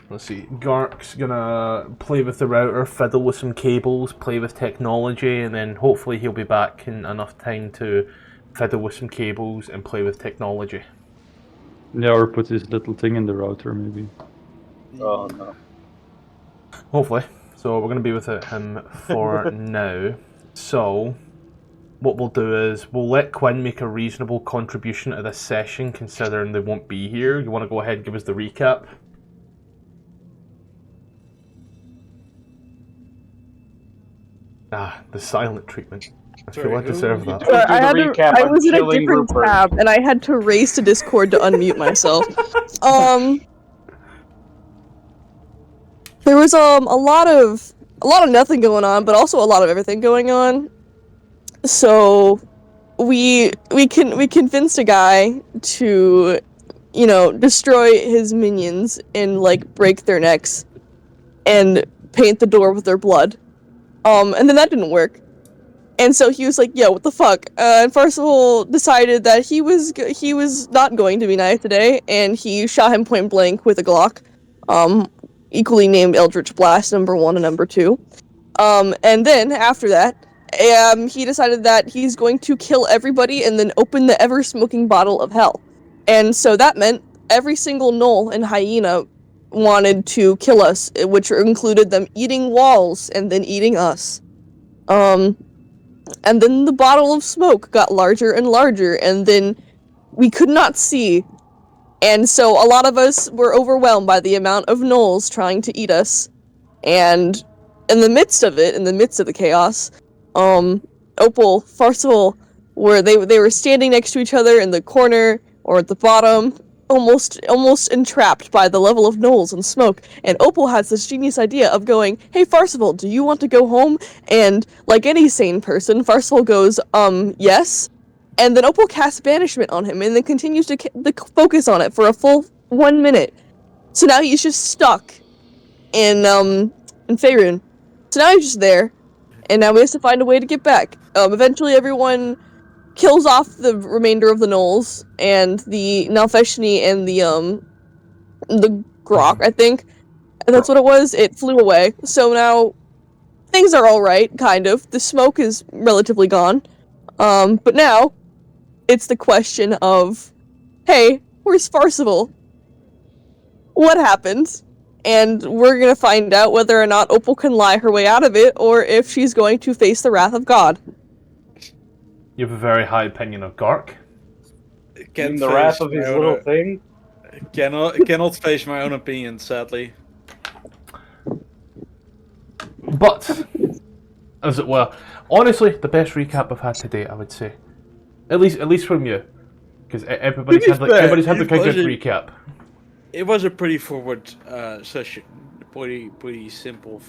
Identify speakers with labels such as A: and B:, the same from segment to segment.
A: Let's see. Gark's gonna play with the router, fiddle with some cables, play with technology, and then hopefully he'll be back in enough time to fiddle with some cables and play with technology.
B: Yeah, or put this little thing in the router, maybe.
C: Oh no.
A: Hopefully. So we're gonna be with him for now. So what we'll do is we'll let Quinn make a reasonable contribution to this session, considering they won't be here. You want to go ahead and give us the recap? Ah, the silent treatment. I feel I deserve that.
D: I was in a different tab, and I had to race to Discord to unmute myself. There was a lot of nothing going on, but also a lot of everything going on. So we convinced a guy to, destroy his minions and break their necks and paint the door with their blood. And then that didn't work. And so he was like, "Yo, what the fuck?" And Tfarcevol decided that he was not going to be nice today, and he shot him point blank with a Glock, equally named Eldridge Blast number 1 and number 2. And then after that, he decided that he's going to kill everybody and then open the ever-smoking bottle of hell. And so that meant every single gnoll and hyena wanted to kill us, which included them eating walls and then eating us. And then the bottle of smoke got larger and larger, and then we could not see. And so a lot of us were overwhelmed by the amount of gnolls trying to eat us. And in the midst of it, in the midst of the chaos, Opal, Tfarcevol, they were standing next to each other in the corner or at the bottom, almost entrapped by the level of gnolls and smoke. And Opal has this genius idea of going, "Hey Tfarcevol, do you want to go home?" And like any sane person, Tfarcevol goes, yes. And then Opal casts banishment on him and then continues to focus on it for a full 1 minute. So now he's just stuck in Faerun. So now he's just there, and now we have to find a way to get back. Eventually everyone kills off the remainder of the gnolls, and the Nalfeshni and the Grok, I think. And that's what it was. It flew away. So now things are alright, kind of. The smoke is relatively gone. But now it's the question of, hey, where's Tfarcevol? What happened? And we're gonna find out whether or not Opal can lie her way out of it, or if she's going to face the wrath of God.
A: You have a very high opinion of Gark.
C: In the wrath of his little thing?
E: Cannot face my own opinion, sadly.
A: But, as it were, honestly, the best recap I've had today, I would say. At least from you. Because everybody's had a good recap.
E: It was a pretty forward session. Pretty simple,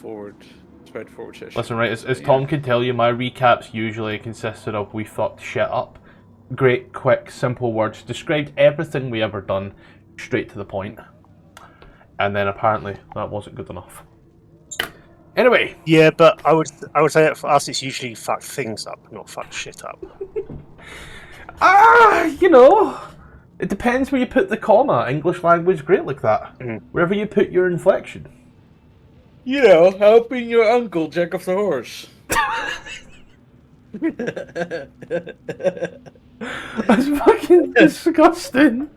E: straightforward session.
A: Listen, right, as Tom can tell you, my recaps usually consisted of "we fucked shit up." Great, quick, simple words. Described everything we ever done, straight to the point. And then apparently that wasn't good enough. Anyway.
F: Yeah, but I would say that for us it's usually fuck things up, not fuck shit up.
A: It depends where you put the comma. English language great like that. Wherever you put your inflection.
E: Helping your uncle jack off the horse.
A: That's fucking disgusting.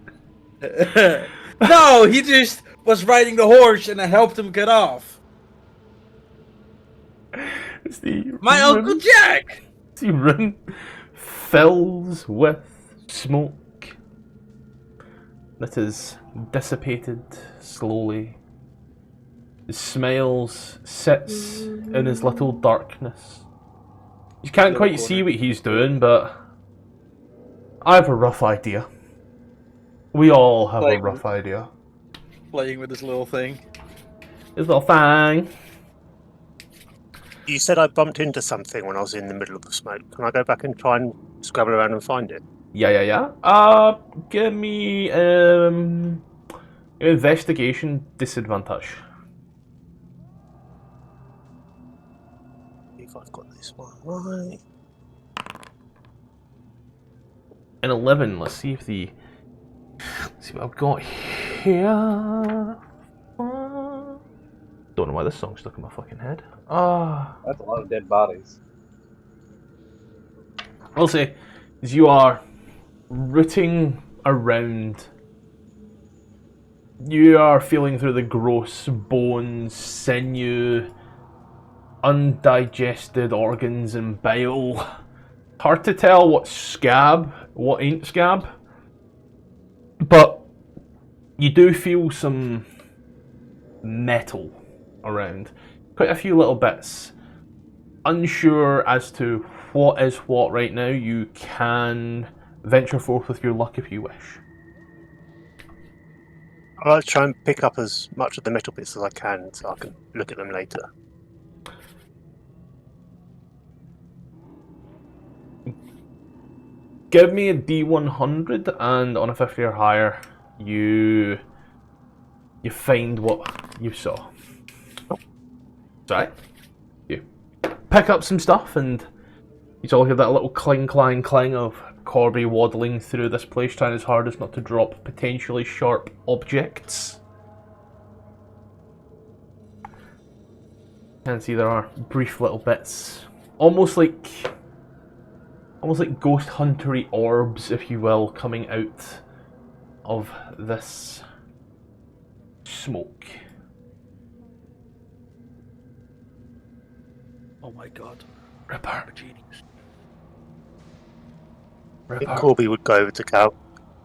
E: No, he just was riding the horse and I helped him get off. My Uncle Jack!
A: The room fills with smoke that is dissipated slowly. He smiles, sits in his little darkness. You can't quite see what he's doing, but I have a rough idea. We all have a rough idea.
E: Playing with his little thing.
A: His little thing.
F: You said I bumped into something when I was in the middle of the smoke. Can I go back and try and scrabble around and find it?
A: Yeah. Give me investigation disadvantage.
F: If I've got this one right.
A: An 11. Let's see what I've got here. Don't know why this song's stuck in my fucking head. Ah.
C: That's a lot of dead bodies.
A: I'll say, as you are rooting around, you are feeling through the gross bones, sinew, undigested organs and bile. Hard to tell what's scab, what ain't scab. But you do feel some metal around. Quite a few little bits. Unsure as to what is what right now, you can venture forth with your luck if you wish.
F: I'll like to try and pick up as much of the metal bits as I can so I can look at them later.
A: Give me a D100 and on a 50 or higher, you find what you saw. Right? You pick up some stuff and you all hear that little cling, clang, clang of Corby waddling through this place, trying his hardest not to drop potentially sharp objects. You can see there are brief little bits, almost like ghost huntery orbs, if you will, coming out of this smoke.
E: Oh my god.
A: Ripper.
E: Genius.
F: I think Corby would go over to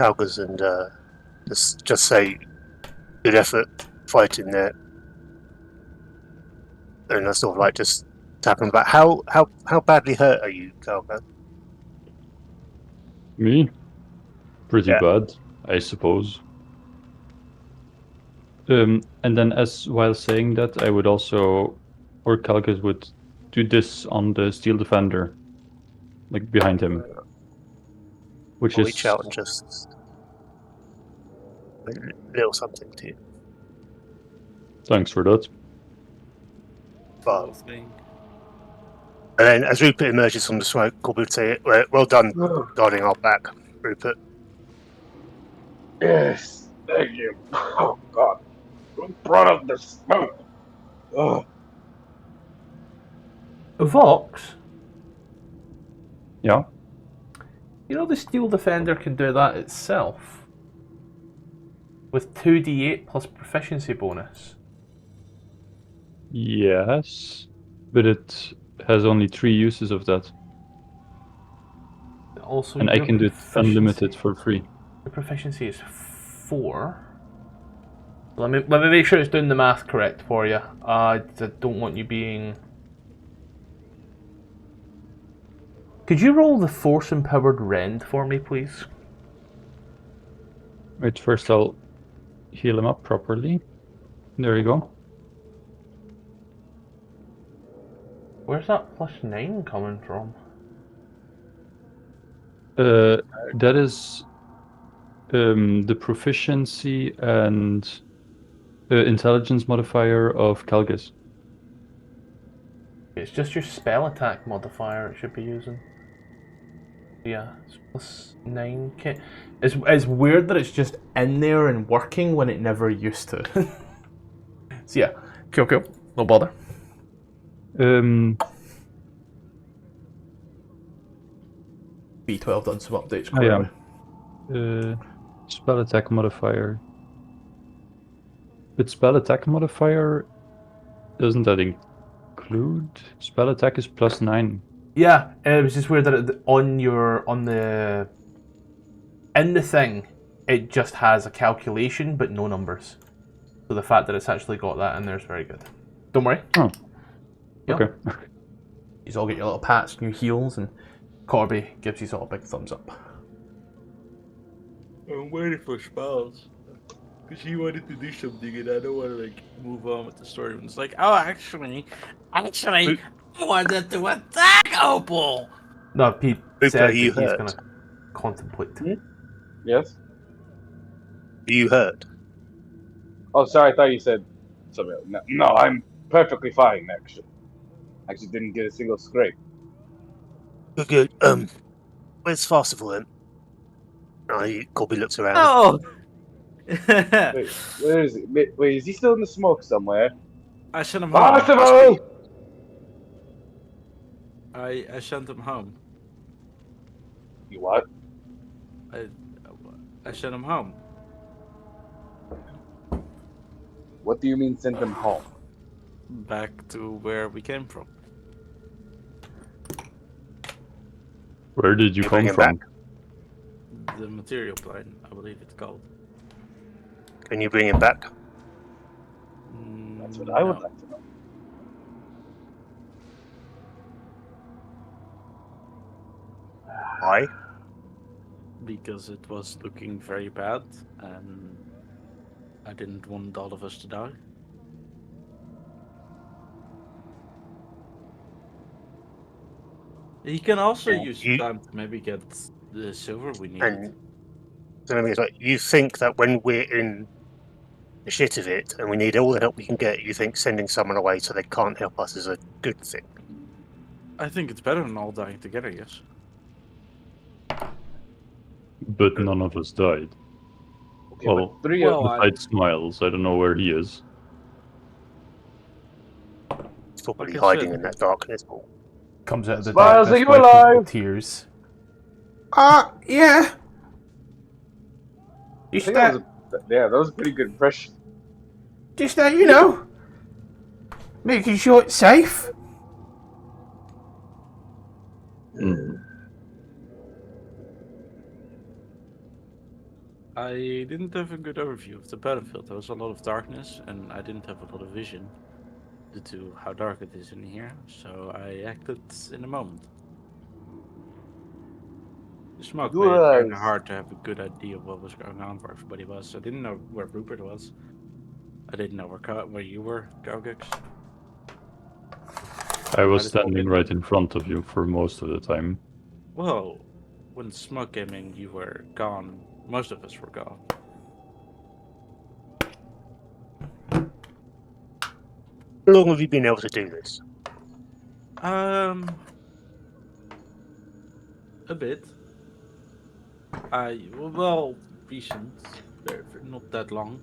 F: Calgers and just say, good effort fighting there. And I sort of like just tap him back. How badly hurt are you, Calgers?
B: Me? Pretty
F: Yeah.
B: bad, I suppose. And then while saying that, I would also, or Calgus would do this on the Steel Defender, like behind him. Which
F: I'll
B: is...
F: reach out and just a little something to you.
B: Thanks for that.
F: But, and then as Rupert emerges from the smoke, Corby would say, well done guarding our back, Rupert.
C: Yes, thank you. Oh god. Who brought up the smoke? Oh.
A: Vox?
B: Yeah?
A: You know the Steel Defender can do that itself? With 2d8 plus proficiency bonus.
B: Yes, but it has only 3 uses of that.
A: Also,
B: And I
A: your
B: can do it
A: proficiency-
B: unlimited for free.
A: Your proficiency is 4. Let me make sure it's doing the math correct for you. I don't want you being... Could you roll the Force-empowered Rend for me, please?
B: Wait, first I'll heal him up properly. There you go.
A: Where's that +9 coming from?
B: That is the proficiency and intelligence modifier of Calgus.
A: It's just your spell attack modifier it should be using. Yeah, it's +9. It's weird that it's just in there and working when it never used to. So yeah, cool. No bother. B12 done some updates.
B: Oh, yeah. Spell attack modifier. But spell attack modifier, doesn't that include? Spell attack is +9.
A: Yeah, it was just weird that in the thing, it just has a calculation but no numbers. So the fact that it's actually got that in there is very good. Don't worry.
B: Oh.
A: Yep.
B: Okay.
A: You all get your little pats and your heals, and Corby gives you all a big thumbs up.
E: I'm waiting for spells. Because he wanted to do something and I don't want to move on with the story. And it's like, oh, actually, I wanted to attack Opal!
A: No, Pete
F: Rupert,
A: said
F: are you
A: that he's
F: hurt?
A: going to contemplate.
C: Yes?
F: Are you hurt?
C: Oh, sorry, I thought you said something else. No, I'm perfectly fine, actually. Actually didn't get a single scrape.
F: Good. Where's Tfarcevol then? Corby looks around.
E: Oh!
C: Wait, where is he? Wait, is he still in the smoke somewhere?
E: I sent him home.
C: Tfarcevol!
E: I sent him home.
C: You what?
E: I sent him home.
C: What do you mean send them home?
E: Back to where we came from.
B: Where did you
F: bring
B: come
F: him
B: from?
F: back?
E: The material plane, I believe it's called.
F: Can you bring him back?
C: That's what I would
E: No.
C: like to know.
F: Why?
E: Because it was looking very bad, and I didn't want all of us to die. He can also
F: And
E: use
F: you-
E: time to maybe get the silver we need.
F: And so I mean, it's like, you think that when we're in the shit of it and we need all the help we can get, you think sending someone away so they can't help us is a good thing?
E: I think it's better than all dying together, yes.
B: But none of us died.
C: Okay,
B: Well,
C: but three
E: well,
C: of
B: besides Smiles, I don't know where he is.
F: He's probably
E: Like I
F: hiding
E: said-
F: in that darkness pool.
A: Comes out of the
C: Smiles,
A: darkness
C: are you
A: wiping
C: alive?
A: tears.
G: Yeah.
C: I
G: Just
C: think that was a pretty good impression.
G: you know, making sure it's safe.
E: I didn't have a good overview of the battlefield. There was a lot of darkness, and I didn't have a lot of vision due to how dark it is in here, so I acted in a moment. The smoke made it kind of hard to have a good idea of what was going on, where everybody was. I didn't know where Rupert was. I didn't know where you were, Galgax.
B: I was
E: I just
B: standing
E: wanted-
B: right in front of you for most of the time.
E: Well, when the smoke came in, you were gone. Most of us were gone.
F: How long have you been able to do this?
E: A bit. Well, recent. They're not that long.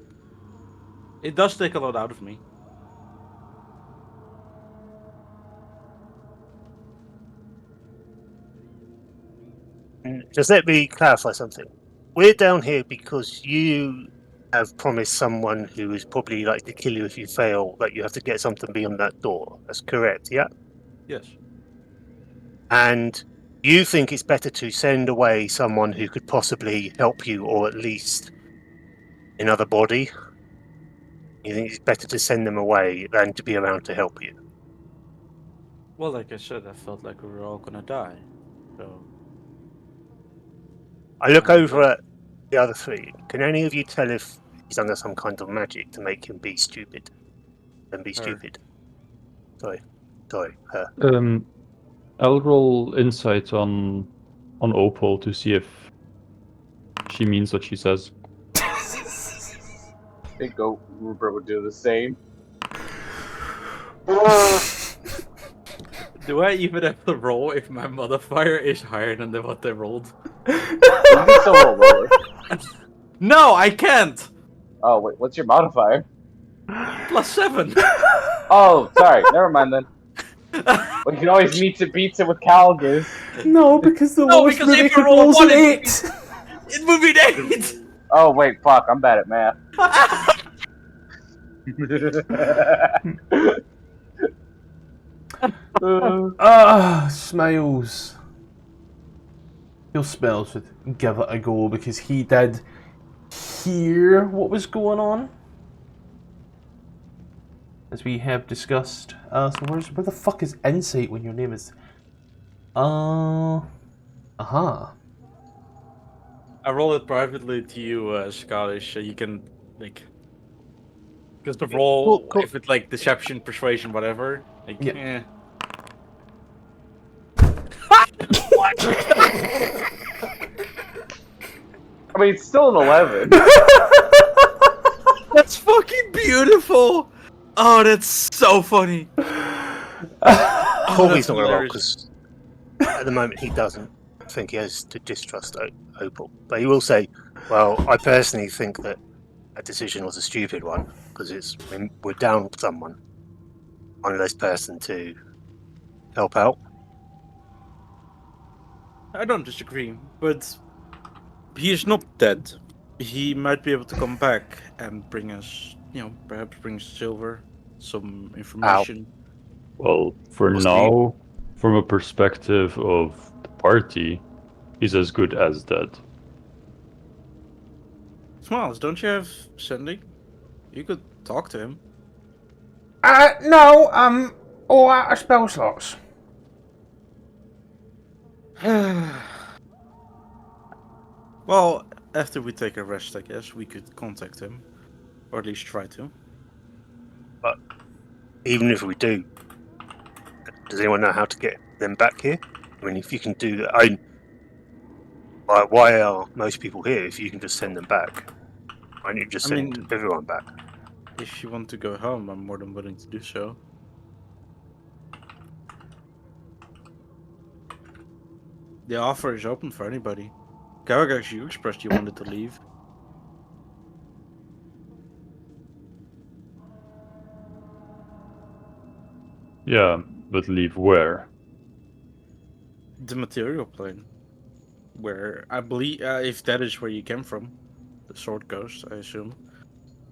E: It does take a lot out of me.
F: Just let me clarify something. We're down here because you have promised someone who is probably like to kill you if you fail that you have to get something beyond that door. That's correct, yeah?
E: Yes.
F: And you think it's better to send away someone who could possibly help you, or at least another body? You think it's better to send them away than to be around to help you?
E: Well, like I said, I felt like we were all gonna die. So
F: I look over at the other three. Can any of you tell if he's under some kind of magic to make him be stupid? Then be
E: Her.
F: stupid. Sorry, her.
B: I'll roll insight on Opal to see if she means what she says.
C: I think Rupert would do the same.
E: do I even have to roll if my modifier is higher than what they rolled?
C: You can still roll lower.
E: No, I can't.
C: Oh wait, what's your modifier?
E: +7.
C: Oh, sorry. Never mind then. We can always meet it beats it with Calgus.
G: No, because the
E: No,
G: lowest
E: because if
G: movie
E: you roll a
G: rolls an
E: one, it
G: 8.
E: It would be 8.
C: Oh wait, fuck! I'm bad at math.
A: Smiles. He'll Smiles would give it a go because he did hear what was going on, as we have discussed. So where the fuck is insight when your name is?
E: I roll it privately to you, Scottish, so you can like. Because the roll,
F: Cool.
E: if it's like deception, persuasion, whatever, like,
A: Yeah.
C: I mean, it's still an 11.
E: That's fucking beautiful. Oh, that's so funny.
F: Colby's
E: that's
F: not going to roll
E: hilarious.
F: because at the moment he doesn't think he has to distrust Opal. But he will say, well, I personally think that decision was a stupid one because we're down someone. one less person to help out.
E: I don't disagree, but he is not dead. He might be able to come back and bring us, perhaps bring silver, some information.
B: Well, for
F: What's the-
B: now, from a perspective of the party, he's as good as dead.
E: Smiles, don't you have sending? You could talk to him.
G: No, all out of spell slots.
E: Well, after we take a rest, I guess we could contact him, or at least try to.
F: But even if we do, does anyone know how to get them back here? I mean, if you can do that, why are most people here if you can just send them back? Why don't you just
E: I
F: send
E: mean-
F: everyone back?
E: If you want to go home, I'm more than willing to do so. The offer is open for anybody. Garagax, you expressed you wanted to leave.
B: Yeah, but leave where?
E: The material plane. Where, I believe, if that is where you came from, the Sword Coast, I assume.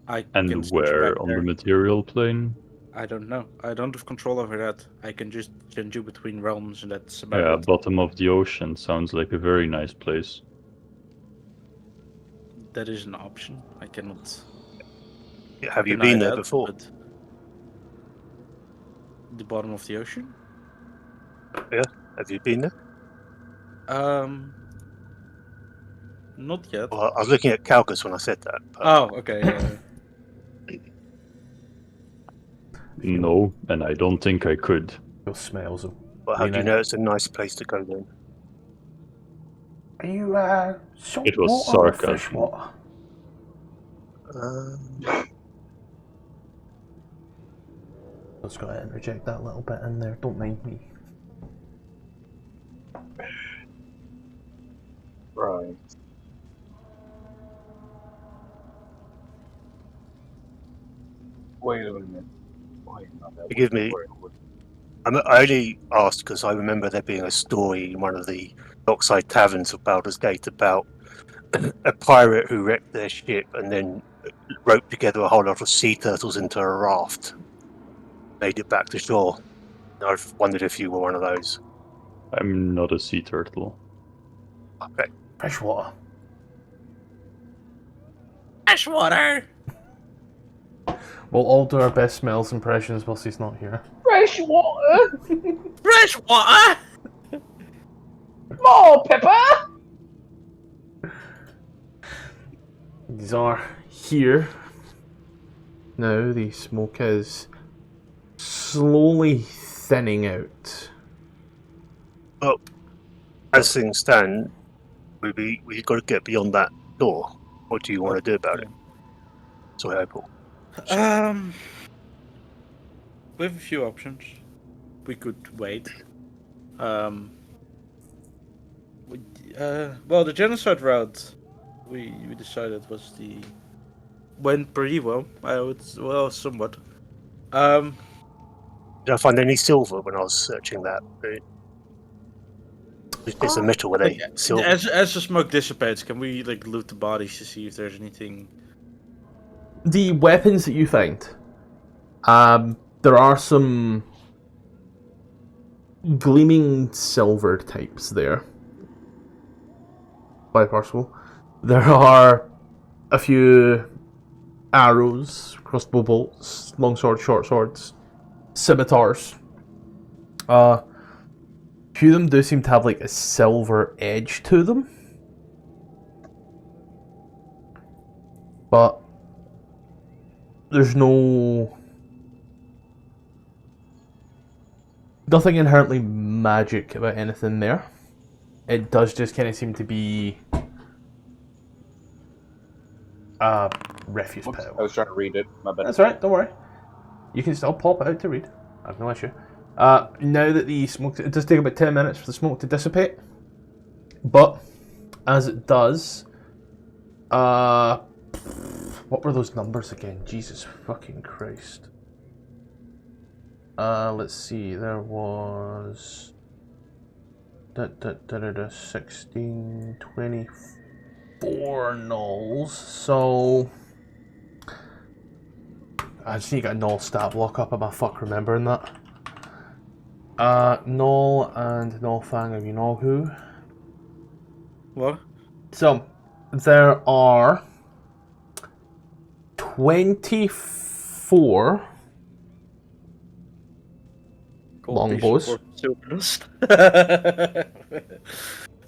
E: I can
B: And
E: send you
B: where
E: back
B: on
E: there.
B: the material plane?
E: I don't know. I don't have control over that. I can just send you between realms, and that's about
B: Yeah,
E: it.
B: bottom of the ocean sounds like a very nice place.
E: That is an option. I cannot.
F: Have you
E: deny
F: been there
E: that,
F: before?
E: but the bottom of the ocean?
F: Have you been there?
E: Not yet.
F: Well, I was looking at Calcus when I said that. But
E: Oh, okay. Yeah.
B: No, and I don't think I could.
A: It smells of.
F: how do you
A: Cleaning.
F: know it's a nice place to go then?
G: Are you, salt
B: It was
G: water or
B: sarcasm.
G: fresh water?
A: I just gotta interject that little bit in there. Don't mind me.
C: Right. Wait a minute. Wait, not that
F: Forgive
C: way.
F: me. I only asked because I remember there being a story in one of the dockside taverns of Baldur's Gate about a pirate who wrecked their ship and then roped together a whole lot of sea turtles into a raft, made it back to shore. I've wondered if you were one of those.
B: I'm not a sea turtle.
F: Okay.
G: Fresh water.
E: Freshwater!
A: We'll all do our best smells impressions whilst he's not here.
C: Fresh water!
E: Freshwater!
C: More pepper!
A: These are here. Now the smoke is slowly thinning out.
F: Well, as things stand, we've got to get beyond that door. What do you want to do about it? Sorry, April.
E: We have a few options. We could wait. Well, the genocide route we decided went pretty well. Somewhat.
F: Did I find any silver when I was searching that? It's a metal with a silver.
E: As the smoke dissipates, can we loot the bodies to see if there's anything?
A: The weapons that you find, there are some gleaming silver types there. By Tfarcevol. There are a few arrows, crossbow bolts, long swords, short swords, scimitars. A few of them do seem to have a silver edge to them. But there's nothing inherently magic about anything there. It does just kind of seem to be a refuse
C: Whoops,
A: pile.
C: I was trying to read it. My bad.
A: That's alright, don't worry. You can still pop it out to read. I have no issue. Now that the smoke... It does take about 10 minutes for the smoke to dissipate. But, as it does... what were those numbers again? Jesus fucking Christ. Let's see, there was 16, 24 nulls, so I just need to get a null stat block up. Am I fuck remembering that? Null and null fang of you know who.
E: What?
A: So there are 24 longbows.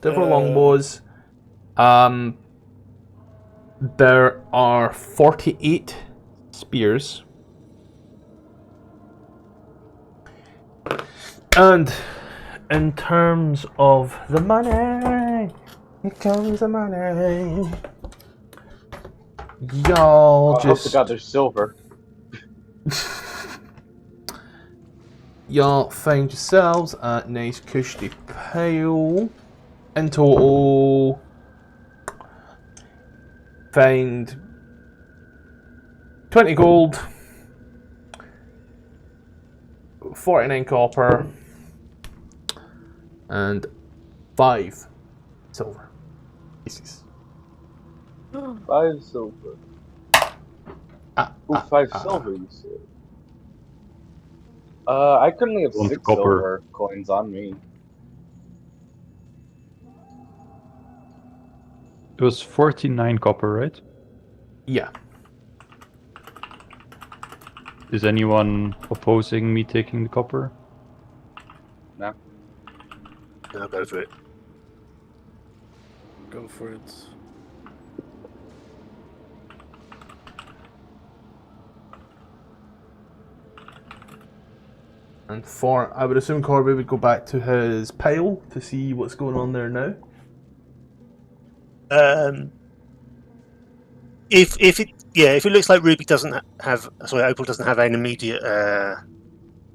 A: Different longbows. There are 48 spears. And in terms of the money, here comes the money. Y'all
C: I hope
A: just
C: they got their silver.
A: y'all find yourselves a nice cushy pile. In total, find 20 gold, 49 copper, and 5 silver pieces.
C: 5 silver. Ooh, 5 silver, you said. I currently have
B: 1
C: 6
B: copper.
C: silver coins on me.
B: It was 49 copper, right?
A: Yeah.
B: Is anyone opposing me taking the copper?
C: No.
F: I'll go for it.
E: Go for it.
A: And I would assume Corby would go back to his pile to see what's going on there now.
F: If it looks like Ruby doesn't Opal doesn't have an immediate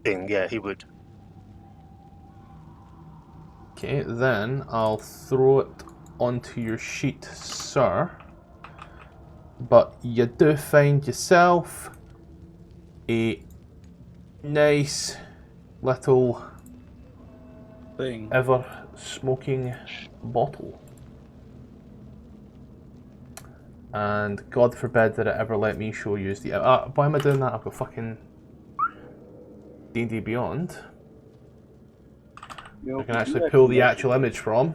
F: thing, yeah, he would.
A: Okay, then I'll throw it onto your sheet, sir. But you do find yourself a nice little
E: Thing.
A: ever smoking bottle. And God forbid that it ever let me show you the. Why am I doing that? I've got fucking D&D Beyond.
C: You know,
A: I can actually pull the actual image from.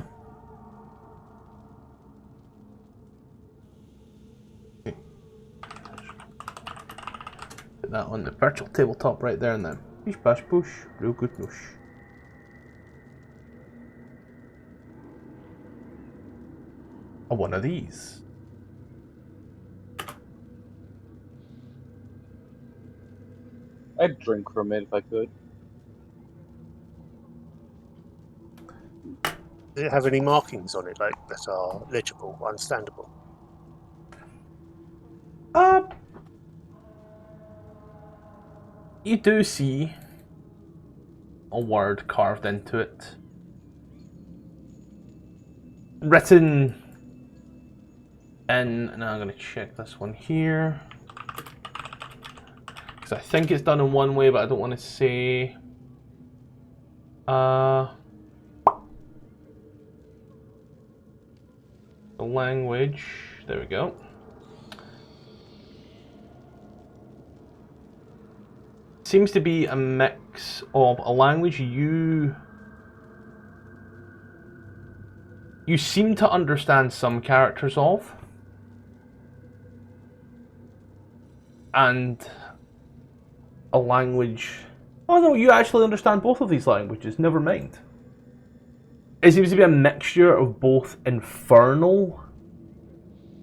A: Put that on the virtual tabletop right there and then. Bish bash push, real good push. One of these.
C: I'd drink from it if I could.
F: Does it have any markings on it, like that are legible, understandable?
A: You do see a word carved into it. Written in, now I'm going to check this one here. Because I think it's done in one way, but I don't want to say. The language, there we go. Seems to be a mix of a language you seem to understand some characters of, and a language. Oh no, you actually understand both of these languages. Never mind. It seems to be a mixture of both infernal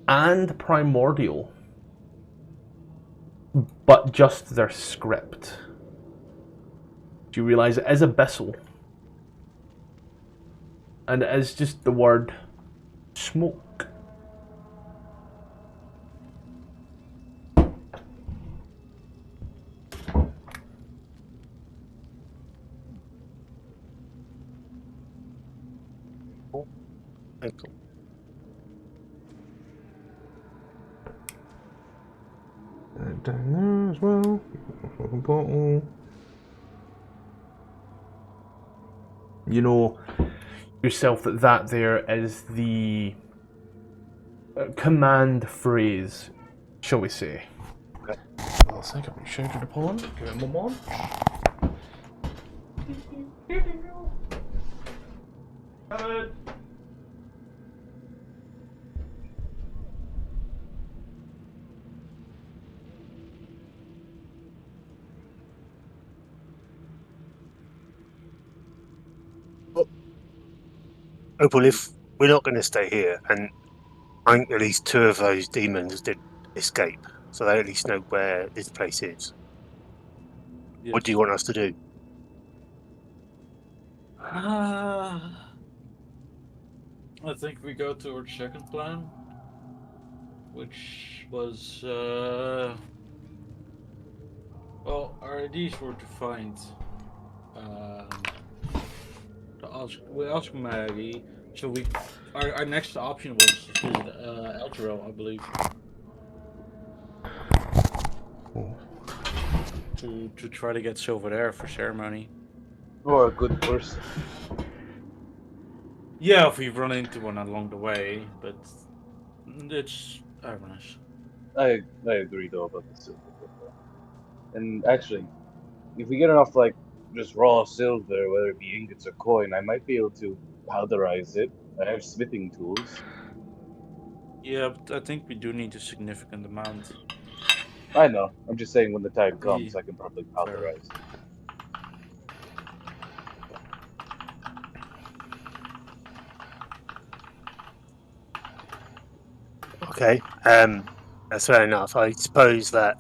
A: and primordial, but just their script. Do you realise it is abyssal? And it is just the word smoke.
F: Thank you.
A: Down there as well. Bottle. You know yourself that there is the command phrase, shall we say.
F: Okay.
A: Well, I think I've been shouted upon. Give it a moment.
F: Opal, if we're not going to stay here, and I think at least 2 of those demons did escape, so they at least know where this place is. What do you want us to do?
E: I think we go to our second plan, which was well, our ideas were to find we asked Maggie. So our next option was to Elturel, I believe. To try to get Silver there for ceremony.
C: Or a good person.
E: Yeah, if we run into one along the way, but it's Avernus.
C: I agree though about the silver. And actually, if we get enough like just raw silver, whether it be ingots or coin, I might be able to powderize it. I have smithing tools.
E: Yeah, but I think we do need a significant amount.
C: I know. I'm just saying when the time comes, I can probably powderize.
F: Okay, that's fair enough. I suppose that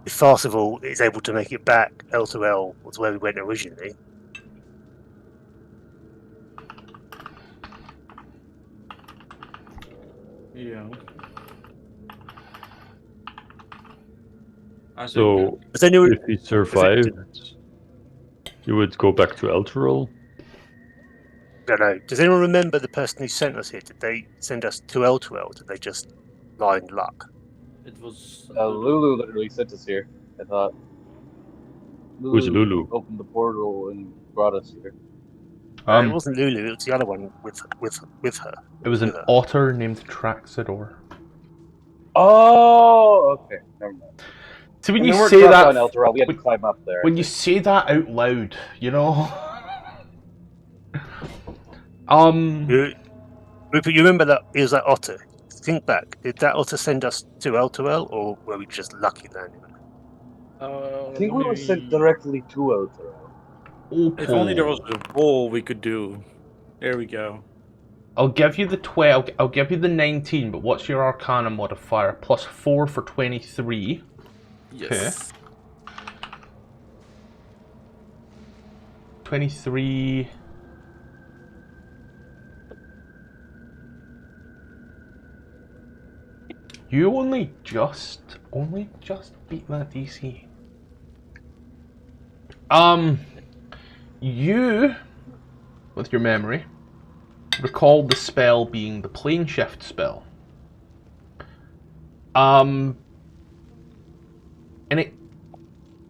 F: if Tfarcevol is able to make it back, Elturel was where we went originally.
E: Yeah.
B: So,
F: Does anyone,
B: if he survived, you would go back to Elturel?
F: I don't know. Does anyone remember the person who sent us here? Did they send us to Elturel? Did they just blind luck?
E: It was
C: Lulu literally sent us here. I thought.
B: Who's Lulu?
C: Opened the portal and brought us here.
F: It wasn't Lulu. It was the other one with her.
A: It was an
F: her.
A: otter named Traxador.
C: Oh, okay. Never mind.
A: See, when
C: And
A: you
C: then we're
A: say
C: dropped
A: that,
C: on Elturel, we had to climb up there.
A: when you say that out loud, you know.
F: Rupert, you remember that it was that otter? Think back. Did that otter send us to Elturel, or were we just lucky then?
C: I think we were sent directly to Elturel.
E: If only there was a roll we could do. There we go.
A: I'll give you the 12. I'll give you the 19. But what's your Arcana modifier? +4 for 23.
E: Yes.
A: Okay. 23. You only just beat that DC. You, with your memory, recall the spell being the plane shift spell. And it,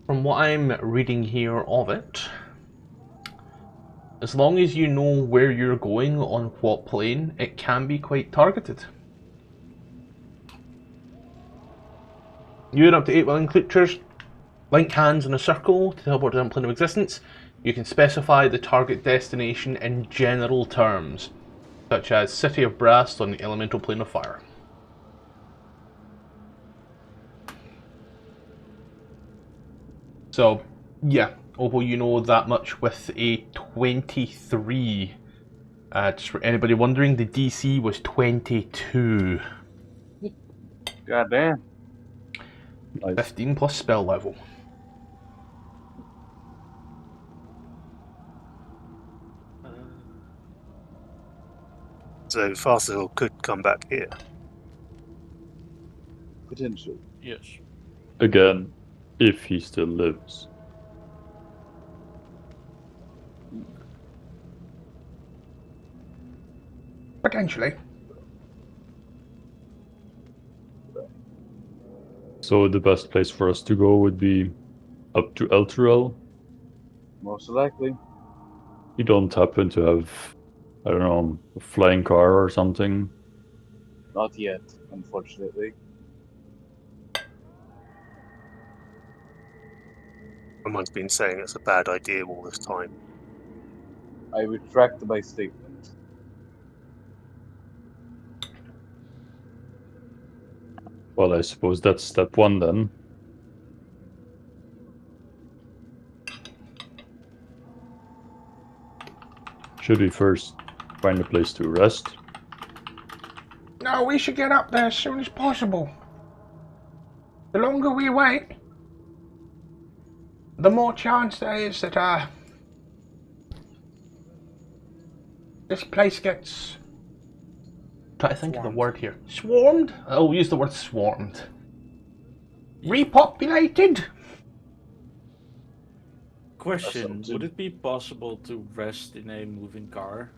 A: from what I'm reading here of it, as long as you know where you're going on what plane, it can be quite targeted. You and up to 8 willing creatures link hands in a circle to teleport to a plane of existence. You can specify the target destination in general terms, such as City of Brass on the elemental plane of fire. So, yeah, Opal, you know that much with a 23. Just for anybody wondering, the DC was 22.
C: Goddamn.
B: Nice.
A: 15 plus spell level.
F: So Tfarcevol could come back here.
C: Potentially.
E: Yes.
B: Again, if he still lives.
G: Potentially.
B: So the best place for us to go would be up to Elturel.
C: Most likely.
B: You don't happen to have, I don't know, a flying car or something?
C: Not yet, unfortunately.
F: Someone's been saying it's a bad idea all this time.
C: I retract my statement.
B: Well, I suppose that's step one then. Should we first find a place to rest?
G: No, we should get up there as soon as possible. The longer we wait, the more chance there is that this place gets
A: Try to think of the
E: Swarmed.
A: word here.
G: swarmed,
A: I'll use the word swarmed.
G: repopulated.
E: Question:
C: That's
E: would it be possible to rest in a moving car?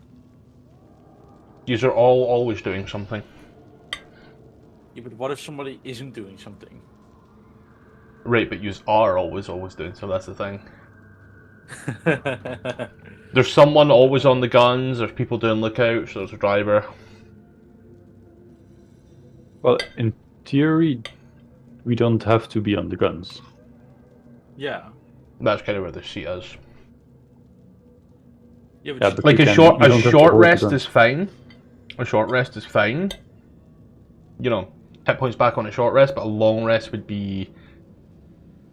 A: These are all always doing something.
E: Yeah, but what if somebody isn't doing something?
A: Right, but yous are always doing, so that's the thing. There's someone always on the guns, there's people doing lookouts, there's a driver.
B: Well, in theory, we don't have to be on the guns.
E: Yeah.
A: That's kind of where the seat is.
E: Yeah,
B: Yeah,
E: but
B: but
A: Like
B: you
A: a
B: can-
A: short
B: you don't have to
A: short
B: hold the
A: rest
B: gun.
A: is fine. A short rest is fine. You know, hit points back on a short rest, but a long rest would be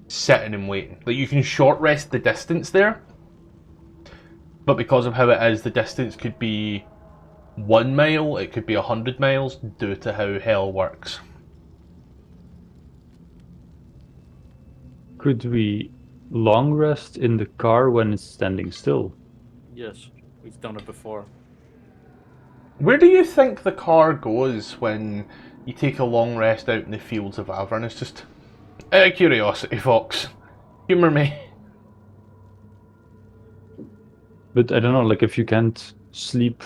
A: sitting and waiting. Like you can short rest the distance there, but because of how it is, the distance could be 1 mile, it could be 100 miles, due to how hell works.
B: Could we long rest in the car when it's standing still?
E: yes, we've done it before.
A: Where do you think the car goes when you take a long rest out in the fields of Avernus? Just out of curiosity, Fox. Humour me.
B: But I don't know, like if you can't sleep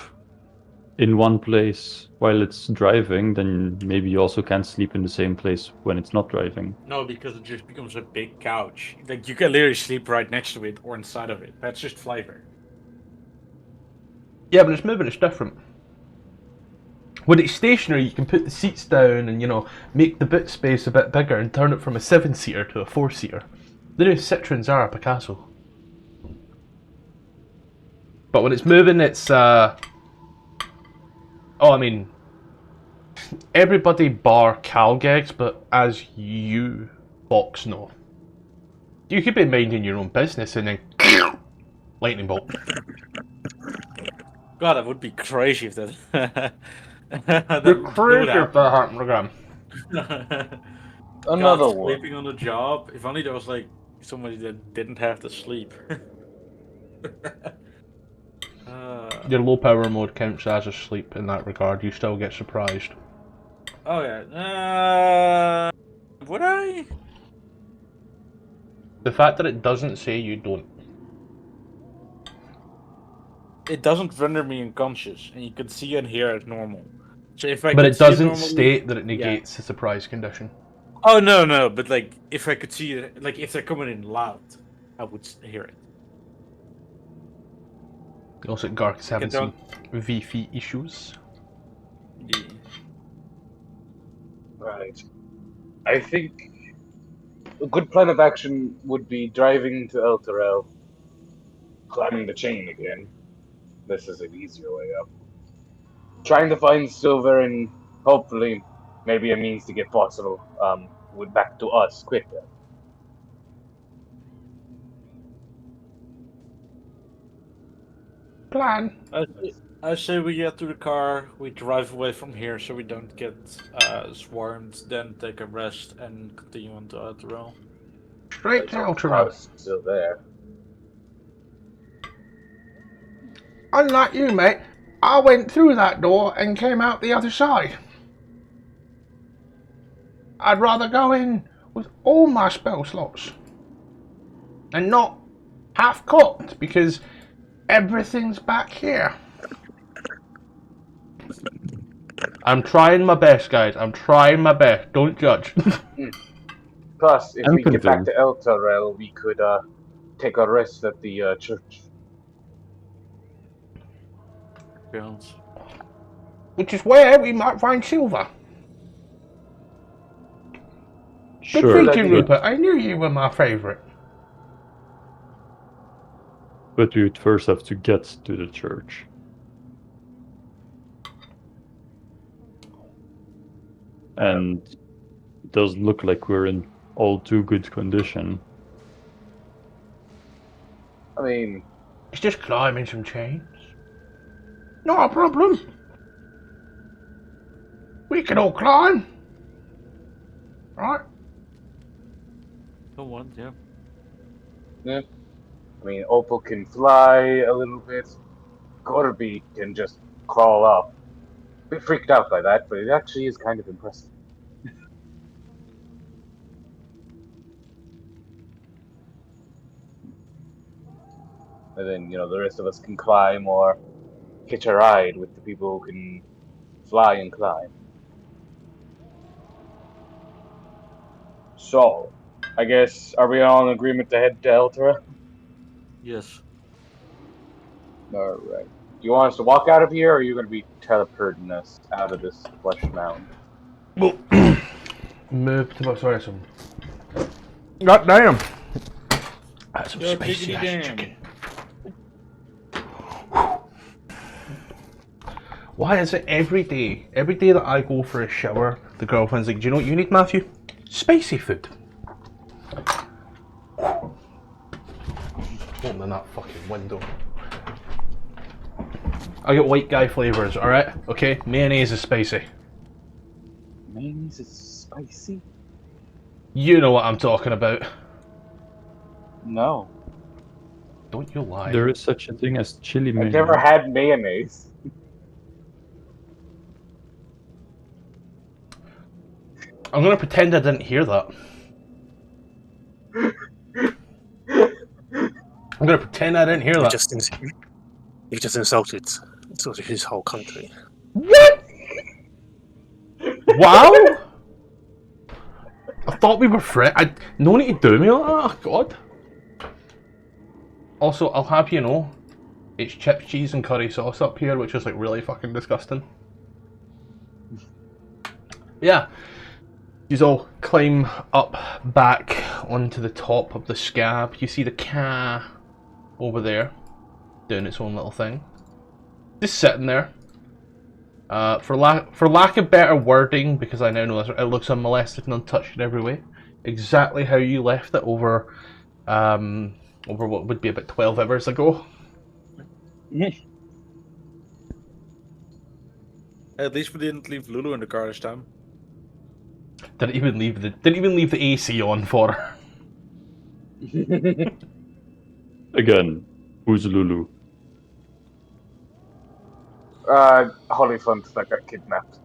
B: in one place while it's driving, then maybe you also can't sleep in the same place when it's not driving.
E: No, because it just becomes a big couch. Like you can literally sleep right next to it or inside of it. That's just flavor.
A: Yeah, but it's moving, it's different. When it's stationary, you can put the seats down and, you know, make the boot space a bit bigger and turn it from a 7-seater to a 4-seater. The new Citroen Zara Picasso. But when it's moving, it's, oh, I mean, everybody bar Calgex, but as you, Fox, know. You could be minding your own business and then lightning bolt.
E: God, that would be crazy if that. that
A: You're
E: would
A: crazy
E: happen.
A: if that happened again.
C: Another
E: God,
C: one.
E: sleeping on the job. If only there was like somebody that didn't have to sleep.
A: Your low power mode counts as a sleep in that regard. You still get surprised.
E: Oh yeah. Would I?
A: The fact that it doesn't say you don't.
E: It doesn't render me unconscious, and you can see and hear it normal. So if I
A: But
E: could
A: it
E: see it
A: doesn't
E: normally-
A: state that it negates the surprise condition.
E: Oh no, but like if I could see it, like if they're coming in loud, I would hear it.
A: Also, Gark is having
E: Okay,
A: some V-feet issues.
E: Yeah.
C: Right. I think a good plan of action would be driving to Elturel, climbing the chain again. This is an easier way up. Trying to find silver and hopefully maybe a means to get possible back to us quicker.
G: Plan.
E: I say we get to the car, we drive away from here so we don't get swarmed, then take a rest and continue on to Elturel.
G: Straight to Elturel.
C: Crowd's still there.
G: Unlike you, mate, I went through that door and came out the other side. I'd rather go in with all my spell slots and not half cocked because everything's back here.
A: I'm trying my best, guys. I'm trying my best. Don't judge.
C: Plus, if
B: I'm
C: we get back
B: convinced.
C: to Elturel, we could take a rest at the church.
E: Grounds.
G: Which is where we might find silver. Good
B: Sure,
G: thinking,
C: but-
G: Rupert. I knew you were my favourite.
B: but we would first have to get to the church. And it doesn't look like we're in all too good condition.
C: I mean,
G: It's just climbing some chains. Not a problem. We can all climb. Right?
E: Don't want, yeah.
C: yeah. I mean, Opal can fly a little bit. Corby can just crawl up. A bit freaked out by that, but it actually is kind of impressive. And then, the rest of us can climb or hitch a ride with the people who can fly and climb. So, I guess, are we all in agreement to head to Elturel?
E: Yes.
C: Alright. Do you want us to walk out of here, or are you going to be teleporting us out of this flesh mound?
G: Well, move to my sorry, God damn. That's some
E: God
G: spicy
E: diggity
G: ass
E: damn.
G: chicken. Why is it every day that I go for a shower, the girlfriend's like, do you know what you need, Matthew? Spicy food. Opening that fucking window. I get white guy flavors, alright? Okay, mayonnaise is spicy.
C: Mayonnaise is spicy?
G: You know what I'm talking about.
C: No.
G: Don't you lie.
B: There is such a thing as chili
C: I've
B: mayonnaise.
C: never had mayonnaise.
G: I'm gonna pretend I didn't hear that. I'm gonna pretend I didn't hear that.
F: You just insulted sort of his whole country.
G: What? Wow! I thought we were friends. No need to do me like that. Oh, God. Also, I'll have you know, it's chips, cheese, and curry sauce up here, which is like really fucking disgusting. Yeah. You all climb up back onto the top of the scab. You see the car over there doing its own little thing. Just sitting there. For lack of better wording, because I now know it looks unmolested and untouched in every way. Exactly how you left it over what would be about 12 hours ago.
E: At least we didn't leave Lulu in the car this time.
G: Didn't even leave the AC on for her.
B: Again, who's Lulu?
C: Holyfant that got kidnapped.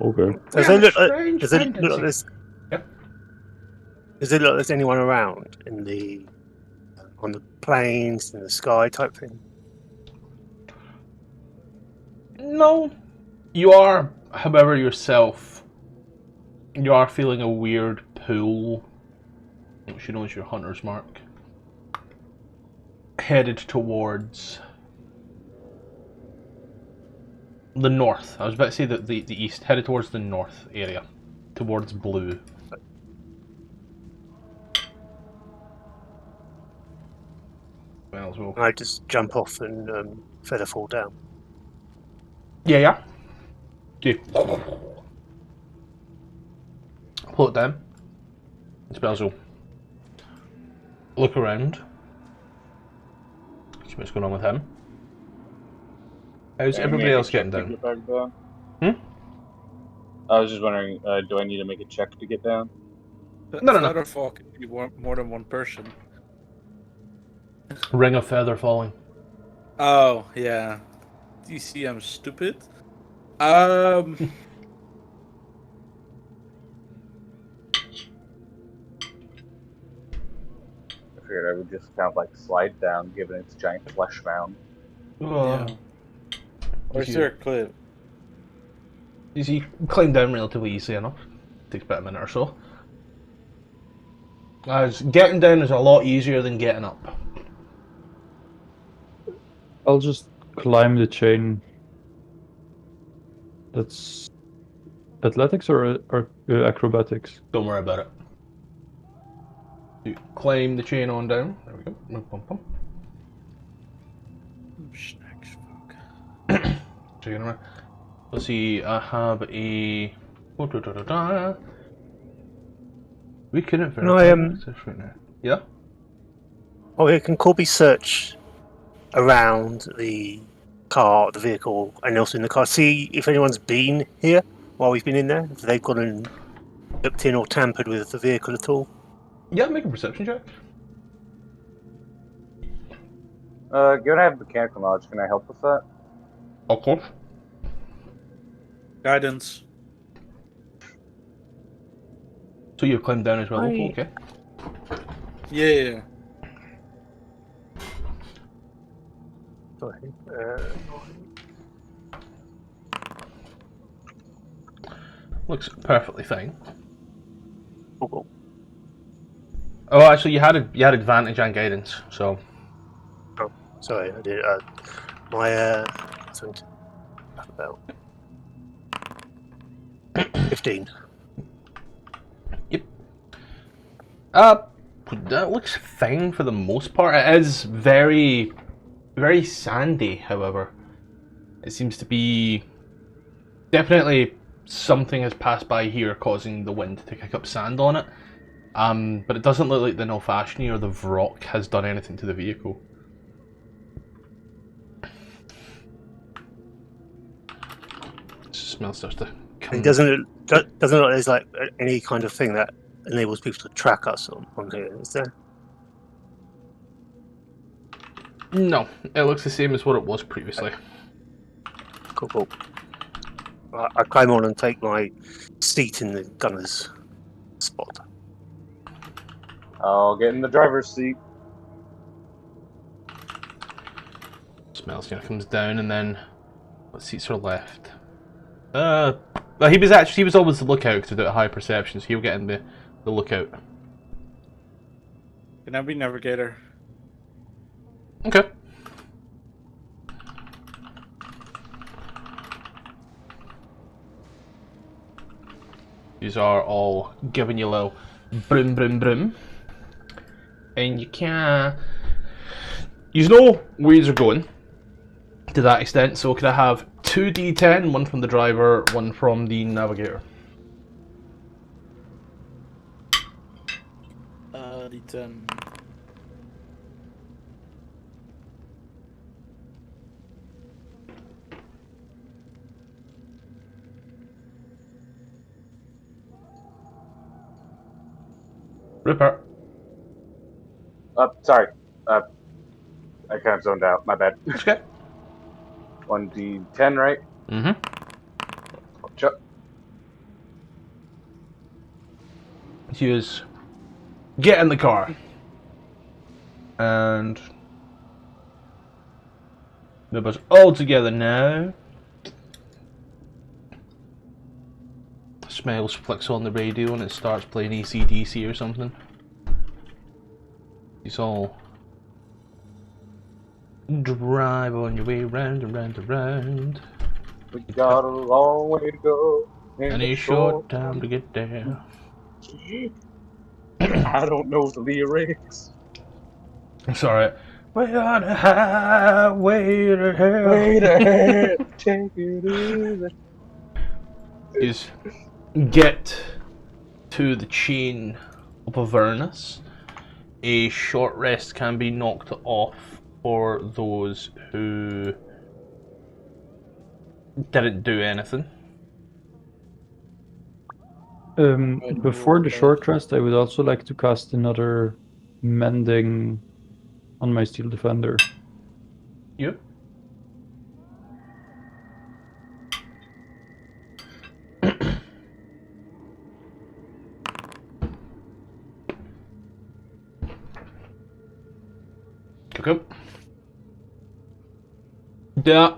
B: Okay.
F: Does
G: Yeah,
F: it look
G: strange
F: does it look
G: tendency.
F: like there's
G: Yep.
F: Does it look like there's anyone around on the plains, in the sky type thing?
G: No. You are, however, yourself. You are feeling a weird pull, which you know is your hunter's mark. Headed towards the north. I was about to say the east. Headed towards the north area. Towards blue. Well, as well.
F: And I just jump off and feather fall down.
G: Yeah. Okay. Pull it down. Spells look around. See what's going on with him. How's everybody else getting down?
C: Get back down?
G: Hmm?
C: I was just wondering, do I need to make a check to get down?
G: No.
E: Featherfall can be more than one person.
G: Ring of feather falling.
E: Oh, yeah. Do you see I'm stupid?
C: I figured I would just kind of like slide down, given its giant flesh mound.
E: Yeah. Or is there a cliff?
G: You climb down relatively easily enough. Takes about a minute or so. As getting down is a lot easier than getting up.
B: I'll just climb the chain. That's athletics or acrobatics?
G: Don't worry about it. You climb the chain on down. There we go. Bum, bum.
E: Snacks, fuck.
G: Checking around. Let's see, I have a... We couldn't verify access right now. Yeah?
F: Oh, yeah, can Corby search around the car, the vehicle, and also in the car? See if anyone's been here while we've been in there? If they've gone and looked in or tampered with the vehicle at all?
G: Yeah, make a perception check.
C: Given I have mechanical knowledge, can I help with that?
G: Of course.
E: Guidance.
G: So you've climbed down as well, okay.
E: Yeah.
F: Sorry.
G: Looks perfectly fine.
F: Oh,
G: Oh, actually, you had advantage and guidance, so...
F: sorry, I did. My about 15.
G: Yep. That looks fine for the most part. It is very, very sandy, however. It seems to be... Definitely something has passed by here causing the wind to kick up sand on it. But it doesn't look like the Nilfashni or the Vrock has done anything to the vehicle. Smell starts to come.
F: It doesn't look like there's like any kind of thing that enables people to track us on here, is there?
G: No, it looks the same as what it was previously.
F: Cool. I climb on and take my seat in the gunner's spot.
C: I'll get in the driver's seat.
G: Smells kind of comes down, and then what seats are left? Well, he was always the lookout because of high perception, so he'll get in the lookout.
E: Can I be navigator?
G: Okay. These are all giving you a little brim. And you can... You know where you're going, to that extent, so can I have 2d10, one from the driver, one from the navigator?
E: D10.
G: Ripper.
C: Sorry. I kind of zoned out. My bad.
G: Okay.
C: 1d10, right?
G: Mm-hmm.
C: Chuck.
G: Use get in the car. And the bus all together now. Smiles flicks on the radio and it starts playing AC/DC or something. It's all drive on your way round and round and round.
C: We got a long way to go.
G: And a short time to get there.
C: I don't know the lyrics.
G: I'm sorry. We're on a highway to hell.
C: Wait a minute. Take it easy.
G: Is get to the chain of Avernus. A short rest can be knocked off for those who didn't do anything.
B: Before the short rest, I would also like to cast another mending on my steel defender.
G: Yep. Okay. Yeah.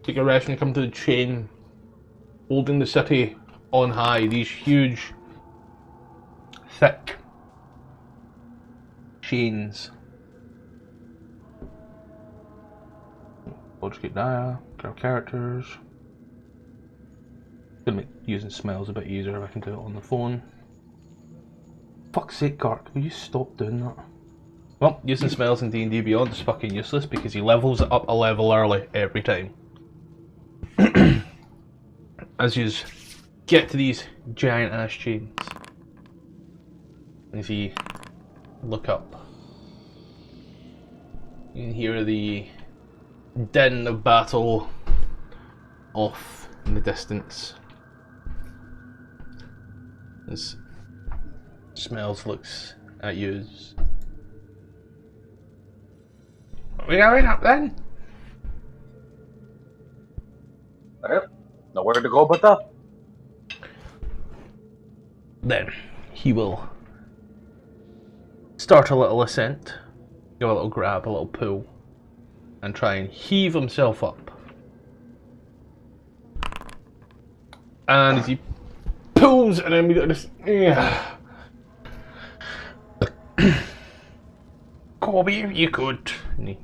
G: Take a rest and come to the chain, holding the city on high. These huge thick chains. Logic Dia, grab characters. Gonna make using smells a bit easier if I can do it on the phone. Fuck's sake, Gark, will you stop doing that? Well, using smells in D&D Beyond is fucking useless because he levels it up a level early every time. As you get to these giant ass chains, as you look up, you can hear the din of battle off in the distance. As Smells looks at you. Are we going up then?
C: Nowhere to go but up.
G: Then he will start a little ascent, go a little grab, a little pull, and try and heave himself up. And as he pulls, and then we got this. Corby, if you could. And he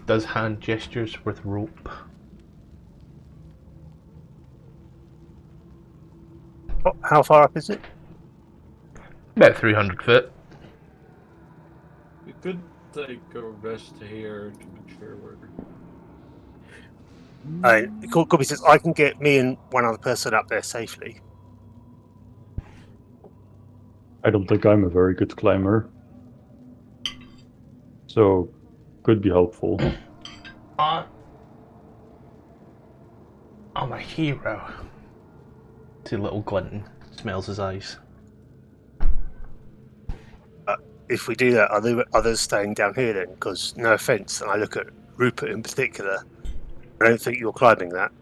G: does hand gestures with rope.
F: How far up is it?
G: About 300 feet.
E: We could take a rest here to make sure we're.
F: Corby says, I can get me and one other person up there safely.
B: I don't think I'm a very good climber. So, could be helpful.
G: I'm a hero. See a little glinting. Smells his eyes.
F: If we do that, are there others staying down here then? Because, no offence, and I look at Rupert in particular, I don't think you're climbing that.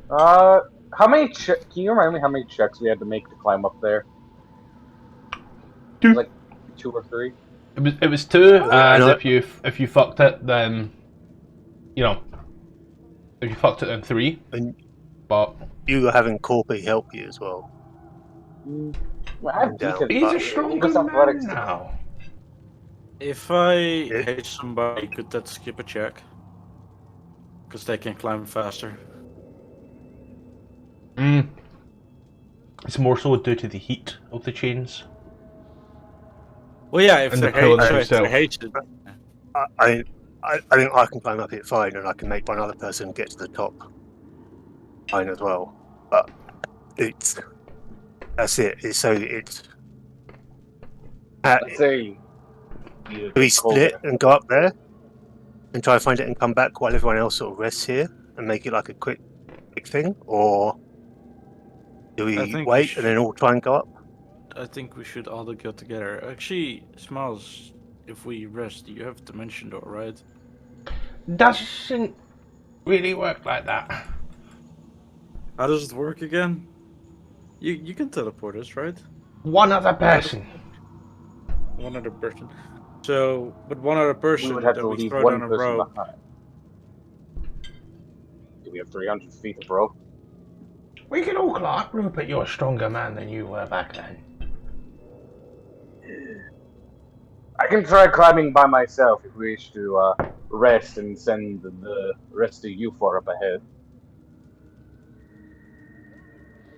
C: How many? Can you remind me how many checks we had to make to climb up there?
G: 2.
C: Like 2 or 3.
G: It was 2, and
F: know.
G: if you fucked it, then if you fucked it, then 3.
F: And
G: But
F: you are having Corby help you as well.
C: Well, I have
F: Down.
C: decent,
G: he's a
C: but
G: stronger
C: just
G: man
C: athletics.
G: now.
E: If I
F: Yeah.
E: hate somebody, could that skip a check? Because they can climb faster.
G: It's more so due to the heat of the chains.
E: Well, yeah, if
G: And
E: they
G: the pulling
E: hate,
G: of
E: if they
G: yourself.
E: hate it.
F: I think I can climb up it fine, and I can make one other person get to the top fine as well. But that's it.
C: Let's say.
F: Do we split and go up there and try to find it and come back while everyone else sort of rests here and make it like a quick thing, or do
E: I
F: we
E: think
F: wait
E: we
F: and then all try and go up?
E: I think we should all go together. Actually, Smells, if we rest, you have dimension door, right?
G: Doesn't really work like that.
E: How does it work again? You can teleport us, right?
G: One other person.
E: One other person. So, but one other person,
C: We would have
E: then
C: to
E: we
C: leave
E: throw
C: one
E: down a
C: person
E: rope.
C: behind. Do we have 300 feet of rope?
G: We can all climb. Rupert, you're a stronger man than you were back then.
C: I can try climbing by myself if we wish to rest and send the rest of you 4 up ahead.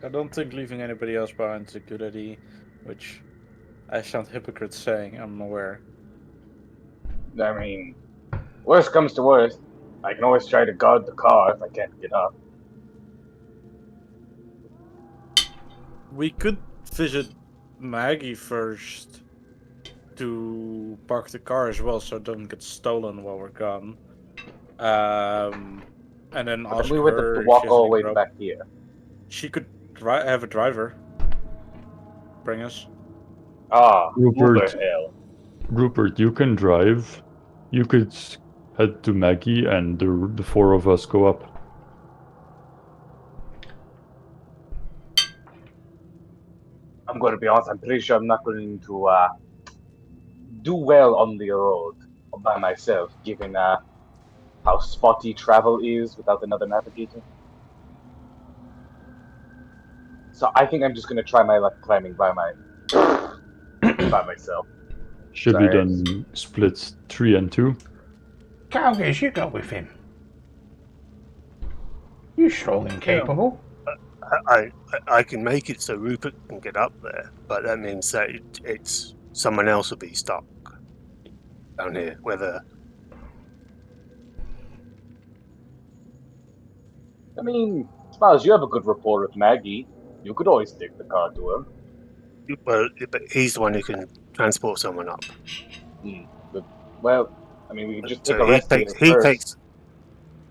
E: I don't think leaving anybody else behind is a good idea, which I sound hypocrite saying, I'm aware.
C: I mean, worst comes to worst, I can always try to guard the car if I can't get up.
E: We could visit Maggie first to park the car as well so it doesn't get stolen while we're gone. And then
C: But
E: ask
C: we would
E: her
C: have to
E: if
C: walk
E: she has
C: all the
E: any
C: way
E: rope.
C: back here.
E: She could have a driver bring us.
C: Ah,
B: Rupert.
C: Uber hell.
B: Rupert, you can drive. You could head to Maggie and the 4 of us go up.
C: I'm going to be honest, I'm pretty sure I'm not going to do well on the road by myself, given how spotty travel is without another navigator. So I think I'm just gonna try my luck climbing by myself.
B: Should
C: Sorry,
B: we then split 3 and 2?
G: Calgus, you go with him. You strong and capable.
F: I can make it so Rupert can get up there, but that means that it's someone else will be stuck down here. Whether
C: I mean, Smiles, you have a good rapport with Maggie. You could always take the car to her.
F: but he's the one who can transport someone up.
C: But, well, I mean, we can just take
F: So
C: a rest first.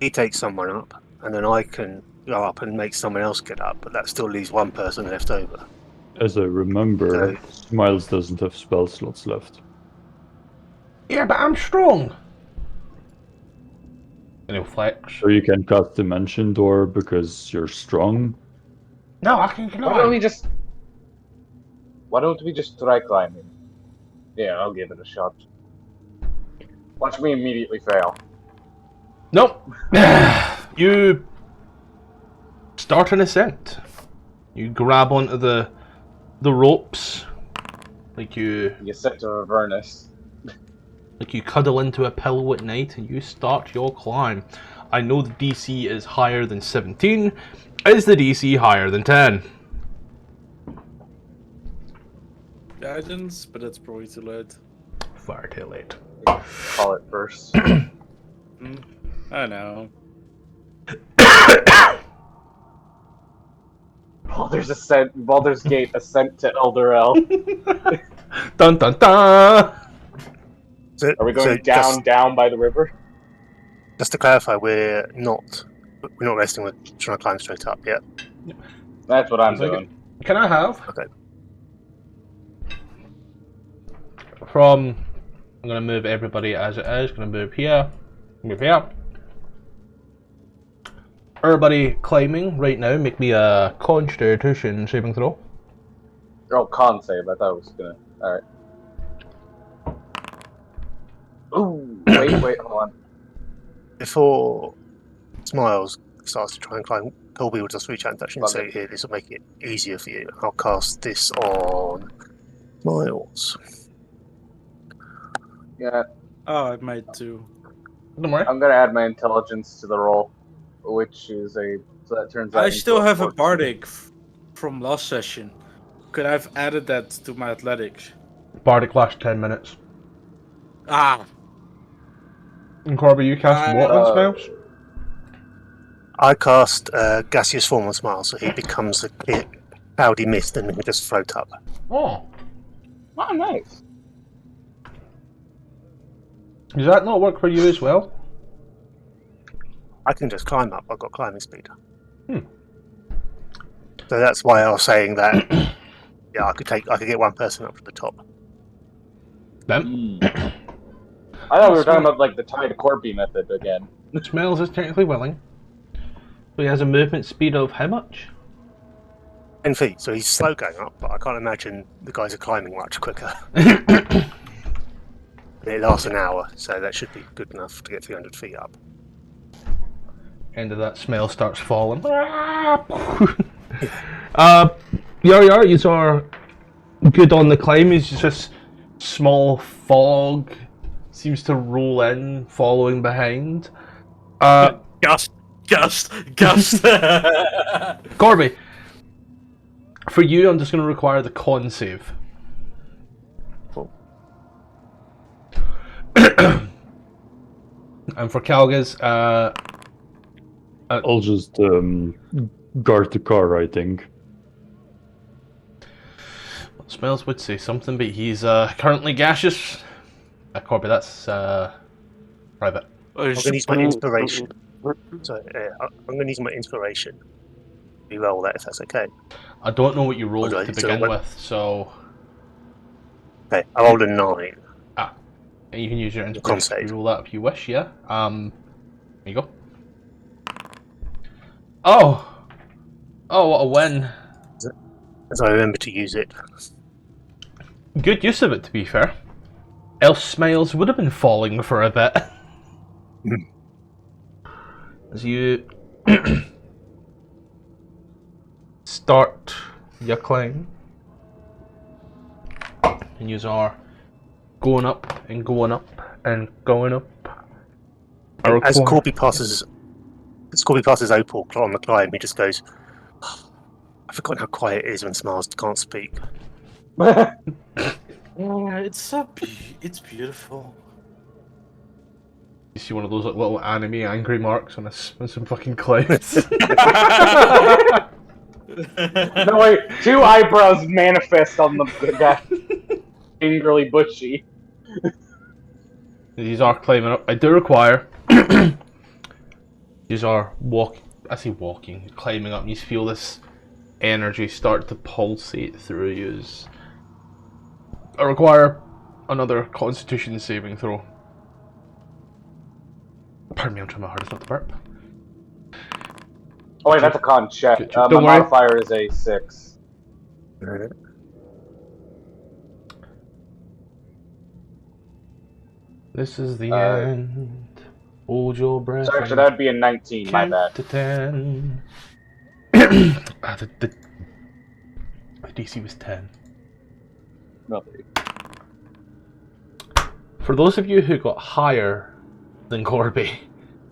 F: he takes someone up, and then I can go up and make someone else get up. But that still leaves one person left over.
B: As I remember, Smiles doesn't have spell slots left.
G: Yeah, but I'm strong. And he'll flex.
B: So you can cast Dimension Door because you're strong.
G: No, I can climb.
C: Why don't we just try climbing? Yeah, I'll give it a shot. Watch me immediately fail.
G: Nope. You start an ascent. You grab onto the ropes, like you
C: ascent to Avernus.
G: Like you cuddle into a pillow at night and you start your climb. I know the DC is higher than 17. Is the DC higher than 10?
E: Guidance, but that's probably too late.
G: Far too late.
C: Call it first.
E: I know.
C: Baldur's Gate ascent to Elturel.
G: Dun dun dun!
C: Are we going down by the river?
F: Just to clarify, we're not resting. We're trying to climb straight up. Yeah.
C: That's what I'm doing.
G: Can I have?
F: Okay.
G: I'm gonna move everybody as it is. Gonna move here. Move here. Everybody climbing right now. Make me a Constitution saving throw.
C: Oh, con save. I thought it was gonna. All right. Ooh, wait, hold on.
F: Before Smiles starts to try and climb, Colby will just reach out and touch and say, "Here, this will make it easier for you. I'll cast this on Smiles."
C: Yeah.
E: Oh, I might too.
G: Don't worry.
C: I'm gonna add my intelligence to the roll, which is so that turns out.
E: I still have a
C: 14.
E: bardic from last session. Could I have added that to my athletics?
G: Bardic lasts 10 minutes.
E: Ah.
G: And Corby, you cast what on spells?
F: I cast gaseous form on Smiles, so he becomes a cloudy mist and he just float up.
G: Oh.
C: Oh, nice.
G: Does that not work for you as well?
F: I can just climb up. I've got climbing speed. So that's why I was saying that. Yeah, I could get one person up to the top.
G: Then.
C: I thought we were talking about like the tie to Corby method again.
G: Smells is technically willing. So he has a movement speed of how much?
F: 10 feet, so he's slow going up, but I can't imagine the guys are climbing much quicker. It lasts an hour, so that should be good enough to get 300 feet up.
G: End of that smell starts falling. Yar, you are good on the climb. It's just small fog seems to roll in, following behind.
E: Gust.
G: Corby, for you, I'm just going to require the con save.
F: Cool.
G: And for Calgus,
B: I'll just guard the car, I think.
G: Smells would say something, but he's currently gaseous. Corby, that's private.
F: I'm going to use my inspiration. So I'm going to use my inspiration. Re-roll that if that's okay.
G: I don't know what you rolled
F: Okay,
G: to
F: so
G: begin
F: what-
G: with, so
F: Okay, I rolled a 9.
G: you can use your
F: Con
G: inspiration
F: save.
G: to roll that if you wish. Yeah. There you go. Oh, what a win!
F: As I remember to use it.
G: Good use of it, to be fair. Else Smiles would have been falling for a bit. As you start you climb. And you are going up and going up and going up.
F: As Corby passes Opal on the climb, he just goes, I've forgotten how quiet it is when Smiles can't speak.
E: It's beautiful.
G: You see one of those like, little anime angry marks on some fucking clouds.
C: No, wait, 2 eyebrows manifest on the guy. Angrily bushy.
G: These are climbing up. I do require. These are walking, climbing up. And you feel this energy start to pulsate through you. I require another Constitution saving throw. Pardon me, I'm trying my hardest not to burp.
C: Oh wait, that's a con check. My
G: Don't worry.
C: modifier is a 6.
G: This is the end. Hold your breath.
C: Sorry, so that would be a 19, my bad.
G: To 10. The DC was 10.
C: Nothing.
G: For those of you who got higher than Corby,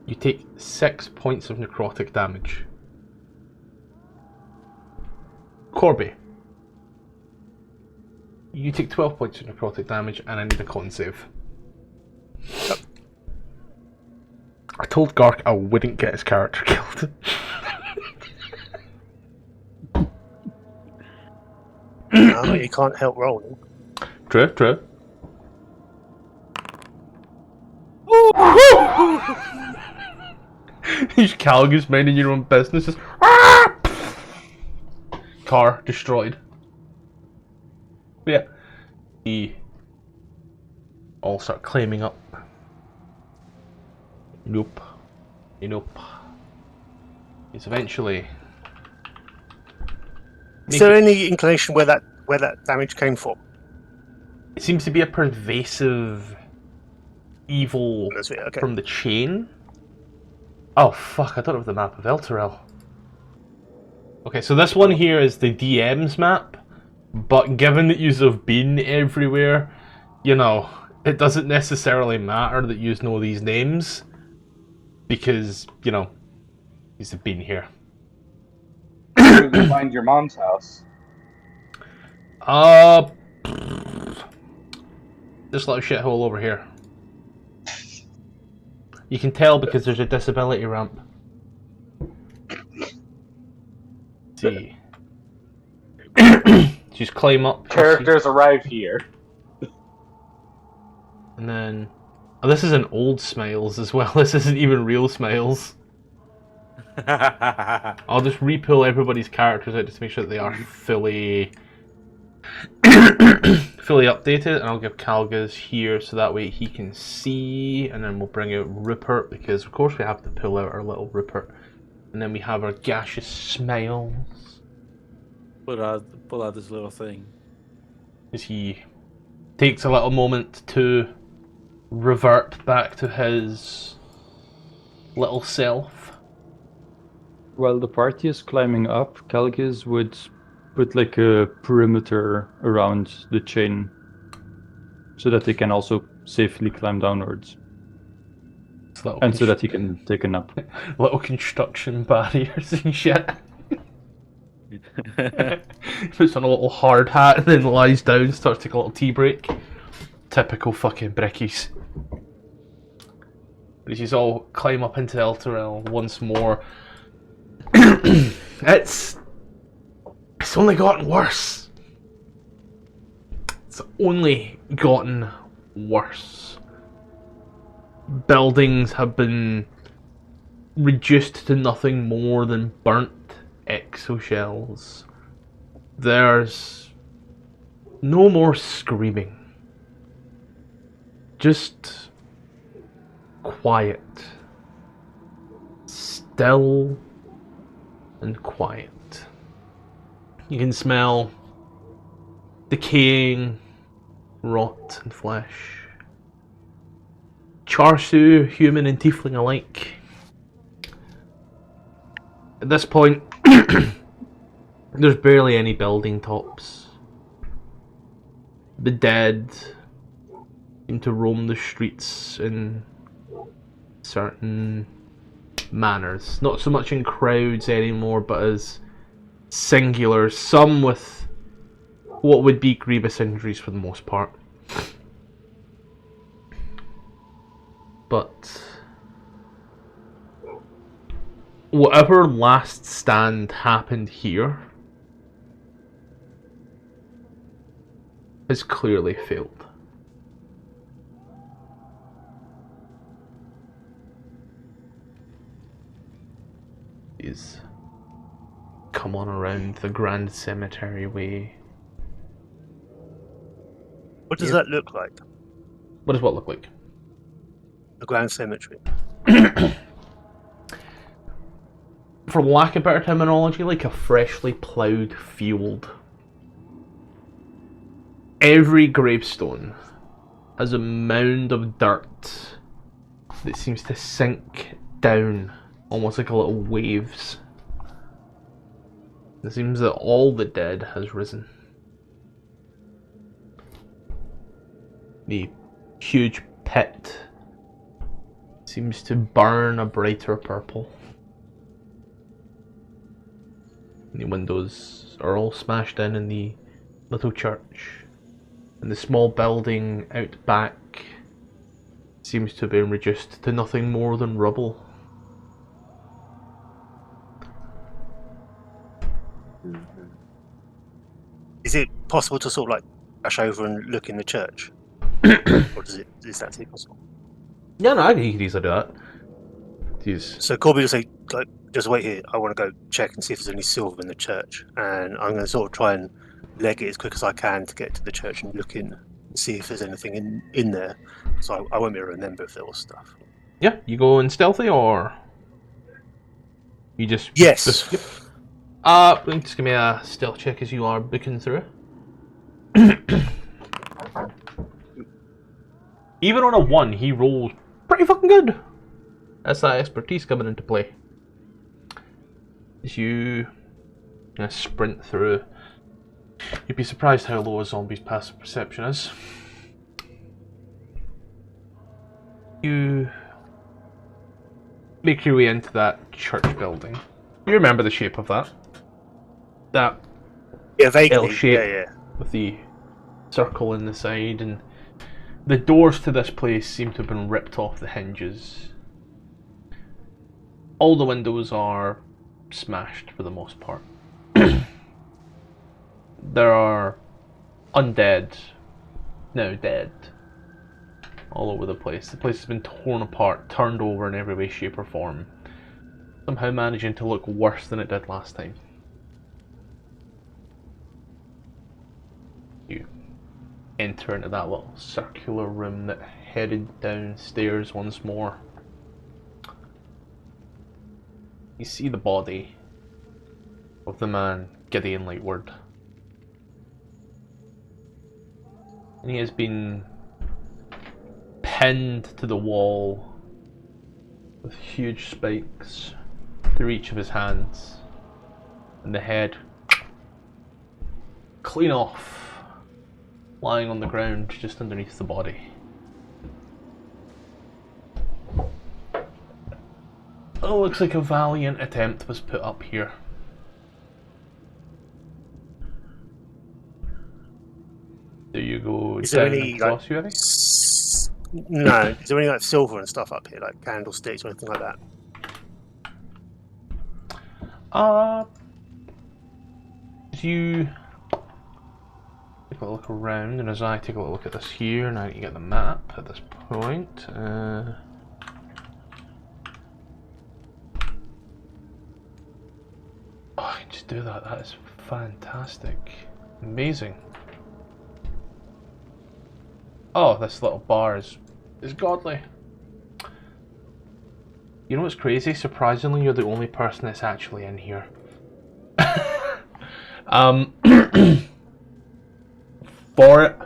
G: you take 6 points of necrotic damage. Corby, you take 12 points of necrotic damage, and I need a con save. I told Gark I wouldn't get his character killed.
F: No, you can't help rolling.
G: True. These Calgus minding your own business. Just, car destroyed. But yeah, he all start climbing up. Nope. It's eventually.
F: Is there any inclination where that damage came from?
G: It seems to be a pervasive evil
F: Okay.
G: from the chain. Oh fuck! I thought it was the map of Elturel. Okay, so this one here is the DM's map, but given that you have been everywhere, you know, it doesn't necessarily matter that you know these names, because, you know, you've been here.
C: Where did you find your mom's house?
G: This little shithole over here. You can tell because there's a disability ramp. See. Just climb up.
C: Characters arrive here.
G: And then... Oh, this is an old Smiles as well. This isn't even real Smiles. I'll just re-pull everybody's characters out just to make sure that they are fully... fully updated, and I'll give Calgus here so that way he can see, and then we'll bring out Rupert, because of course we have to pull out our little Rupert. And then we have our gaseous Smiles.
E: Pull out this little thing.
G: As he takes a little moment to revert back to his little self.
B: While the party is climbing up, Calgus would put like a perimeter around the chain so that they can also safely climb downwards. And so that he can take a nap.
G: Little construction barriers and shit. Puts on a little hard hat and then lies down, starts to take a little tea break. Typical fucking brickies. But you all climb up into Elturel once more. It's only gotten worse. It's only gotten worse. Buildings have been reduced to nothing more than burnt exoshells. There's no more screaming. Just quiet. Still and quiet. You can smell decaying rot and flesh. Charsu, human and tiefling alike. At this point, There's barely any building tops. The dead seem to roam the streets in certain manners. Not so much in crowds anymore, but as singulars. Some with what would be grievous injuries for the most part. But whatever last stand happened here has clearly failed. He's come on around the Grand Cemetery way.
F: What does that look like?
G: What does what look like?
F: The Grand Cemetery.
G: For lack of better terminology, like a freshly ploughed field. Every gravestone has a mound of dirt that seems to sink down, almost like a little waves. It seems that all the dead has risen. The huge pit seems to burn a brighter purple. The windows are all smashed in the little church. And the small building out back seems to have been reduced to nothing more than rubble.
F: Is it possible to sort of like rush over and look in the church? Or is that too possible?
G: Yeah, no, I think you could easily do that. Jeez.
F: So Corby will say, like, just wait here, I want to go check and see if there's any silver in the church. And I'm going to sort of try and leg it as quick as I can to get to the church and look in and see if there's anything in there. So I won't be able to remember if there was stuff.
G: Yeah, you go in stealthy or you just...
F: Yes.
G: Just give me a stealth check as you are booking through. Even on a 1, he rolls pretty fucking good. That's that expertise coming into play. As you sprint through, you'd be surprised how low a zombie's passive perception is. You make your way into that church building. You remember the shape of that? That
F: Yeah, vaguely.
G: L shape
F: Yeah.
G: with the circle in the side, and the doors to this place seem to have been ripped off the hinges. All the windows are smashed for the most part. There are undead, now dead, all over the place. The place has been torn apart, turned over in every way, shape or form. Somehow managing to look worse than it did last time. You enter into that little circular room that headed downstairs once more. You see the body of the man Gideon Lightward. And he has been pinned to the wall with huge spikes through each of his hands. And the head clean off, lying on the ground just underneath the body. Oh, looks like a valiant attempt was put up here. There you go.
F: Is there
G: down
F: any
G: across you, Eddie?
F: No. Is there any like silver and stuff up here, like candlesticks or anything like that?
G: As you take a look around, and as I take a look at this here, now you get the map at this point. Oh, I can just do that. That is fantastic. Amazing. Oh, this little bar is godly. You know what's crazy? Surprisingly, you're the only person that's actually in here. For it,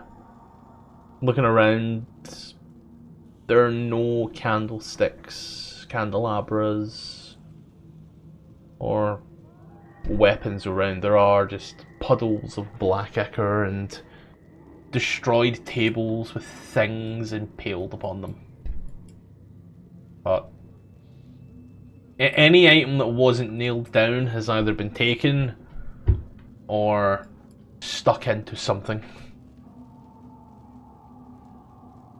G: looking around, there are no candlesticks, candelabras, or weapons around. There are just puddles of black ichor and destroyed tables with things impaled upon them. But any item that wasn't nailed down has either been taken or stuck into something.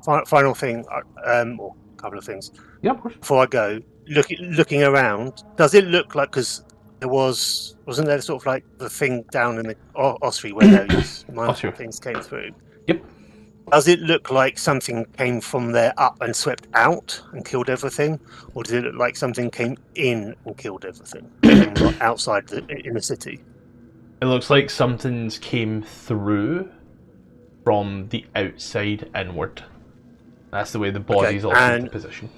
F: Final thing, or a couple of things.
G: Yeah, of course.
F: Before I go, looking around, does it look like, because there wasn't there sort of like the thing down in the ossuary where those mindful
G: Ossuary.
F: things came through?
G: Yep.
F: Does it look like something came from there up and swept out and killed everything, or does it look like something came in and killed everything from outside in the city?
G: It looks like something's came through from the outside inward. That's the way the body's also into position.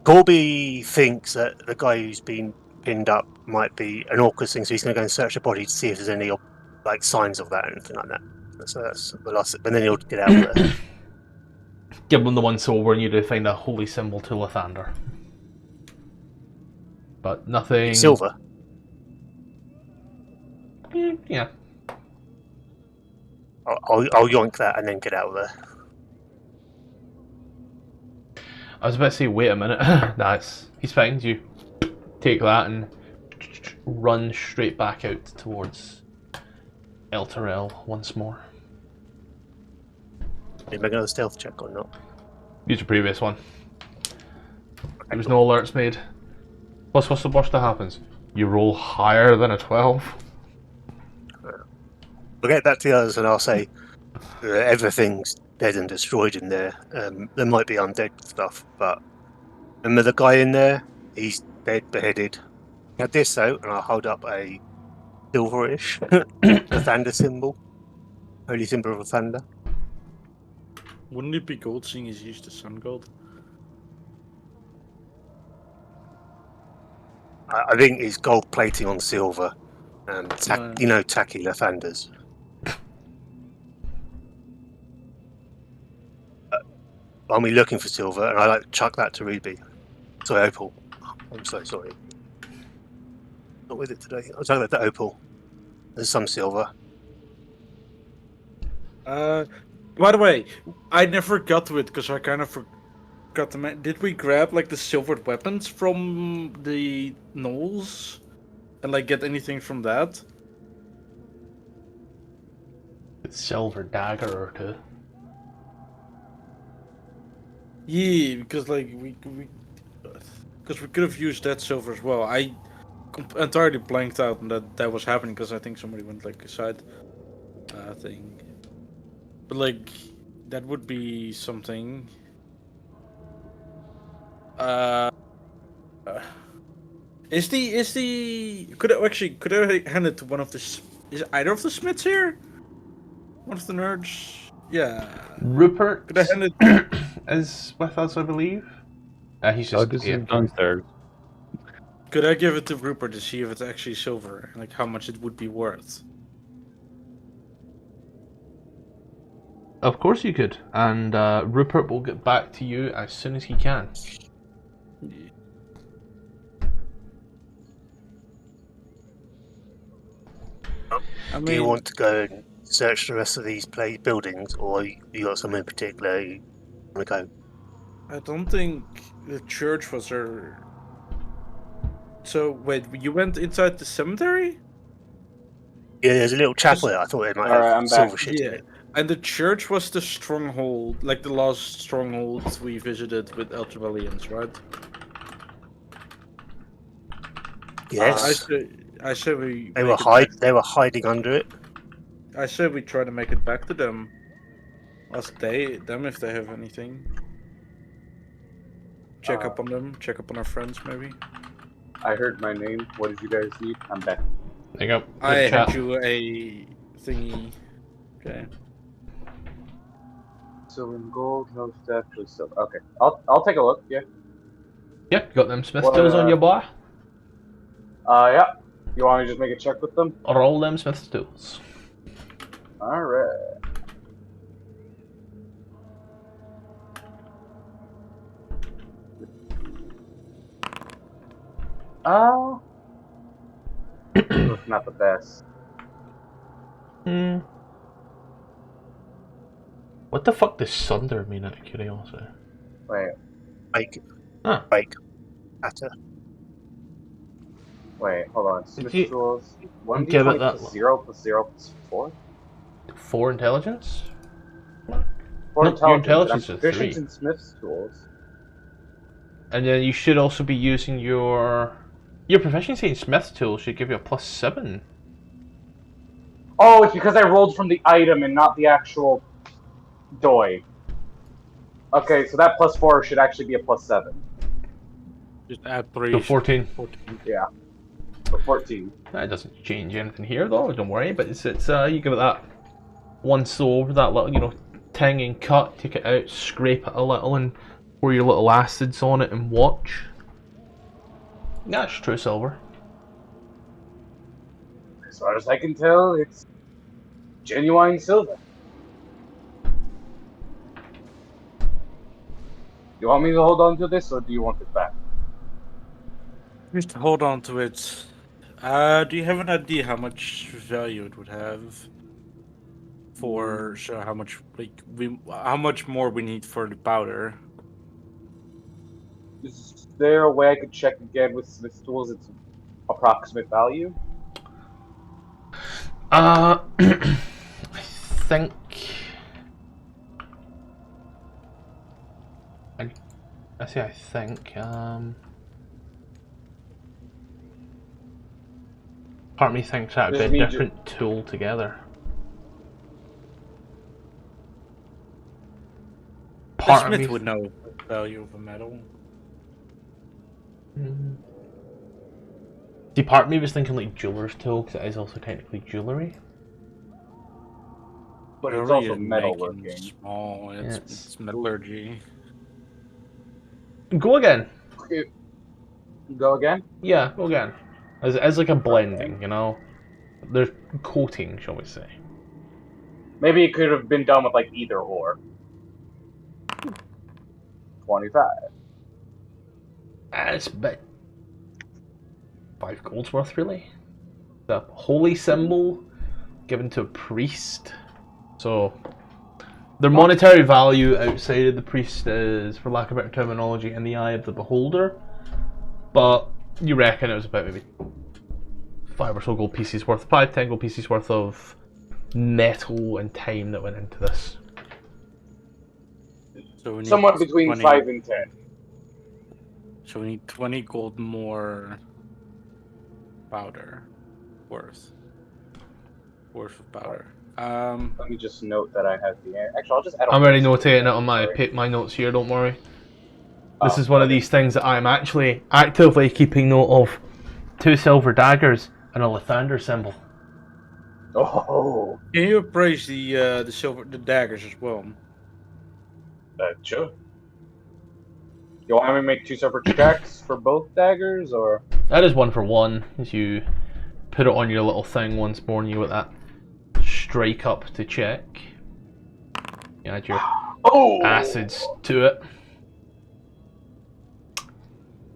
F: Corby thinks that the guy who's been pinned up might be an Orcus thing, so he's going to go and search the body to see if there's any like signs of that or anything like that. So that's the last, but then he'll get out of there.
G: Give him the once over and you do find a holy symbol to Lathander. But nothing...
F: Silver?
G: Yeah.
F: I'll yoink that and then get out of there.
G: I was about to say, wait a minute. He's fine. You take that and run straight back out towards Elturel once more.
F: Did you make another stealth check or not?
G: Use your previous one. There was no alerts made. Plus, what's the worst that happens? You roll higher than a 12.
F: We'll get that to the others and I'll say everything's dead and destroyed in there. There might be undead stuff, but remember the guy in there? He's dead, beheaded. Now this though, and I'll hold up a silverish Lathander symbol. Holy symbol of Lathander.
E: Wouldn't it be gold seeing he's used the sun gold?
F: I think it's gold plating on silver. Tacky Lathanders. I'm looking for silver, and I like to chuck that to Ruby. Sorry, Opal. I'm so sorry. Not with it today. I'll chuck that to Opal. There's some silver.
E: By the way, I never got to it because I kind of forgot to mention. Did we grab like the silvered weapons from the gnolls and like get anything from that?
G: Silver dagger or two.
E: Yeah, because like we could have used that silver as well. I entirely blanked out that was happening because I think somebody went like a side thing. But like that would be something. Could I hand it to one of the? Is either of the smiths here? One of the nerds? Yeah.
G: Rupert
E: Could I hand it?
G: is with us, I believe. He's just
B: August is downstairs.
E: Could I give it to Rupert to see if it's actually silver, like how much it would be worth?
G: Of course you could, and Rupert will get back to you as soon as he can.
F: Do you want to go and search the rest of these buildings, or you got somewhere in particular you want to go?
E: I don't think the church was there. So wait, you went inside the cemetery?
F: Yeah, there's a little chapel there. I thought it might have silver shit in it.
E: And the church was the stronghold, like the last stronghold we visited with Elturelians, right?
F: Yes.
E: I said we.
F: They were hiding under it.
E: I said we try to make it back to them. Ask them if they have anything. Check up on them. Check up on our friends, maybe.
C: I heard my name. What did you guys need? I'm back.
G: There you go.
E: I
G: Good chat.
E: had you a thingy. Okay.
C: Silver and gold, no actually silver. Okay, I'll take a look. Yeah.
G: Yep, got them Smith tools on your bar.
C: Yeah. You want me to just make a check with them?
G: Roll them Smith tools.
C: All right. not the best.
G: Hmm. What the fuck does sunder mean, out of curiosity?
C: Wait,
F: Like,
G: Ah.
F: like, matter.
C: hold on. Smith
G: you
C: tools. 1d20
G: give it that
C: plus 0 plus 0 plus 4?
G: 4 intelligence?
C: 4
G: No, your
C: intelligence.
G: intelligence
C: And I'm
G: is
C: proficient
G: 3.
C: in Smith's tools.
G: And then you should also be using your proficiency in Smith's tools should give you a +7.
C: Oh, it's because I rolled from the item and not the actual doi. Okay, so that plus 4 should actually be a +7.
E: Just add 3.
G: So 14.
E: 14.
C: Yeah. So 14.
G: That doesn't change anything here though, don't worry, but it's you give it that once over, that little, ting and cut, take it out, scrape it a little and pour your little acids on it and watch. That's true silver.
C: As far as I can tell, it's genuine silver. You want me to hold on to this, or do you want it back?
E: Just hold on to it. Do you have an idea how much value it would have? For sure, how much more we need for the powder?
C: Is there a way I could check again with Smith's tools its approximate value?
G: I think I think part of me thinks that would be a different tool together.
E: The Smith would know the value of a metal.
G: See, part of me was thinking like jeweler's tool, because it is also technically jewellery.
C: But it's
E: Jewelry
C: also
E: is
C: metalworking.
E: making Small. It's metallurgy.
G: Go again.
C: Okay. Go again?
G: Yeah, go again. As like a blending, There's coating, shall we say.
C: Maybe it could have been done with like either or. 25.
G: That's about 5 gold's worth, really. The holy symbol given to a priest. So, their monetary value outside of the priest is, for lack of better terminology, in the eye of the beholder. But you reckon it was about maybe 5 or so gold pieces worth, 5-10 gold pieces worth of metal and time that went into this.
E: So we need
C: Somewhat between
E: 20,
C: 5 and 10.
E: So we need 20 gold more powder worth of powder.
C: Let me just note that I have the... Actually, I'll just add...
G: I'm already notating it on my notes here, don't worry. This is one of these things that I'm actually actively keeping note of. 2 silver daggers and a lathander symbol.
C: Oh!
E: Can you appraise the daggers as well?
C: Sure. You want me to make 2 separate checks for both daggers, or...?
G: That is 1 for 1, as you put it on your little thing once more and you with that strike up to check. You add your acids to it.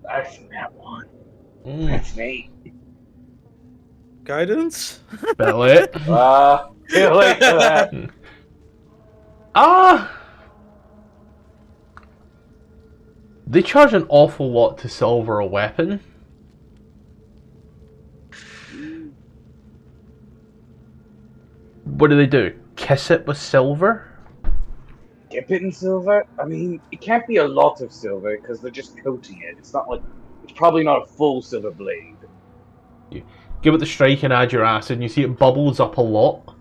C: That's that one. That's me.
E: Guidance?
G: Bit late.
C: Too late for that.
G: They charge an awful lot to silver a weapon. What do? Kiss it with silver?
C: Dip it in silver? I mean, it can't be a lot of silver, because they're just coating it. It's not like... It's probably not a full silver blade.
G: You give it the strike and add your acid, and you see it bubbles up a lot.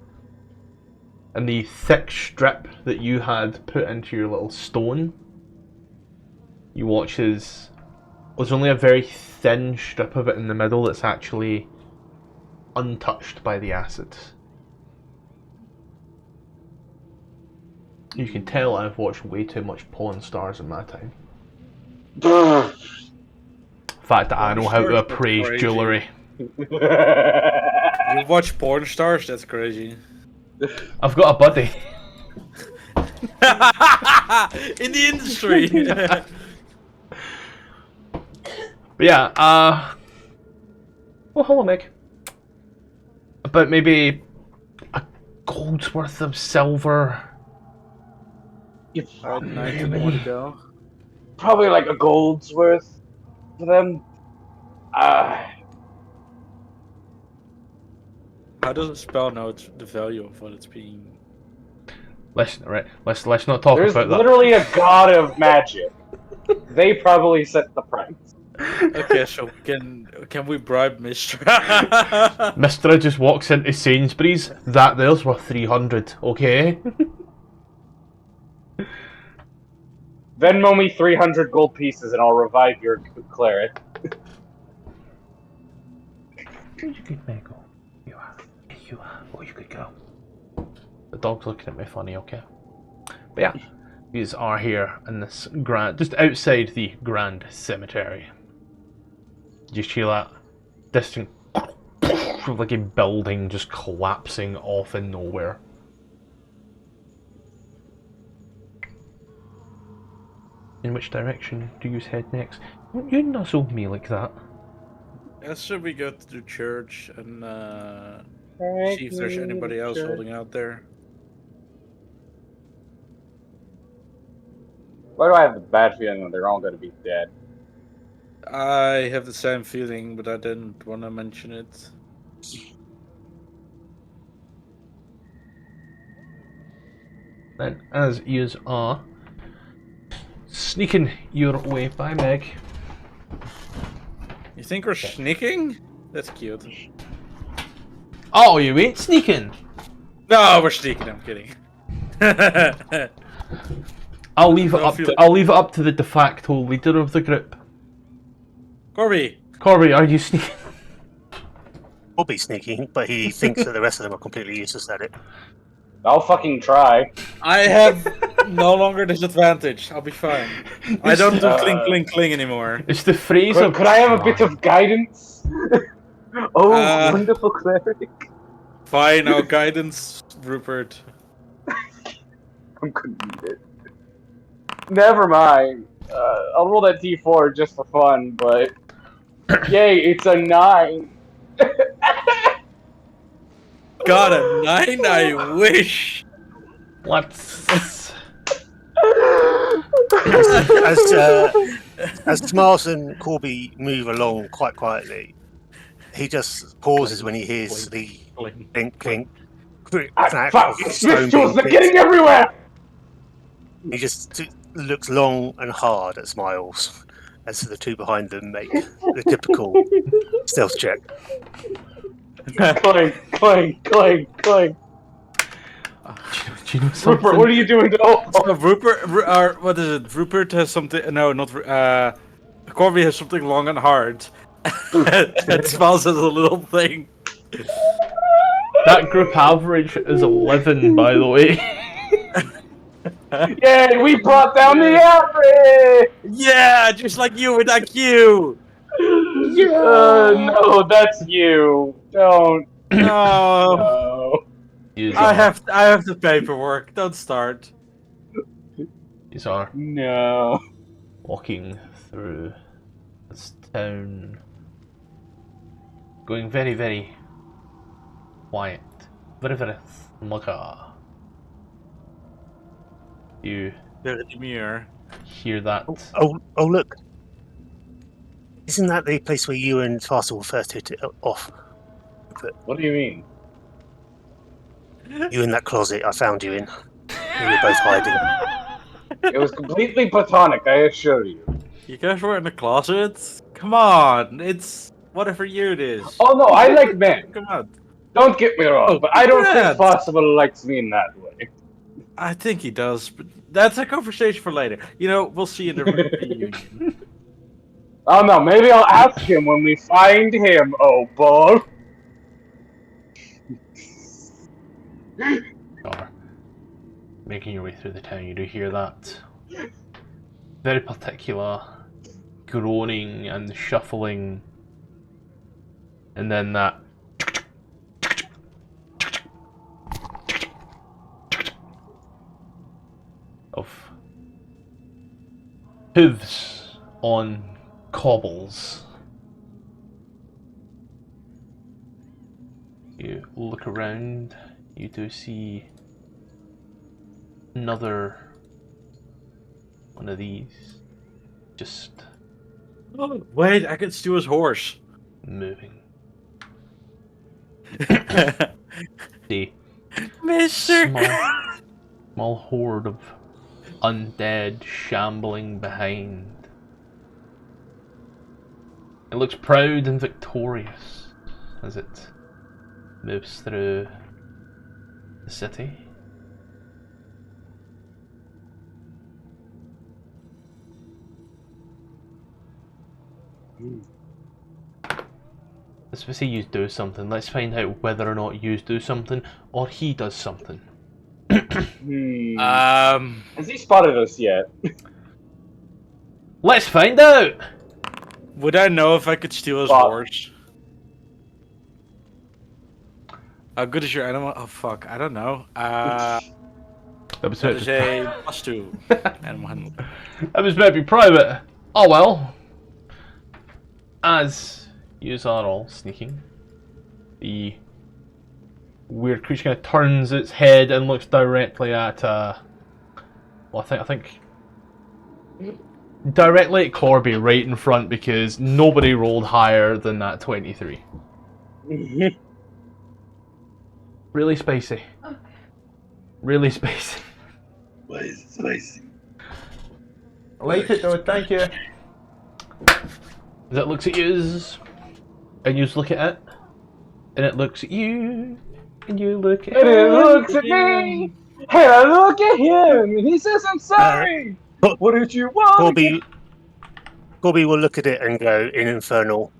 G: And the thick strip that you had put into your little stone, you watch as there's only a very thin strip of it in the middle that's actually untouched by the acid. You can tell I've watched way too much Pawn Stars in my time. The fact that I know how to appraise jewellery.
E: You watch porn stars? That's crazy.
G: I've got a buddy.
E: In the industry.
G: But yeah, well, hello, Meg. about maybe a gold's worth of silver.
E: Alright, 19 more to go.
C: Probably like a gold's worth for them.
E: How does a spell know the value of what it's being?
G: Let's not talk
C: There's
G: about that.
C: literally a god of magic. They probably set the price.
E: Okay, so can we bribe Mistra?
G: Mistra just walks into Sainsbury's. That there's worth 300. Okay.
C: Venmo me 300 gold pieces and I'll revive your cleric.
G: You could make go. You could go. The dog's looking at me funny, okay? But yeah, these are here in this just outside the grand cemetery. You hear that distant like a building just collapsing off in nowhere. In which direction do you head next? Don't you nuzzle me like that?
E: Should we go to the church and see if there's anybody else holding out there?
C: Why do I have the bad feeling that they're all going to be dead?
E: I have the same feeling, but I didn't want to mention it.
G: Then, as yous are sneaking your way by Meg.
E: You think we're sneaking? That's cute.
G: Oh, you ain't sneaking!
E: No, we're sneaking. I'm kidding.
G: I'll leave it up to the de facto leader of the group.
E: Corby.
G: Corby, are you sneaking?
F: Will be sneaking, but he thinks that the rest of them are completely useless at it.
C: I'll fucking try.
E: I have no longer disadvantage. I'll be fine. I don't do cling, cling, cling anymore.
G: It's the phrase
C: Could,
G: of...
C: could I have a bit of guidance? Oh, wonderful cleric.
E: Fine, our guidance, Rupert.
C: I'm gonna need it. Never mind. I'll roll that D4 just for fun, but... Yay, it's a 9.
E: Got a 9, I wish.
G: Let's...
F: As Smiles and Corby move along quite quietly, he just pauses when he hears the clink, clink, crack
C: Fuck!
F: of
C: Smith
F: stone
C: tools, they're
F: being
C: getting
F: hit.
C: everywhere!
F: He just looks long and hard at Smiles as the two behind them make the typical stealth check.
C: Clang, clang, clang, clang.
G: Do you know something?
C: Rupert, what are you doing?
E: So Rupert, what is it? Rupert has something. No, not. Corby has something long and hard. It smells as a little thing.
G: That group average is 11, by the way.
C: Yay, we brought down the average!
E: Yeah, just like you with that Q.
C: No, that's you. Don't.
E: No,
C: No.
E: I have the paperwork. Don't start.
G: These are
C: No.
G: walking through this town, going very, very quiet, very, very smugger. You
E: Mirror.
G: hear that?
F: Oh, look. Isn't that the place where you and Tfarcevol first hit it off?
C: What do you mean?
F: You in that closet I found you in. We were both hiding.
C: It was completely platonic, I assure you.
E: You guys were in the closet? Come on, it's whatever year it is.
C: Oh no, I like men.
E: Come on.
C: Don't get me wrong, but I don't
E: Brad.
C: think Possible likes me in that way.
E: I think he does, but that's a conversation for later. You know, we'll see in the reunion.
C: Oh no, maybe I'll ask him when we find him, oh boy.
G: Or making your way through the town, you do hear that very particular groaning and shuffling, and then that of hooves on cobbles. You look around, you do see another one of these just
E: Oh, wait, I can steal his horse.
G: moving. See,
E: Mister.
G: small horde of undead shambling behind. It looks proud and victorious as it moves through the city. Let's say you do something. Let's find out whether or not you do something or he does something.
C: Has he spotted us yet?
G: Let's find out!
E: Would I know if I could steal his
C: Fuck.
E: horse? How good is your animal? Oh fuck, I don't know.
G: That was
E: That
G: meant
E: is
G: to
E: a +2 animal handling.
G: that was meant to be private. Oh well. As yous are all sneaking, the weird creature kind of turns its head and looks directly at well, I think directly at Corby right in front because nobody rolled higher than that 23. Really spicy. Really spicy.
C: Why is it spicy?
G: I like it though, thank you. As it looks at yous, and yous look at it, and it looks at you, and you look at
C: And it looks at me! Hey, I look at him! And he says, I'm sorry! What did you want?
F: Corby will look at it and go, in Infernal,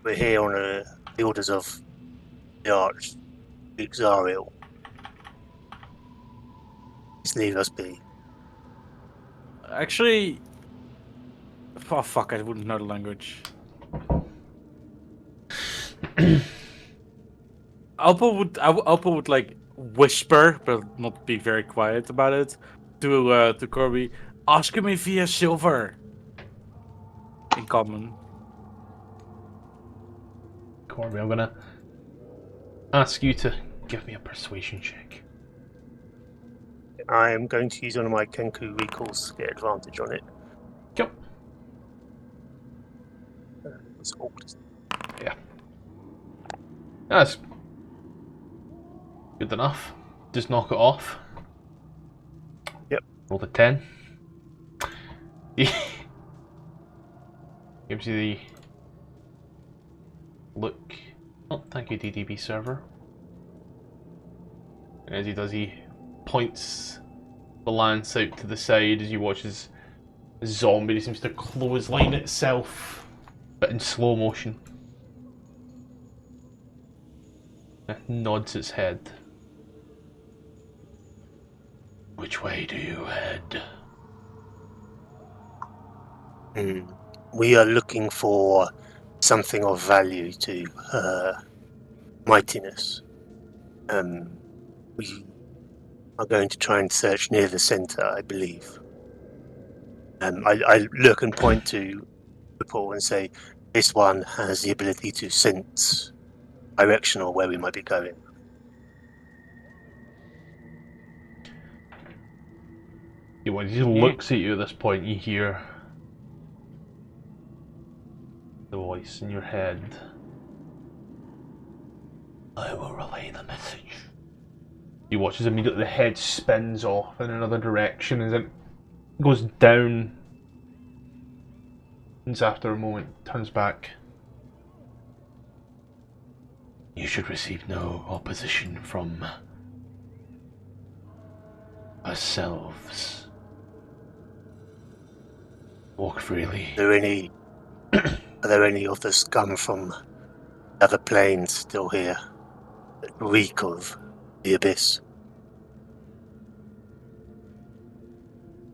F: we're here on the orders of the Archduke Zariel. Just leave us be.
E: Actually, oh fuck, I wouldn't know the language. Alpo would like whisper, but not be very quiet about it, to Corby. Ask him if he has silver in common.
G: Corby, I'm gonna ask you to give me a persuasion check.
F: I am going to use one of my Kenku recalls to get advantage on it.
G: Yep.
F: It's awkward.
G: Yeah. That's good enough. Just knock it off.
F: Yep.
G: Roll the 10. Gives you the look. Oh, thank you, DDB server. And as he does, he points the lance out to the side as you watch his zombie seems to clothesline itself, but in slow motion. It nods its head. Which way do you head?
F: We are looking for something of value to her mightiness. We are going to try and search near the centre, I believe. I look and point to the pool and say, this one has the ability to sense direction or where we might be going.
G: When he looks at you at this point, you hear the voice in your head. I will relay the message. You watch as immediately the head spins off in another direction as it goes down. And after a moment, turns back. You should receive no opposition from ourselves. Walk freely.
F: Are there any of the scum from other planes still here that reek of the abyss?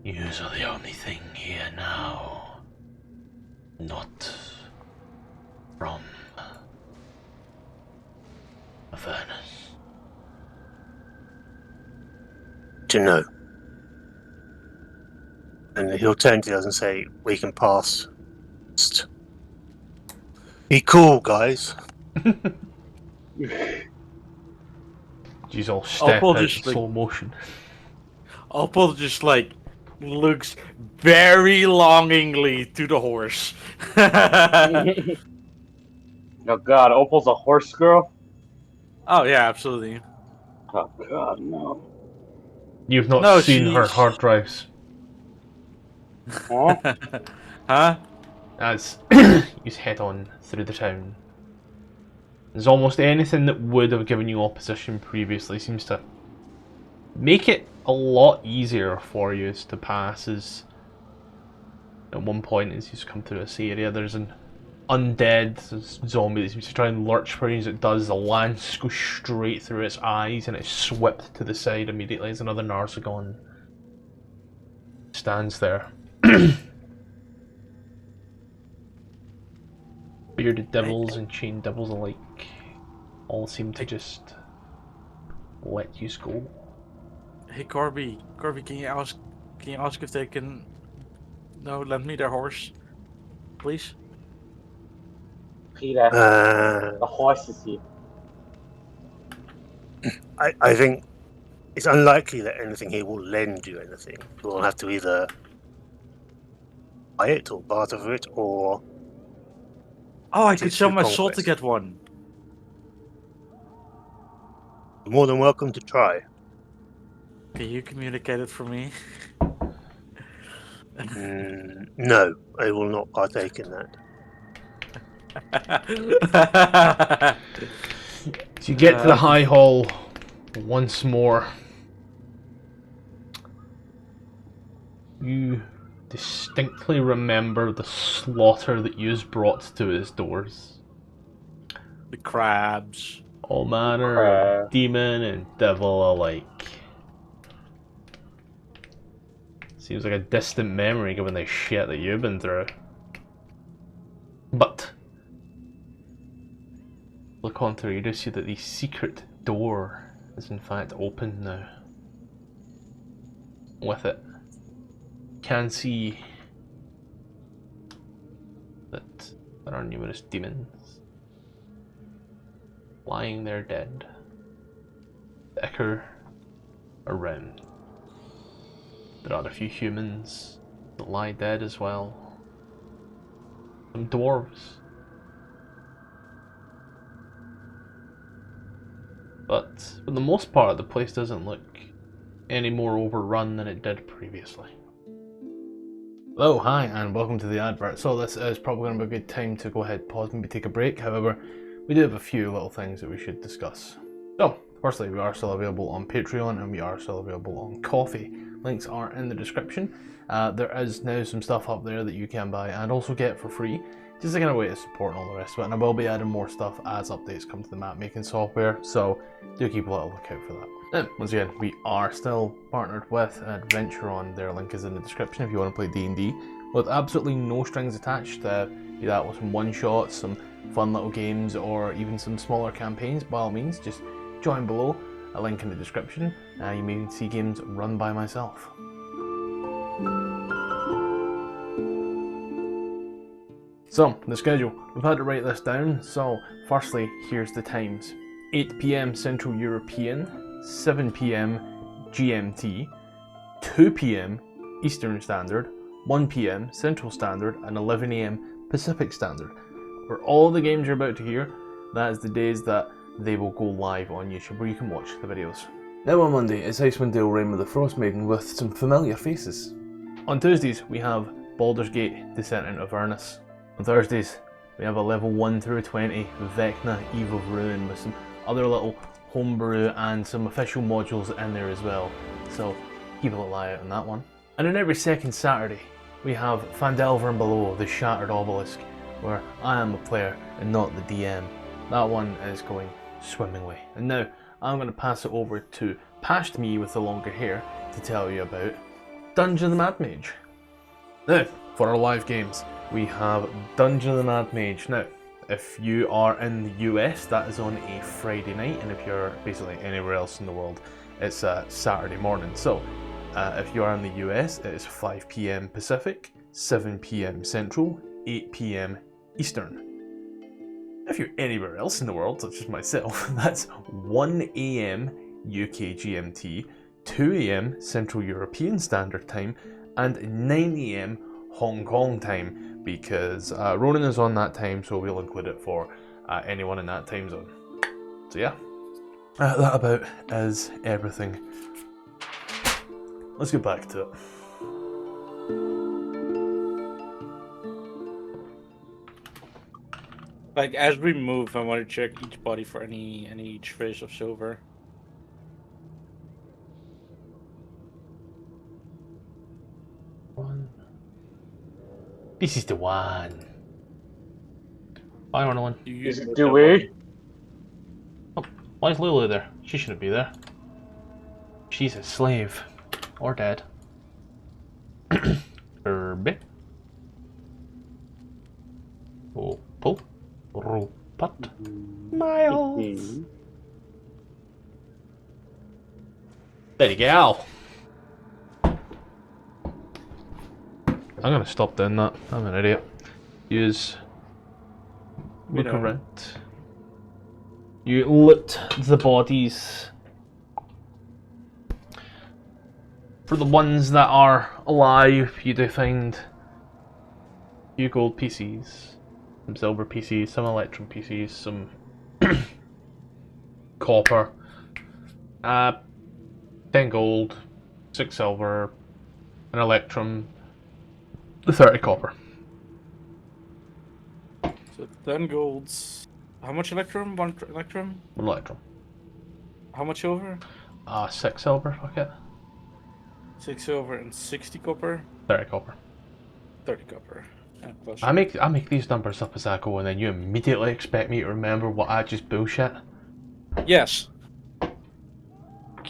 G: Yous are the only thing here now. Not from Avernus.
F: To know. And he'll turn to us and say, we can pass. Just be cool, guys.
G: She's all step
E: Opal
G: out in
E: just, like-
G: slow motion.
E: Opal just like looks very longingly to the horse.
C: Oh god, Opal's a horse girl?
E: Oh yeah, absolutely.
C: Oh god, no.
G: You've not
E: No,
G: seen her
E: she-
G: hard drives.
C: Huh?
E: Huh?
G: As you head on through the town. There's almost anything that would have given you opposition previously seems to make it a lot easier for you to pass. As at one point as you come through this area, there's an undead zombie that seems to try and lurch for you. As it does, the lance goes straight through its eyes and it's swept to the side immediately as another Narzagon stands there. Bearded devils and chained devils alike all seem to just let you go.
E: Hey Corby, can you ask if they can lend me their horse, please?
C: Peter, the horse is here.
F: I think it's unlikely that anything here will lend you anything. You'll have to either buy it or barter for it, or
E: Oh, I
F: It's
E: could sell
F: through
E: my soul to
F: conquest.
E: get one.
F: you're more than welcome to try.
E: Can you communicate it for me?
F: No, I will not partake in that.
G: So you get to the High Hall once more. You distinctly remember the slaughter that you brought to his doors.
E: The crabs.
G: All manner of demon and devil alike. Seems like a distant memory given the shit that you've been through. But look on through, you do see that the secret door is in fact open now. With it, you can see that there are numerous demons lying there dead. The ichor around. There are a few humans that lie dead as well. Some dwarves. But for the most part, the place doesn't look any more overrun than it did previously. Hello, hi, and welcome to the advert. So this is probably going to be a good time to go ahead, pause, maybe take a break. However, we do have a few little things that we should discuss. So, firstly, we are still available on Patreon and we are still available on Coffee. Links are in the description. There is now some stuff up there that you can buy and also get for free. Just a kind of way to support and all the rest of it. And I will be adding more stuff as updates come to the map making software. So do keep a little lookout for that. Now, once again, we are still partnered with Adventuron. Their link is in the description if you want to play D&D with absolutely no strings attached. Be that with some one-shots, some fun little games, or even some smaller campaigns. By all means, just join below. A link in the description. You may see games run by myself. So, the schedule. We've had to write this down. So, firstly, here's the times. 8 PM Central European, 7 PM GMT, 2 PM Eastern Standard, 1 PM Central Standard, and 11 AM Pacific Standard. For all the games you're about to hear, that is the days that they will go live on YouTube where you can watch the videos. Now on Monday, it's Icewind Dale Reign with the Frost Maiden with some familiar faces. On Tuesdays, we have Baldur's Gate Descent into Avernus. On Thursdays, we have a level 1 through 20 Vecna Eve of Ruin with some other little homebrew and some official modules in there as well. So keep a little eye out on that one. And on every second Saturday, we have Phandelver and Below, the Shattered Obelisk, where I am a player and not the DM. That one is going swimmingly. And now, I'm going to pass it over to Past Me with the longer hair to tell you about Dungeon of the Mad Mage. Now, for our live games, we have Dungeon of the Mad Mage. Now, if you are in the US, that is on a Friday night, and if you're basically anywhere else in the world, it's a Saturday morning. So, if you are in the US, it is 5 PM Pacific, 7 PM Central, 8 PM Eastern. If you're anywhere else in the world, such as myself, that's 1 AM
A: UK GMT, 2 AM Central European Standard Time, and 9 AM Hong Kong time, because Ronan is on that time, so we'll include it for anyone in that time zone. So yeah, that about is everything. Let's get back to it.
E: Like, as we move, I want to check each body for any trace of silver.
A: One. This is the one. Bye, Ronald.
C: Is it Dewey?
A: Oh, why is Lulu there? She shouldn't be there. She's a slave. Or dead. Kirby. Opal. Rupert. Miles. There you go. I'm gonna stop doing that. I'm an idiot. Use. Look around. You loot the bodies. For the ones that are alive, you do find a few gold PCs, some silver PCs, some electrum PCs, some copper, 10 gold, 6 silver, an electrum, 30 copper.
E: So 10 golds. How much electrum? One electrum?
A: One electrum.
E: How much silver?
A: 6 silver, fuck it.
E: 6 silver and 60 copper.
A: 30 copper.
E: 30 copper. Yeah, plus.
A: I make these numbers up as I go, and then you immediately expect me to remember what I just bullshit.
E: Yes.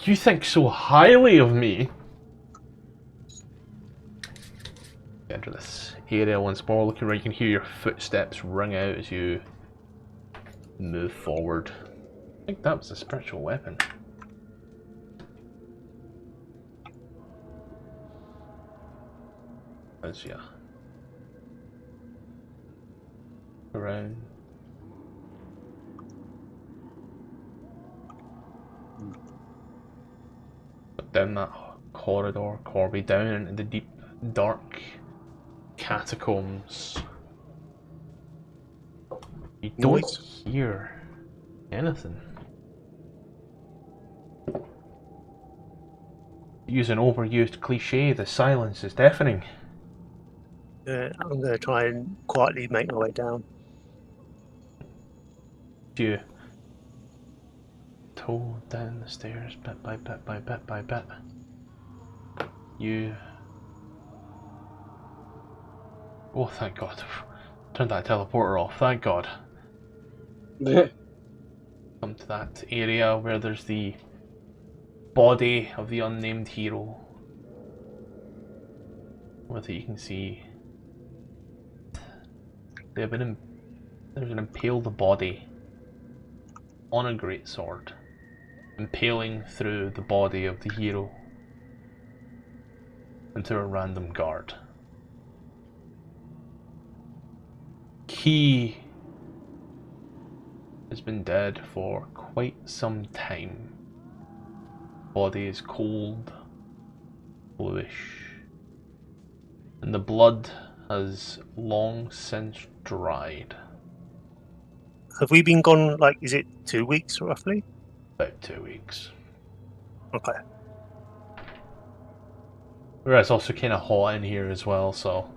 A: You think so highly of me. Enter this area once more. Looking right, you can hear your footsteps ring out as you move forward. I think that was a spiritual weapon. As yeah. Around. Down that corridor, Corby, down into the deep, dark catacombs. You don't hear anything. Use an overused cliche, the silence is deafening.
F: I'm going to try and quietly make my way down.
A: You toe down the stairs bit by bit by bit by bit. You... Oh, thank God. Turned that teleporter off, thank God. Come to that area where there's the body of the unnamed hero. With it you can see there's an impaled body on a greatsword, impaling through the body of the hero into a random guard. He has been dead for quite some time. Body is cold, bluish, and the blood has long since dried.
F: Have we been gone, like, is it 2 weeks roughly?
A: About 2 weeks.
F: Okay.
A: Whereas it's also kind of hot in here as well, so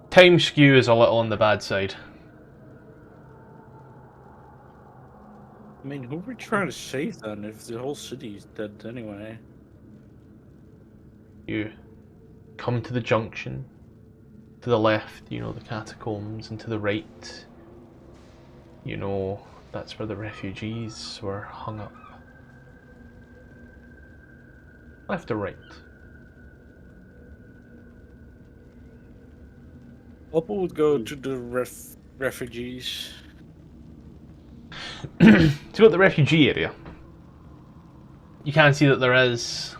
A: time skew is a little on the bad side.
E: I mean, who are we trying to save then if the whole city is dead anyway?
A: You come to the junction. To the left, you know, the catacombs, and to the right, you know, that's where the refugees were hung up. Left or right?
E: Opal would go to the refugees.
A: So at the refugee area, you can see that there is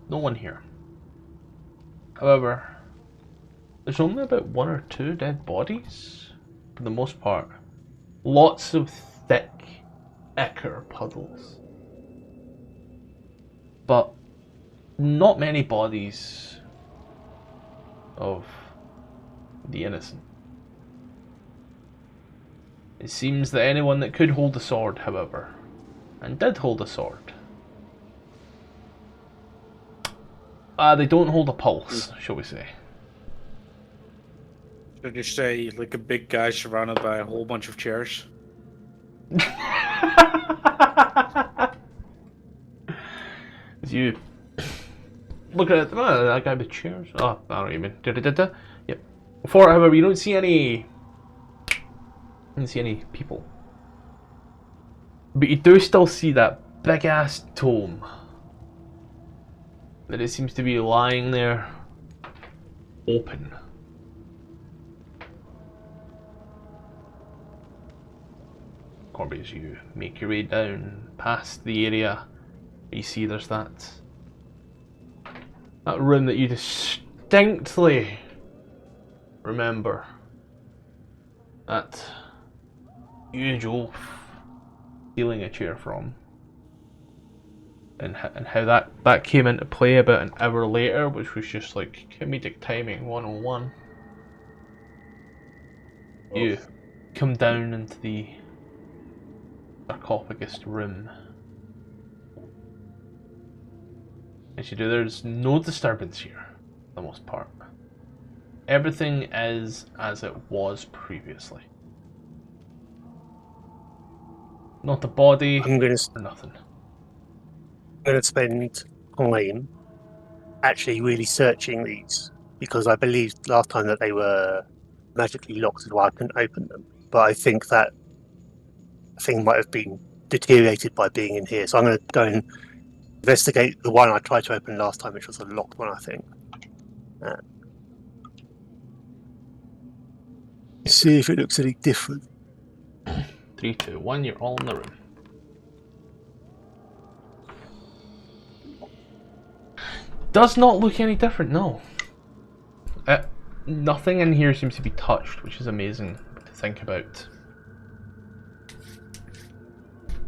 A: no one here. However, there's only about 1 or 2 dead bodies, for the most part. Lots of thick, ichor puddles. But not many bodies of the innocent. It seems that anyone that could hold a sword, however, and did hold a sword, they don't hold a pulse, shall we say.
E: Should you say like a big guy surrounded by a whole bunch of chairs?
A: As you look at that guy with chairs. Oh, I don't even. Yep. Before, however, you don't see any. You don't see any people, but you do still see that big ass tome. That it seems to be lying there, open. Corby, as you make your way down past the area, you see there's that room that you distinctly remember. That usual stealing a chair from. And how that came into play about an hour later, which was just like comedic timing 101. You come down into the sarcophagus room. As you do, there's no disturbance here, for the most part. Everything is as it was previously. Not a body,
F: I'm going
A: or nothing.
F: to spend time actually really searching these, because I believe last time that they were magically locked as well. I couldn't open them, but I think that thing might have been deteriorated by being in here. So I'm going to go and investigate the one I tried to open last time, which was a locked one, I think. See if it looks any different.
A: 3, 2, 1, you're all in the room. Does not look any different, no. Nothing in here seems to be touched, which is amazing to think about.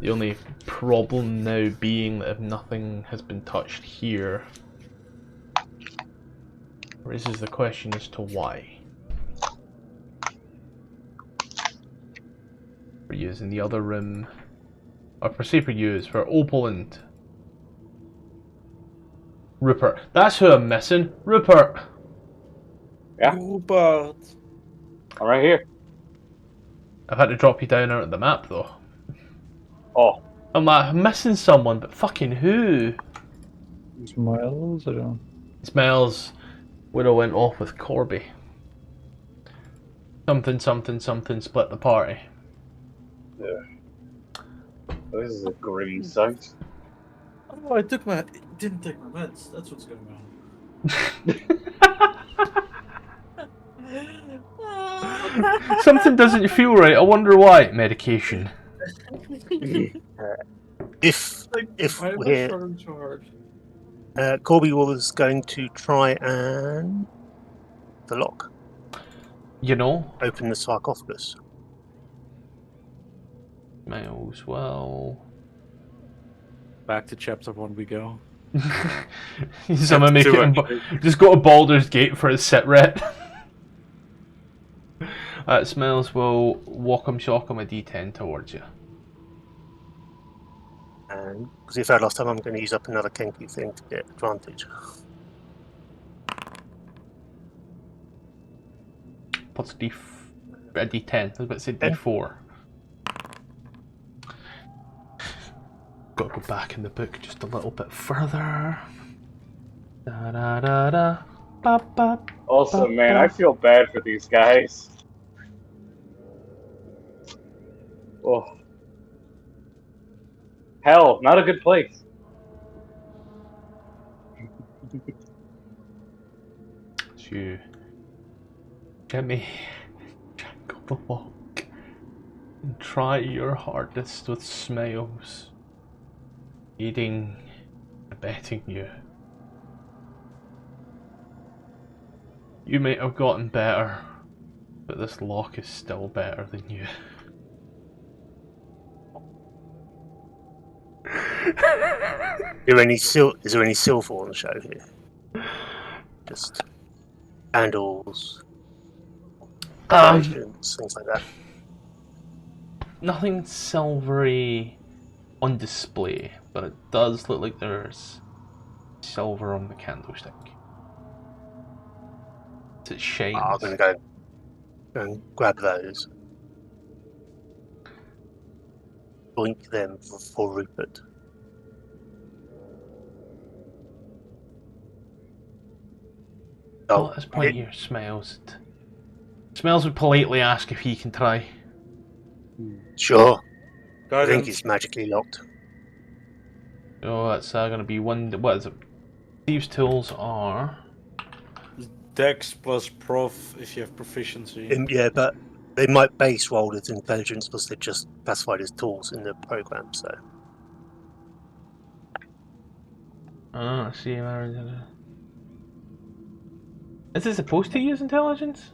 A: The only problem now being that if nothing has been touched here, raises the question as to why. For you in the other room, or for say for you is for Opal and Rupert. That's who I'm missing. Rupert.
C: Yeah.
E: But
C: I'm right here.
A: I've had to drop you down out of the map though.
C: Oh,
A: I'm missing someone, but fucking who?
B: Smiles, I don't know.
A: Smells would have went off with Corby. Something split the party.
C: this is a grim sight.
E: oh, I didn't take my meds. That's what's going on.
A: Something doesn't feel right. I wonder why. Medication.
F: If
E: Why am I
F: we're
E: struggling so hard?
F: Corby was going to try and the lock,
A: You know,
F: open the sarcophagus.
A: Miles. Well,
E: Back to chapter 1 we go.
A: someone make
E: Two,
A: it. Just go to Baldur's Gate for a sit rep. Smells will walk him, shock him a D10 towards you.
F: And because if I last time, I'm going to use up another kinky thing to get advantage.
A: What's a D10? I was about to say D4. Got to go back in the book just a little bit further. Da da da da. Ba, ba,
C: Also,
A: ba,
C: man,
A: ba.
C: I feel bad for these guys. Oh. Hell, not a good place.
A: You get me jangle the lock and try your hardest with Smiles, aiding, abetting you. You might have gotten better, but this lock is still better than you.
F: Is there any silver on the show here? Just candles, decorations, things like that.
A: Nothing silvery on display, but it does look like there's silver on the candlestick. It shines.
F: I'm gonna go and grab those. Blink them for Rupert.
A: Well, at this point here, Smiles would politely ask if he can try.
F: Sure. I
E: Guidance.
F: think it's magically locked.
A: Oh, that's going to be one. What is it? Thieves' tools are.
E: Dex plus prof if you have proficiency.
F: Yeah, but they might base roll as intelligence because they're just classified as tools in the program. So
A: Oh, I see. Is it supposed to use intelligence?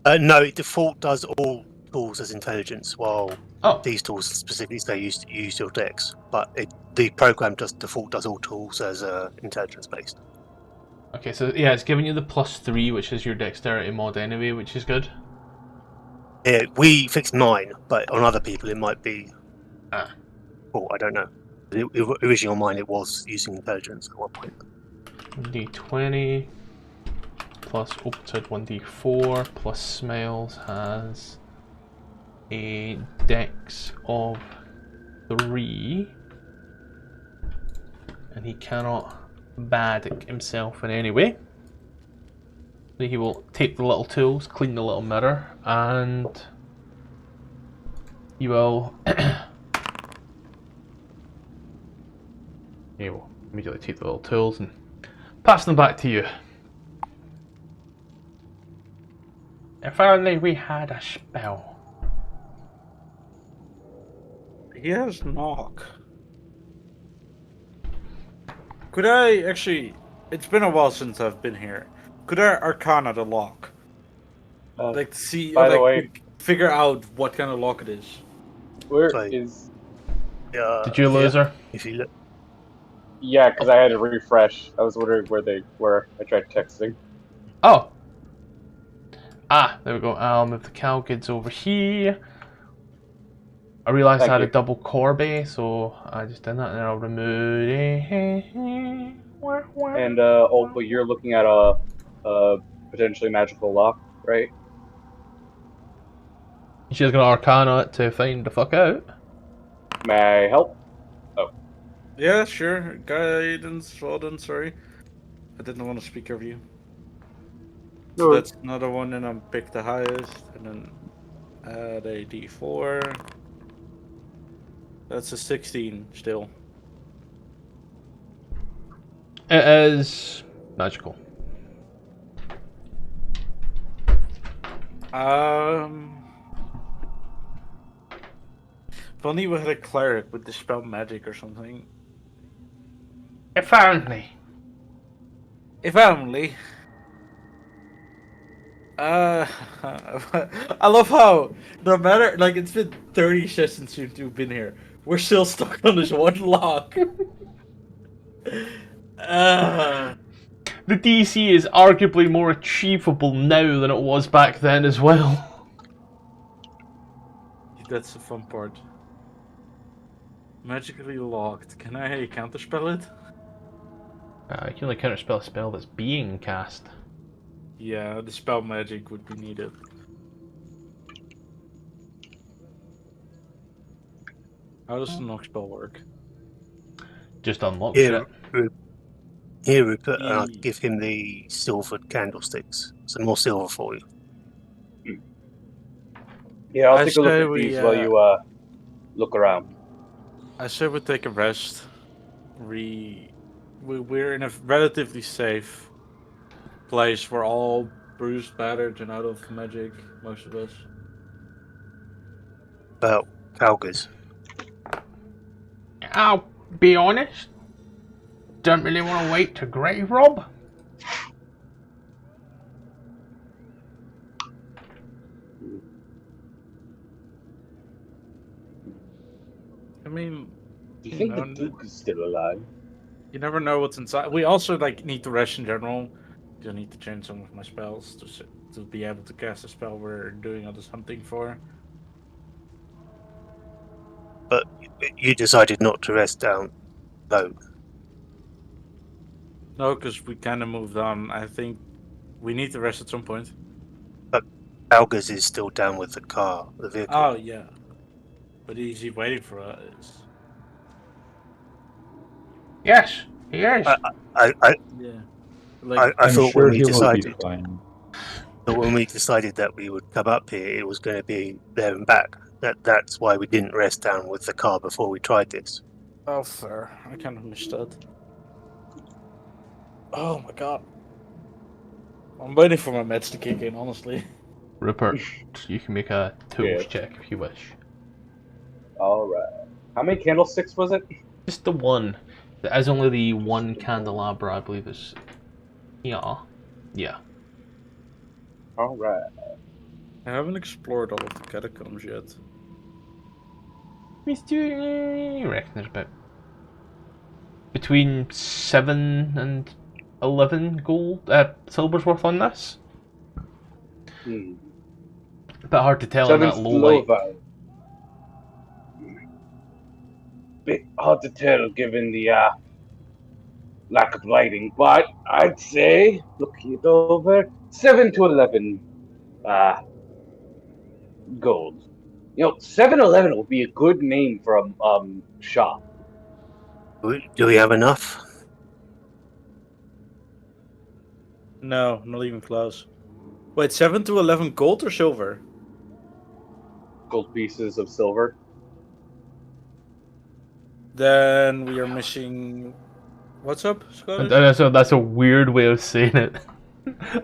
F: no, default does all tools as intelligence, while
A: Oh,
F: these tools specifically say use your dex. But the program default does all tools as intelligence based.
A: okay. So yeah, it's giving you the +3, which is your dexterity mod anyway, which is good.
F: Yeah, we fixed mine, but on other people it might be.
A: Ah.
F: Oh, I don't know. Originally on mine it was using intelligence at one point.
A: D20 plus Opted 1d4 plus Smiles has a dex of 3, and he cannot bad himself in any way. So he will take the little tools, clean the little mirror, and he will he will immediately take the little tools and pass them back to you. If only we had a spell.
E: He has knock. Could I actually? It's been a while since I've been here. Could I Arcana the lock? Like see,
C: by the
E: like
C: way-
E: figure out what kind of lock it is.
C: Where
F: Right.
C: is?
A: Did you lose her?
F: If you look,
C: Yeah, because I had to refresh. I was wondering where they were. I tried texting.
A: Oh! Ah, there we go. I'll move the Calgids over here. I realised
C: Thank
A: I had a
C: you.
A: double Corby, so I just did that, and then I'll remove
C: And Opal, you're looking at a potentially magical lock, right?
A: She's gonna Arcana it to find the fuck out.
C: May I help?
E: Yeah, sure. Guidance. Well done. Sorry, I didn't want to speak over you. So
C: No.
E: that's another one, and I'm pick the highest, and then add a d4. That's a 16 still.
A: It is magical.
E: If only we had a cleric with dispel magic or something.
A: If only.
E: If only. I love how no matter like it's been 30 sessions since you've been here. We're still stuck on this one lock.
A: The DC is arguably more achievable now than it was back then as well.
E: That's the fun part. Magically locked. Can I counterspell it?
A: You can only counterspell a spell that's being cast.
E: Yeah, the spell magic would be needed. How does the knock spell work?
A: Just unlocks
F: here,
A: it.
F: here, Rupert, and I'll give him the silvered candlesticks. Some more silver for you.
C: Yeah, I'll
E: I
C: take a look
E: say
C: at
E: we,
C: these while you look around.
E: I say we take a rest. We're in a relatively safe place. We're all bruised, battered, and out of magic. Most of us.
F: About Calgers.
A: I'll be honest. Don't really want to wait to grave rob.
E: I mean,
C: Do you think
E: No,
C: the Duke is still alive?
E: You never know what's inside. We also need to rest in general. I need to change some of my spells to be able to cast a spell we're doing all this hunting for.
F: But you decided not to rest down low.
E: No, because we kind of moved on. I think we need to rest at some point.
F: But Algers is still down with the car, the vehicle.
E: Oh yeah, but is he waiting for us?
G: Yes, he is.
F: I
E: Yeah.
F: I thought when we
B: he will
F: decided
B: be fine.
F: that when we decided that we would come up here, it was going to be there and back. That's why we didn't rest down with the car before we tried this.
E: Oh, fair. I kind of missed that. Oh my god. I'm waiting for my meds to kick in, honestly.
G: Rupert, you can make a tools
C: Yeah.
G: check if you wish.
C: Alright. How many candlesticks was it?
G: Just the one. There is only the one candelabra, I believe is. Yeah. Yeah.
C: Alright.
E: I haven't explored all of the catacombs yet.
G: I reckon there's about between 7 and 11 silver's worth on this.
C: Hmm.
G: A bit hard to tell in
C: Seven's
G: that low light.
C: value. Bit hard to tell given the lack of lighting, but I'd say, looking it over, 7 to 11 gold. You know, 7-Eleven will be a good name for a shop.
F: Do we have enough?
E: No, not even close. Wait, 7 to 11 gold or silver?
C: Gold pieces of silver.
E: Then we are missing. What's up, Scottish?
G: That's a weird way of saying it.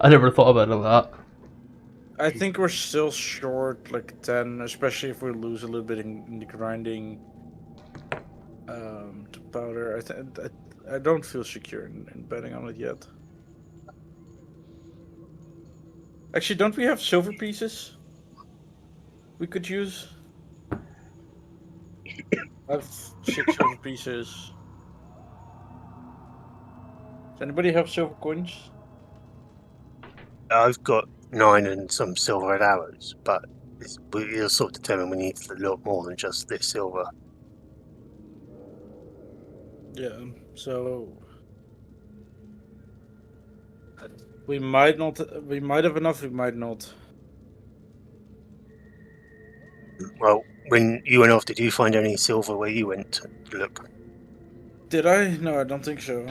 G: I never thought about it like that.
E: I think we're still short like 10, especially if we lose a little bit in the grinding to powder. I don't feel secure in betting on it yet. Actually, don't we have silver pieces we could use? I have 6 silver pieces. Does anybody have silver coins?
F: I've got 9 and some silver and arrows, but we'll sort of determine we need a lot more than just this silver.
E: Yeah, so we might not. We might have enough. We might not.
F: Well, when you went off, did you find any silver where you went to look?
E: Did I? No, I don't think so.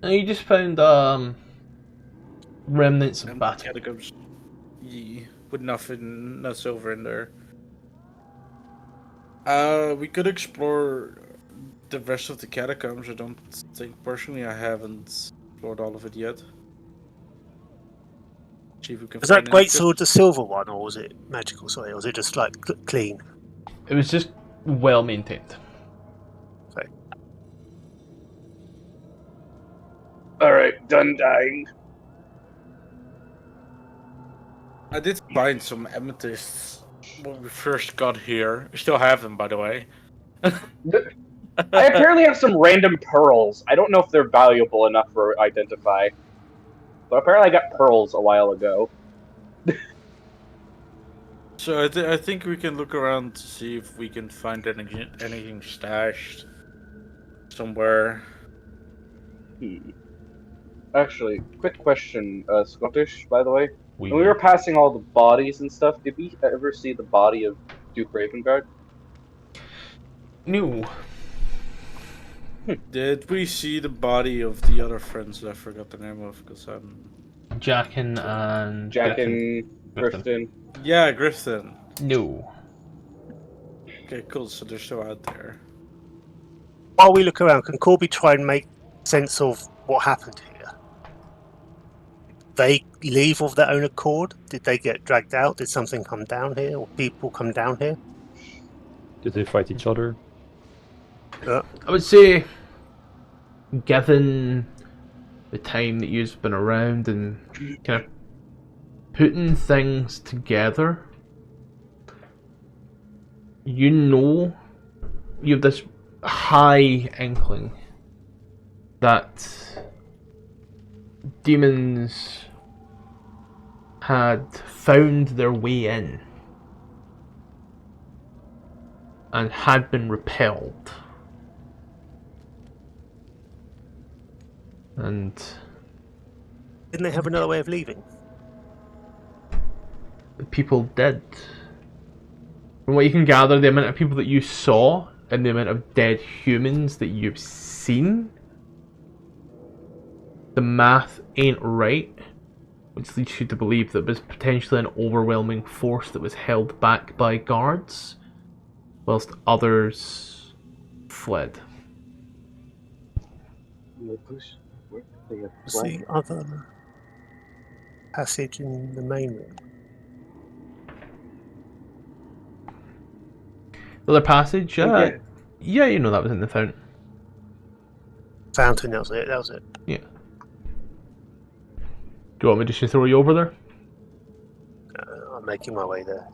G: You just found remnants of
E: And
G: battle.
E: catacombs, yeah, with nothing, no silver in there. We could explore the rest of the catacombs. I don't think personally I haven't explored all of it yet. See if we can.
F: Was that
E: find any
F: great
E: good-
F: sword the silver one, or was it magical? Sorry, or was it just like clean?
G: It was just well maintained.
C: Alright, done dying.
E: I did find some amethysts when we first got here. We still have them, by the way.
C: I apparently have some random pearls. I don't know if they're valuable enough for identify. But apparently I got pearls a while ago.
E: So I think we can look around to see if we can find anything stashed somewhere.
C: Actually, quick question, Scottish, by the way.
G: We
C: When we were passing all the bodies and stuff, did we ever see the body of Duke Ravengard?
G: No.
E: Did we see the body of the other friends that I forgot the name of? Because I'm.
G: Jackin and
C: Jack
G: Griffin.
C: and Grifton.
E: Yeah, Griffin.
G: No.
E: Okay, cool. So they're still out there.
F: While we look around, can Corby try and make sense of what happened here? They leave of their own accord? Did they get dragged out? Did something come down here? Or people come down here?
B: Did they fight each other?
G: I would say, given the time that you've been around and kind of putting things together, you know you have this high inkling that demons had found their way in and had been repelled. And
F: Didn't they have another way of leaving?
G: the people did. From what you can gather, the amount of people that you saw and the amount of dead humans that you've seen, the math ain't right, which leads you to believe that it was potentially an overwhelming force that was held back by guards, whilst others fled.
F: Was the other passage in the main room?
G: The other passage?
C: Okay.
G: Yeah, you know that was in the fountain.
F: Fountain, that was it. That was it.
G: Yeah. Do you want me just to throw you over there?
F: I'm making my way there.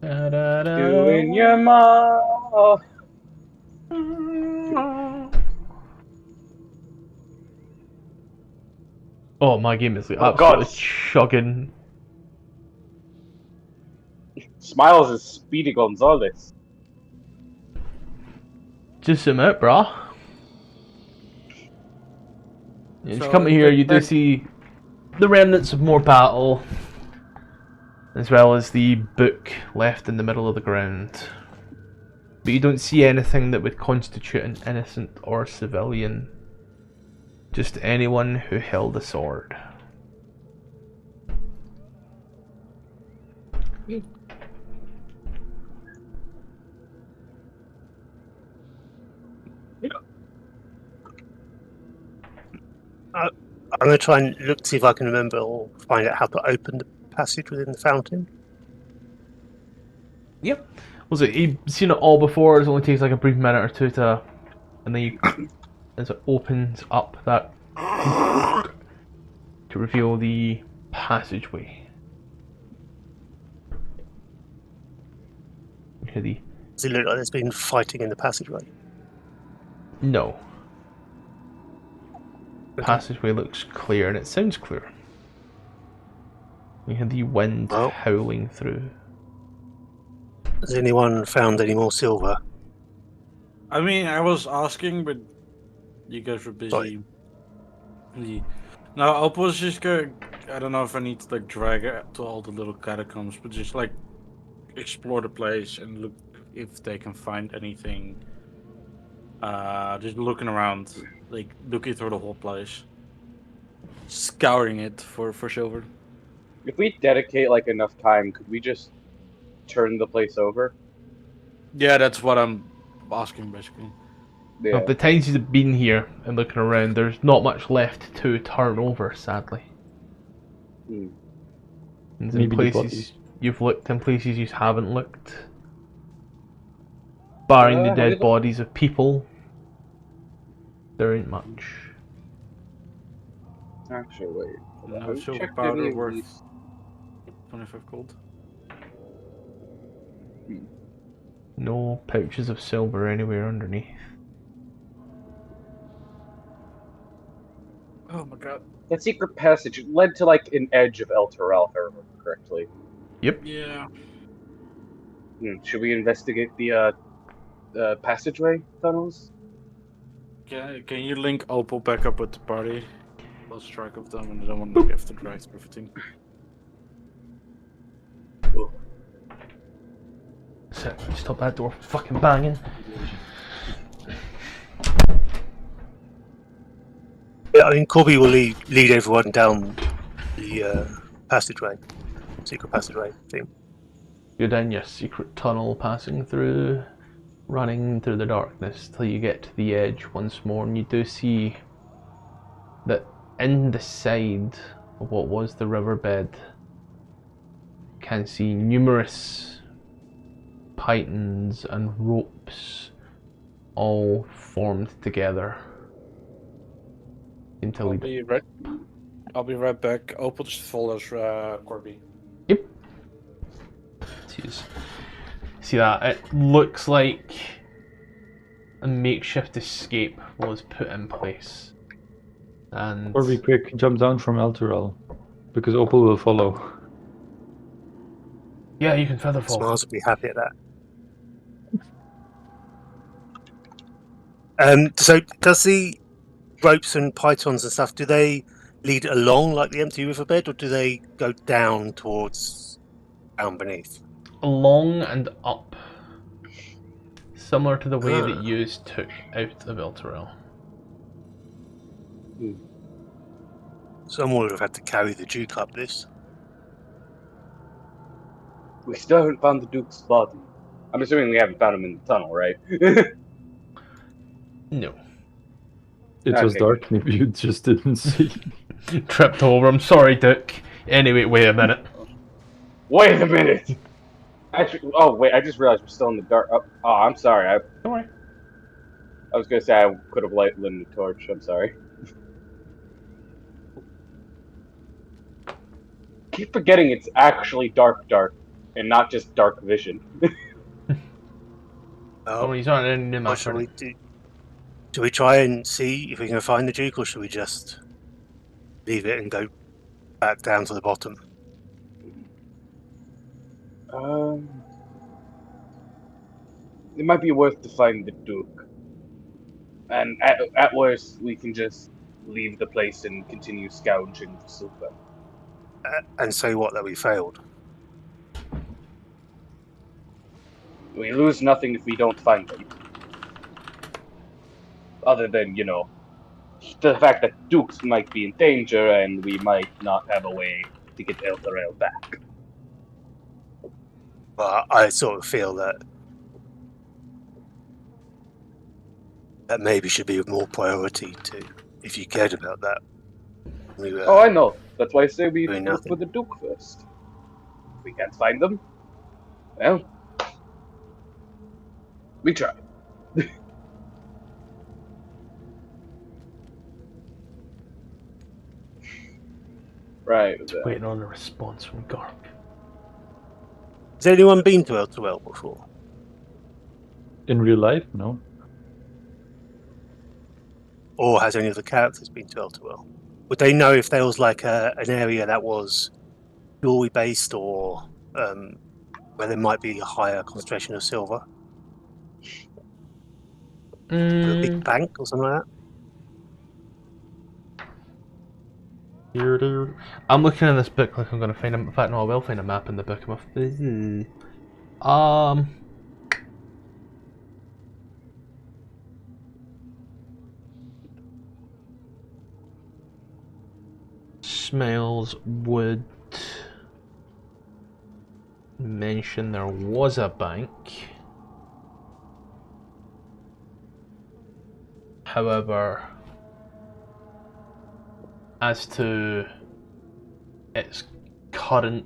C: Doing your mom.
G: Oh, my game is
C: Oh,
G: absolutely
C: God.
G: chugging.
C: Smiles is Speedy Gonzalez.
G: Just zoom out, brah. As you
E: So,
G: come here, you do
E: that-
G: see the remnants of more battle, as well as the book left in the middle of the ground. But you don't see anything that would constitute an innocent or civilian. Just anyone who held a sword.
F: I'm going to try and look to see if I can remember or find out how to open the passage within the fountain.
G: Yep. Was it? You've seen it all before. It only takes like a brief minute or two to, and then you, as it opens up that to reveal the passageway. You hear the
F: Does it look like there's been fighting in the passageway?
G: no. Passageway looks clear and it sounds clear. You hear the wind
F: Oh.
G: howling through.
F: Has anyone found any more silver?
E: I mean, I was asking, but you guys were busy.
F: Sorry.
E: No, Opal was just going. I don't know if I need to like drag it to all the little catacombs, but just like explore the place and look if they can find anything. Just looking around, like looking through the whole place, scouring it for silver.
C: If we dedicate like enough time, could we just turn the place over?
E: Yeah, that's what I'm asking basically.
C: Yeah.
G: Of the times you've been here and looking around, there's not much left to turn over, sadly.
C: Hmm.
G: And in
B: Maybe the
G: places
B: bodies.
G: you've looked, in places you haven't looked. Barring the
C: have we
G: dead
C: looked?
G: bodies of people, there ain't much.
C: Actually, wait.
E: No
C: Have we
E: silver
C: checked
E: powder
C: any of
E: worth
C: these?
E: 25 gold.
G: No pouches of silver anywhere underneath.
E: Oh my god.
C: That secret passage led to like an edge of Elturel, if I remember correctly.
G: Yep.
E: Yeah.
C: Should we investigate the passageway tunnels?
E: Can you link Opal back up with the party? Lost track of them and I don't want to have to drag through everything.
G: So, stop that door from fucking banging.
F: Yeah, I mean, Corby will lead everyone down the passageway, secret passageway thing.
G: You're down your secret tunnel, passing through, running through the darkness till you get to the edge once more, and you do see that in the side of what was the riverbed, you can see numerous pythons and ropes all formed together until
E: I'll
G: we.
E: be right back. Opal just follows Corby.
G: Yep. See that? It looks like a makeshift escape was put in place. And
B: Or we quick jump down from Elturel, because Opal will follow.
G: yeah, you can feather fall.
F: Smiles would be happy at that. So does the ropes and pythons and stuff, do they lead along like the empty riverbed, or do they go down towards down beneath?
G: Along and up. Similar to the way that
F: Ah.
G: you took out of Elturel.
F: Someone would have had to carry the Duke up this.
C: We still haven't found the Duke's body. I'm assuming we haven't found him in the tunnel, right?
G: No.
B: It was
C: Okay.
B: dark, maybe you just didn't see.
G: Tripped over. I'm sorry, Duke. Anyway, wait a minute.
C: Wait a minute! Actually, oh wait, I just realized we're still in the dark. Oh, I'm sorry.
G: Don't worry.
C: I was gonna say I could have lit the torch. I'm sorry. Keep forgetting it's actually dark, and not just dark vision.
G: Oh, he's not in the
F: What
G: map.
F: shall we do? Should we try and see if we can find the Duke, or should we just leave it and go back down to the bottom?
C: It might be worth to find the Duke, and at worst we can just leave the place and continue scrounging for silver.
F: And say what, that we failed?
C: We lose nothing if we don't find them. Other than, the fact that Dukes might be in danger and we might not have a way to get Elturel back.
F: But I sort of feel that maybe should be more priority to, if you cared about that.
C: Oh, I know. That's why I say we
F: doing
C: look
F: nothing.
C: for the Duke first. If we can't find them, well, we try. Right.
G: Waiting on a response from Garp.
F: Has anyone been to Elturel before?
B: In real life, no.
F: Or has any of the characters been to Elturel? Would they know if there was like an area that was jewelry based, or where there might be a higher concentration of silver? A big bank or something like that?
G: I'm looking in this book like I'm going to find a... In fact, no, I will find a map in the book. Smells would mention there was a bank. However, as to its current,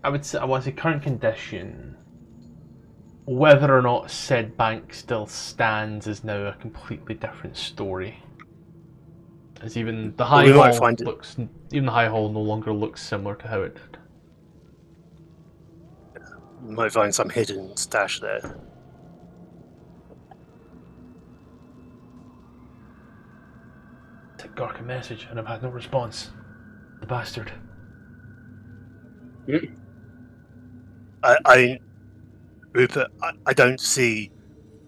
G: I want to say current condition, whether or not said bank still stands is now a completely different story. As even the high hall even the high hall no longer looks similar to how it did.
F: You might find some hidden stash there.
G: Sent Gark a message and I've had no response. The bastard.
F: Rupert, I don't see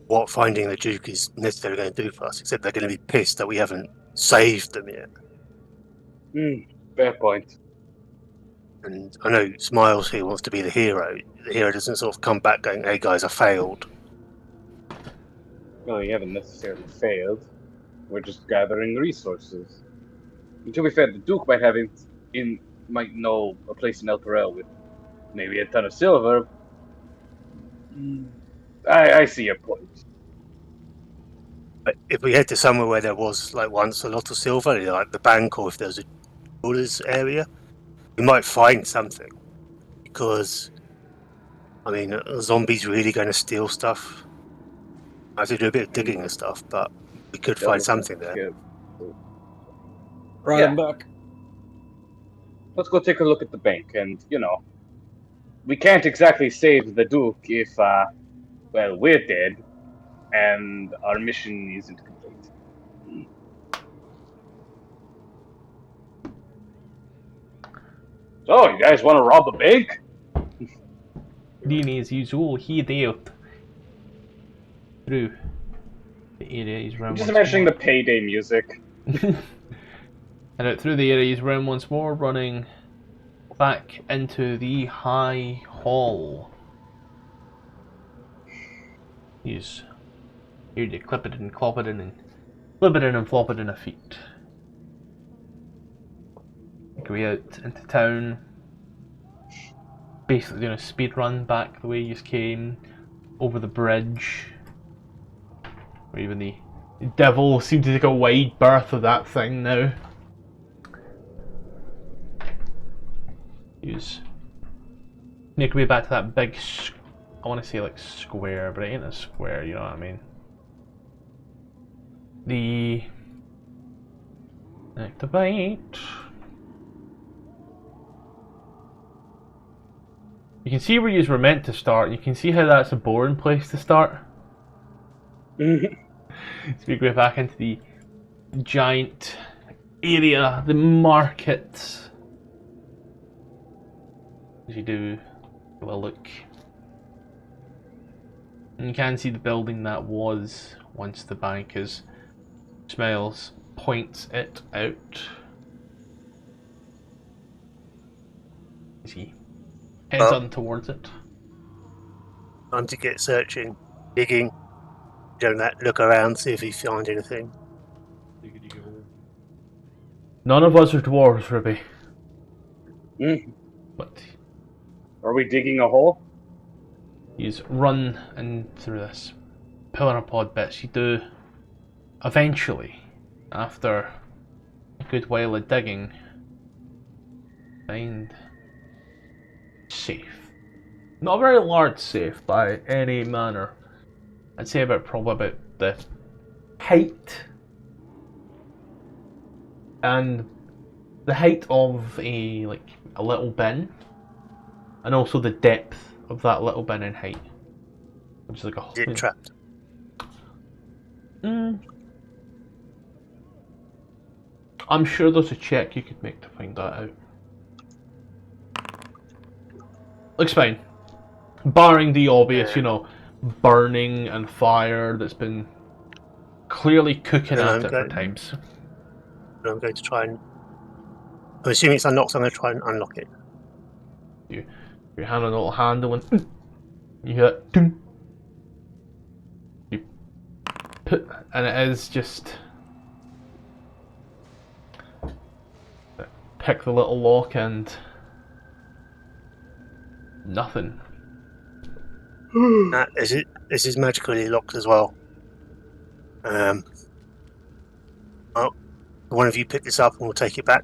F: what finding the Duke is necessarily going to do for us, except they're going to be pissed that we haven't saved them yet.
C: Fair point.
F: And I know Smiles here wants to be the hero. The hero doesn't sort of come back going, "Hey guys, I failed."
C: Well, you haven't necessarily failed. We're just gathering resources. And to be fair, the Duke might know a place in Elturel with maybe a ton of silver. I see your point.
F: But if we head to somewhere where there was like once a lot of silver, like the bank, or if there's a jewelers area, we might find something. Because, I mean, are zombies really going to steal stuff? I have to do a bit of digging and stuff, but we could find something there.
E: Right,
C: Yeah.
E: I'm back.
C: Let's go take a look at the bank, and we can't exactly save the Duke if, well, we're dead, and our mission isn't complete. So, you guys want to rob a bank?
G: Dean, as usual, he dealt through the area he's
C: I'm
G: round
C: just
G: once
C: imagining
G: more.
C: the payday music.
G: And out through the area he's round once more, running back into the high hall. He's here to clip it and clop it in and flip it in and flop it in a feet. Go out into town. Basically doing a speed run back the way you came, over the bridge. Or even the devil seemed to take a wide berth of that thing now. Use make your way back to that big, I want to say like square, but it ain't a square, you know what I mean. The activate. You can see where you were meant to start. You can see how that's a boring place to start. So we go back into the giant area, the market. As you do, have a look. And you can see the building that was once the bank as Smiles points it out. As he heads on towards it.
F: Time to get searching, digging, doing that, look around, see if you find anything.
G: None of us are dwarves, Ruby. But
C: Are we digging a hole?
G: he's run in through this pillar pod bits. You do eventually, after a good while of digging, find safe. Not a very large safe by any manner. I'd say probably about the height and the height of a little bin, and also the depth of that little bin in height, which is like a
F: Is it trapped?
G: I'm sure there's a check you could make to find that out. Looks fine. Barring the obvious, burning and fire that's been clearly cooking at it for times.
F: I'm going to try and... I'm assuming it's unlocked, so I'm going to try and unlock it.
G: Your hand on a little handle and you hear it. Ding. You put, and it is just... Pick the little lock and... Nothing.
F: This is magically locked as well. Well, one of you pick this up and we'll take it back.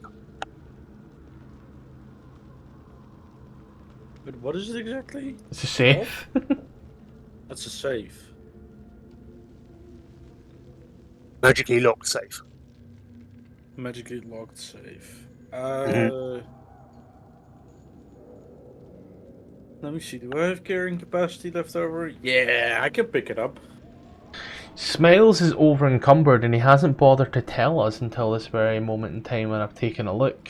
E: But what is it exactly?
G: It's a safe.
E: That's a safe.
F: Magically locked safe.
E: Magically locked safe. Let me see, do I have carrying capacity left over? Yeah, I can pick it up.
G: Smiles is over encumbered and he hasn't bothered to tell us until this very moment in time when I've taken a look.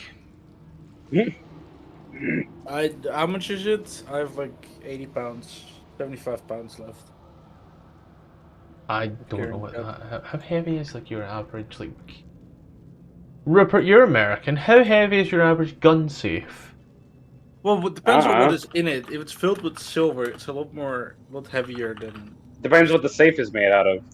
E: How much is it? I have like 80 pounds, 75 pounds left.
G: I don't know what that... How heavy is your average, Rupert, you're American. How heavy is your average gun safe?
E: Well, it depends on what is in it. If it's filled with silver, it's a lot heavier than...
C: Depends what the safe is made out of.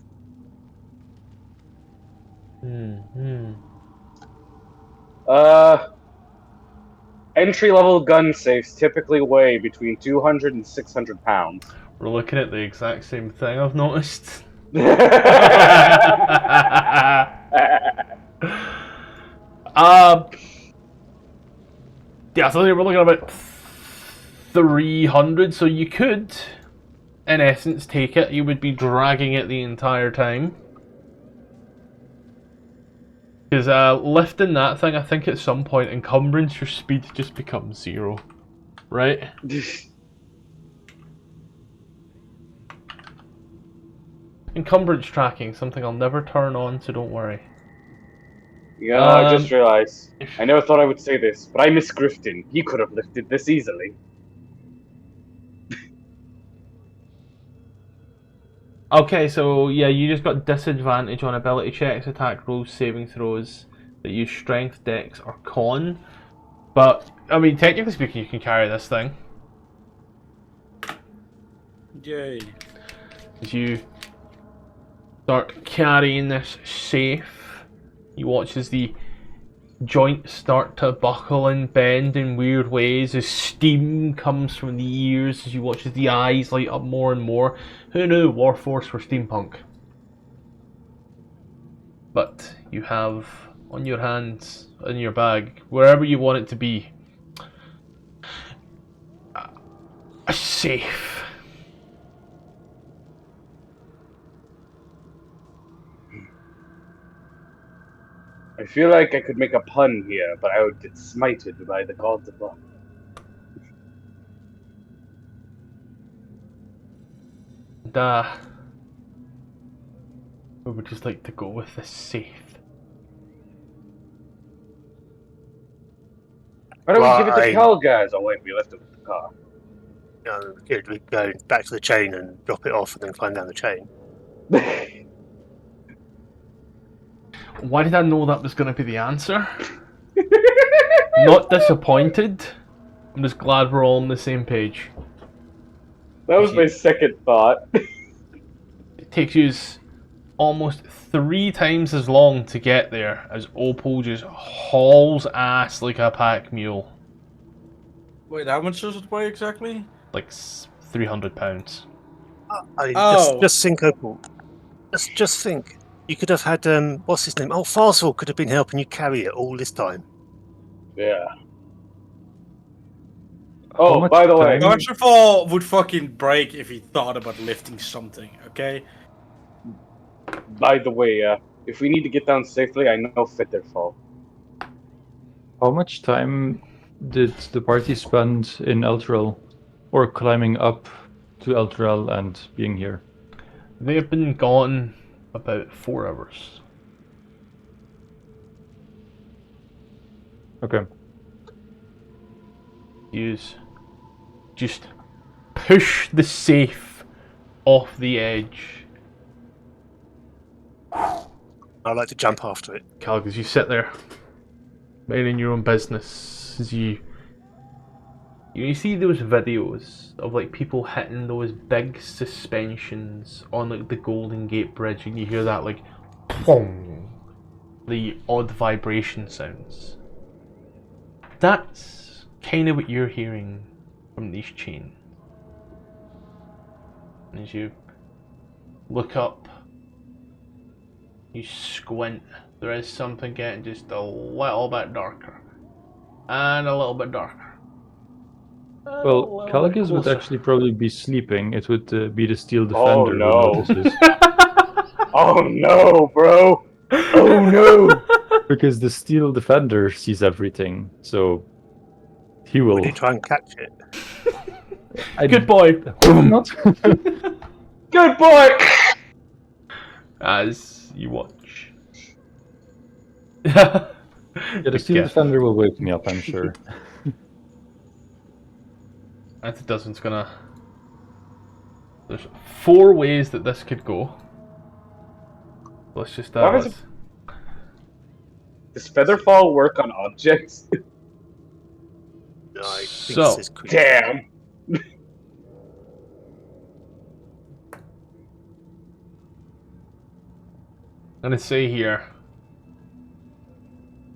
C: Entry-level gun safes typically weigh between 200 and 600 pounds.
G: We're looking at the exact same thing, I've noticed. Yeah, so we're looking at about 300, so you could,
A: in essence, take it. You would be dragging it the entire time. Because lifting that thing, I think at some point, encumbrance, your speed just becomes 0. Right? Encumbrance tracking, something I'll never turn on, so don't worry.
C: You know, I just realized. I never thought I would say this, but I miss Grifton. He could have lifted this easily.
A: Okay, so yeah, you just got disadvantage on ability checks, attack rolls, saving throws that use strength, dex, or con. But, I mean, technically speaking, you can carry this thing.
E: Yay.
A: As you start carrying this safe, you watch as the joints start to buckle and bend in weird ways as steam comes from the ears, as you watch as the eyes light up more and more. Who knew Warforce were steampunk? But you have on your hands, in your bag, wherever you want it to be, a safe.
C: I feel like I could make a pun here, but I would get smited by the gods above.
A: And, we would just like to go with the safe.
C: Why don't
F: Well,
C: we give it to Cal, guys? Oh wait, we left it with the car.
F: Good, we go back to the chain and drop it off and then climb down the chain.
A: Why did I know that was going to be the answer? Not disappointed. I'm just glad we're all on the same page.
C: That was my second thought.
A: It takes you almost 3 times as long to get there as Opal just hauls ass like a pack mule.
E: Wait, how much does it weigh exactly?
A: Like £300.
F: Just think, Opal. Just think. You could have had, what's his name? Oh, Tfarcevol could have been helping you carry it all this time.
C: Yeah. Oh, by the way,
E: Tfarcevol would fucking break if he thought about lifting something, okay?
C: if we need to get down safely, I know Tfarcevol.
B: How much time did the party spend in Elturel? Or climbing up to Elturel and being here?
A: They've been gone about 4 hours.
B: Okay.
A: Use just push the safe off the edge.
F: I'd like to jump after it.
A: Calg, as you sit there, minding your own business, as you see those videos of like people hitting those big suspensions on like the Golden Gate Bridge, and you hear that like pong, the odd vibration sounds. That's kind of what you're hearing from these chains. And as you look up, you squint, there is something getting just a little bit darker. And a little bit darker.
B: Well, Calgus would actually probably be sleeping. It would be the Steel
C: Oh,
B: Defender
C: no.
B: who notices.
C: Oh no, bro! Oh no!
B: Because the Steel Defender sees everything, so he will.
F: Would you try and catch it?
A: Good boy!
B: Not.
C: Good boy!
A: As you watch.
B: Yeah, the Steel Defender will wake me up, I'm sure.
A: And it doesn't, it's gonna... There's 4 ways that this could go. Let's just
C: Does Featherfall work on objects?
F: No, I think
A: So,
F: this is creepy.
C: Damn!
A: I'm gonna say here,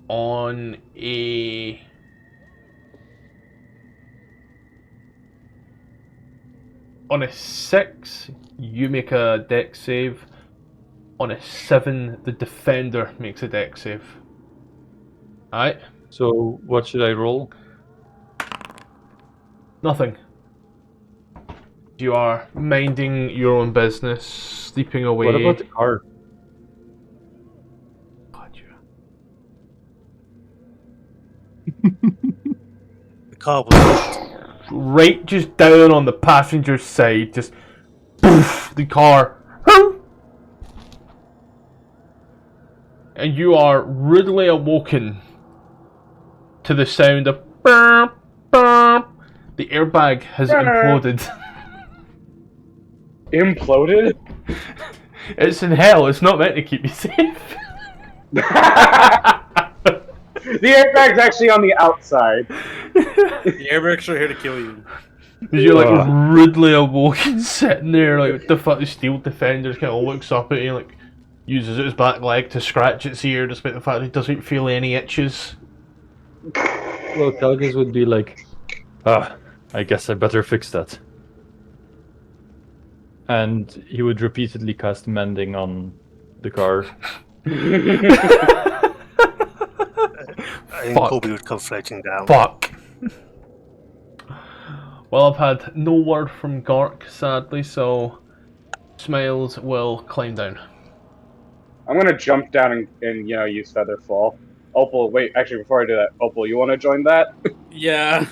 A: on a on a 6, you make a dex save. On a 7, the defender makes a dex save. Alright?
B: So, what should I roll?
A: Nothing.
G: You are minding your own business, sleeping away.
B: What about the car?
G: God,
F: The car was
G: right just down on the passenger side, just poof, the car. And you are rudely awoken to the sound of burp, burp. The airbag has imploded.
C: Imploded?
G: It's in hell, it's not meant to keep you safe.
C: The airbag's actually on the outside.
E: The airbags are here to kill you.
G: You're like rudely awoken, sitting there, like the fucking steel defender kind of looks up at you, like uses its back leg to scratch its ear, despite the fact he doesn't feel any itches.
B: Well, Calgus would be like, I guess I better fix that. And he would repeatedly cast mending on the car.
F: I think
G: Fuck.
F: Colby would come floating down.
G: Fuck. Well, I've had no word from Gork, sadly, so Smiles will climb down.
C: I'm gonna jump down and use Featherfall. Opal, wait, actually, before I do that, Opal, you want to join that?
E: Yeah.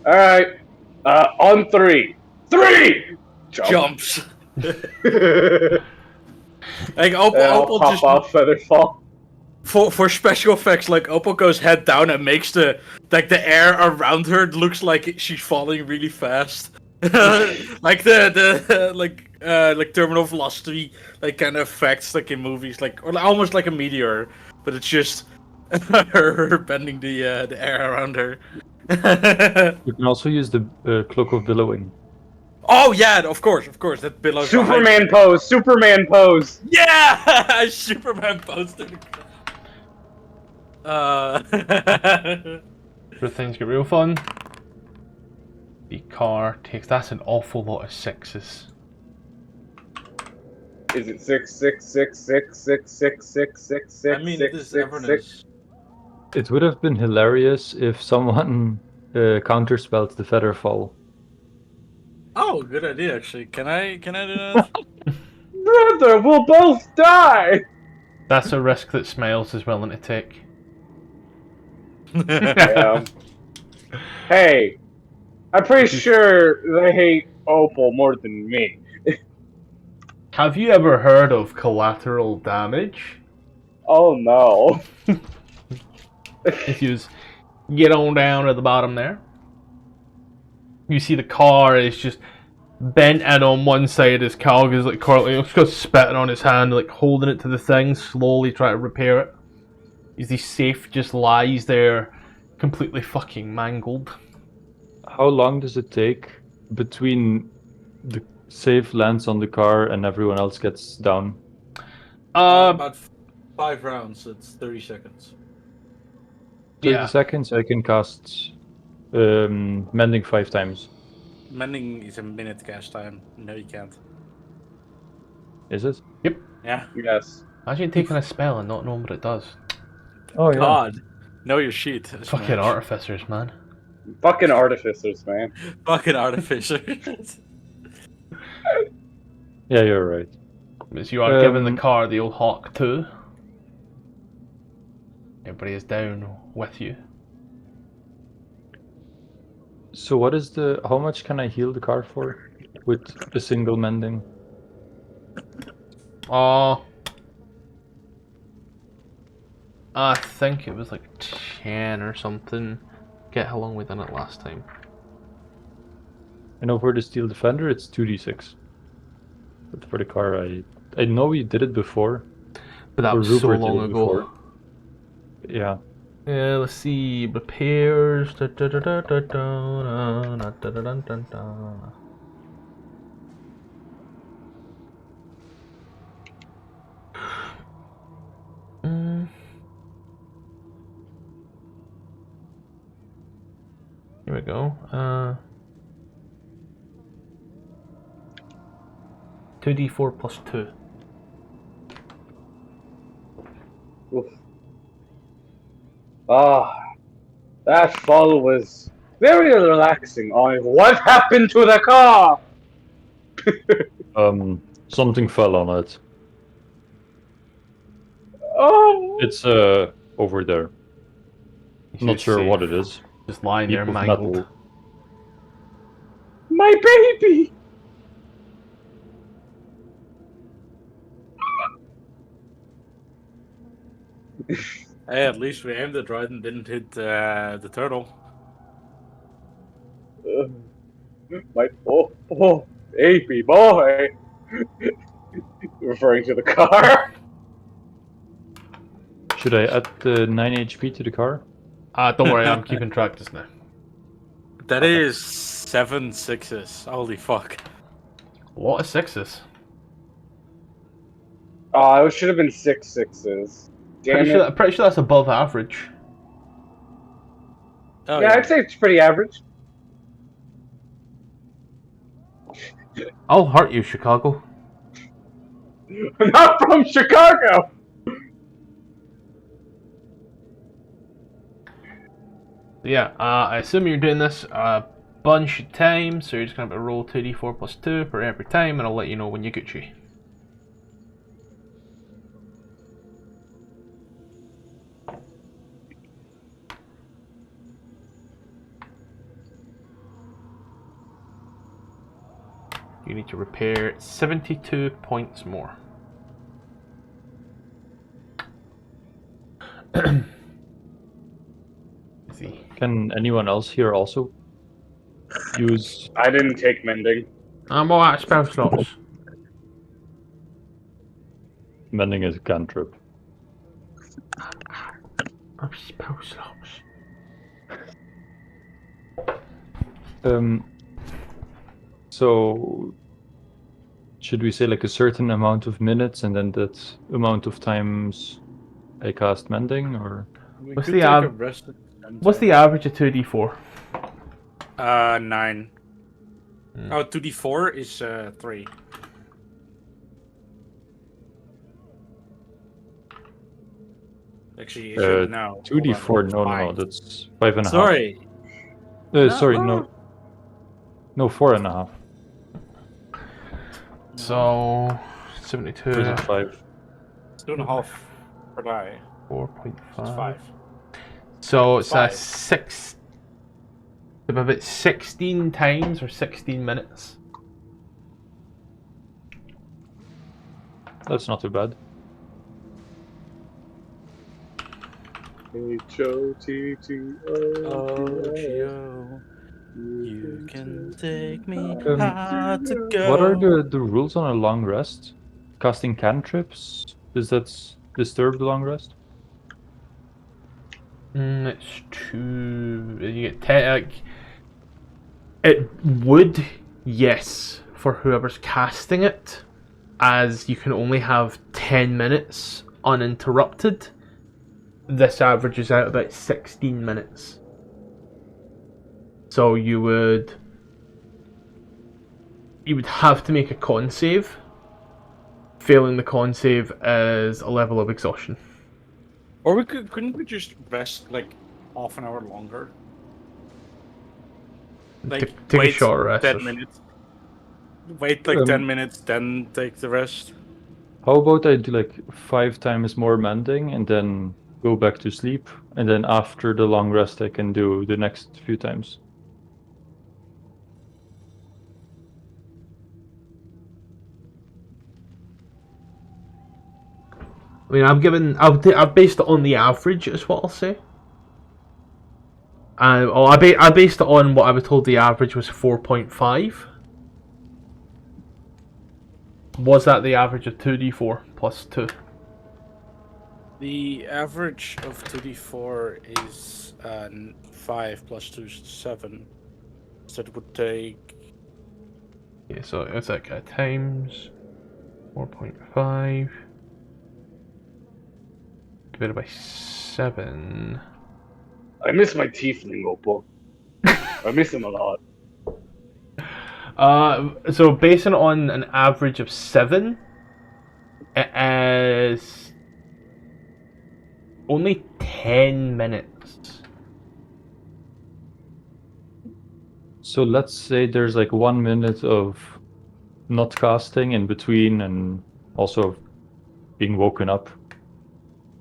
C: All right. On 3. 3! Jump.
E: Jumps.
C: And
E: Like
C: I'll
E: Opal
C: pop
E: just
C: off Featherfall.
E: for special effects, like Opal goes head down and makes the air around her looks like she's falling really fast. Like like terminal velocity, like kind of effects like in movies, like or almost like a meteor, but it's just her bending the air around her.
B: You can also use the Cloak of Billowing.
E: Oh yeah, of course, that billows.
C: Superman pose! Superman pose!
E: Yeah, Superman posted.
G: Things get real fun. The car takes... That's an awful lot of 6s.
C: Is it 6, 6, 6, 6, 6, 6, 6, 6, 6,
E: I mean,
C: 6,
E: it is
C: 6,
E: Avernus.
C: 6?
B: It would have been hilarious if someone counterspelled the Featherfall.
E: Oh, good idea, actually. Can I do that?
C: Brother, we'll both die!
G: That's a risk that Smiles is willing to take.
C: Hey, I'm pretty sure they hate Opal more than me.
G: Have you ever heard of collateral damage?
C: Oh no.
G: If you just get on down at the bottom there, you see the car is just bent in on one side as Calg is like currently just spitting on his hand, like holding it to the thing, slowly trying to repair it. Is the safe just lies there, completely fucking mangled.
B: How long does it take between the safe lands on the car and everyone else gets down?
E: About 5 rounds. It's 30 seconds.
B: 30 seconds, I can cast mending 5 times.
E: Mending is a minute cast time. No, you can't.
B: Is it?
E: Yeah.
C: Yes.
G: Imagine taking a spell and not knowing what it does.
B: Oh yeah.
E: God. Know your shit.
G: Fucking artificers, man.
C: Fucking artificers, man.
E: Fucking artificers.
B: Yeah, you're right.
G: As you are giving the car the old hawk too. Everybody is down with you.
B: So what is how much can I heal the car for with a single mending?
G: I think it was like 10 or something. Get how long we done it last time.
B: I know for the steel defender it's 2d6. But for the car I know we did it before.
G: But that
B: Or
G: was so
B: Rupert did
G: long
B: it
G: ago.
B: before. Yeah.
G: Yeah, let's see. Repairs. Here we go. 2d4 plus 2.
C: Oof. That fall was very relaxing. What happened to the car?
B: Something fell on it.
C: Oh,
B: It's over there.
G: He
B: Not
G: was
B: sure what
G: safe.
B: it is.
G: Just lying
B: Heap
G: there
B: of
G: mangled.
B: metal.
C: my baby!
E: Hey, at least we aimed it right and didn't hit the turtle.
C: My baby boy! Referring to the car.
B: Should I add the 9 HP to the car?
G: Don't worry, I'm keeping track just now.
E: That is 7 sixes. Holy fuck.
G: A lot of sixes.
C: Oh, it should have been 6 sixes. Damn it.
G: Pretty sure that's above average.
E: Oh,
C: Yeah, I'd say it's pretty average.
G: I'll hurt you, Chicago.
C: I'm not from Chicago!
G: Yeah, I assume you're doing this a bunch of times, so you're just going to have to roll 2d4 plus 2 for every time, and I'll let you know when you Gucci. You need to repair 72 points more. See.
B: Can anyone else here also use?
C: I didn't take mending.
G: I'm all out of spell slots.
B: Mending is a cantrip.
G: Spell slots.
B: So should we say like a certain amount of minutes and then that amount of times I cast mending, or
E: We
G: What's
E: could
G: the
E: take a
G: av-
E: rest at the
G: What's the average of 2d4?
E: 9. Oh, 2d4 is 3. Actually, you should know.
B: 2d4? No,
E: Five.
B: that's 5.5.
E: Sorry.
B: Sorry, no, 4.5.
G: So 72.
B: Or is it 5?
E: 2.5 per die.
G: 4.5.
E: It's 5.
G: So it's
E: Five.
G: 6. About 16 times or 16 minutes.
B: That's not too bad.
E: Oh, you can take me hard to go.
B: What are the rules on a long rest? Casting cantrips? Does that disturb the long rest?
G: It's 2. You get 10. Like, it would, yes, for whoever's casting it, as you can only have 10 minutes uninterrupted. This averages out about 16 minutes. So you would have to make a con save. Failing the con save is a level of exhaustion.
E: Or couldn't we just rest like half an hour longer? Like
G: Take a
E: wait
G: short rest.
E: 10 minutes. Wait like 10 minutes, then take the rest.
B: How about I do like 5 times more mending and then go back to sleep, and then after the long rest I can do the next few times.
G: I mean, I've based it on the average, is what I'll say. I based it on what I was told the average was 4.5. Was that the average of 2d4 plus 2?
E: The average of 2d4 is 5 plus 2 is 7. So it would take...
G: Yeah, so it's like times 4.5 divided by 7.
C: I miss my tiefling, Opal. I miss him a lot.
G: So based on an average of 7, it is only 10 minutes.
B: So let's say there's like 1 minute of not casting in between and also being woken up.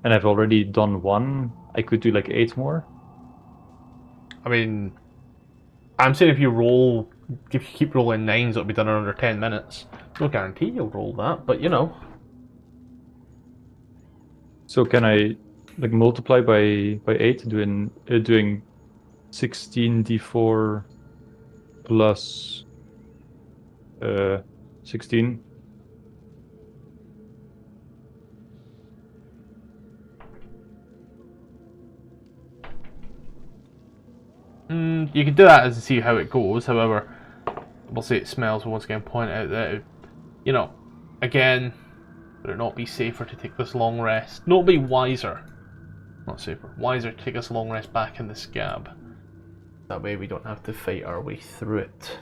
B: And I've already done 1. I could do like 8 more.
G: I mean, I'm saying if you keep rolling 9s, it'll be done in under 10 minutes. No guarantee you'll roll that, but you know.
B: So can I like multiply by 8, doing 16d4 plus 16?
G: You can do that as to see how it goes. However, we'll say it smells. We'll once again point out that, you know, again, would it not be safer to take this long rest? No, it'd be wiser. Not safer. Wiser to take this long rest back in the scab. That way we don't have to fight our way through it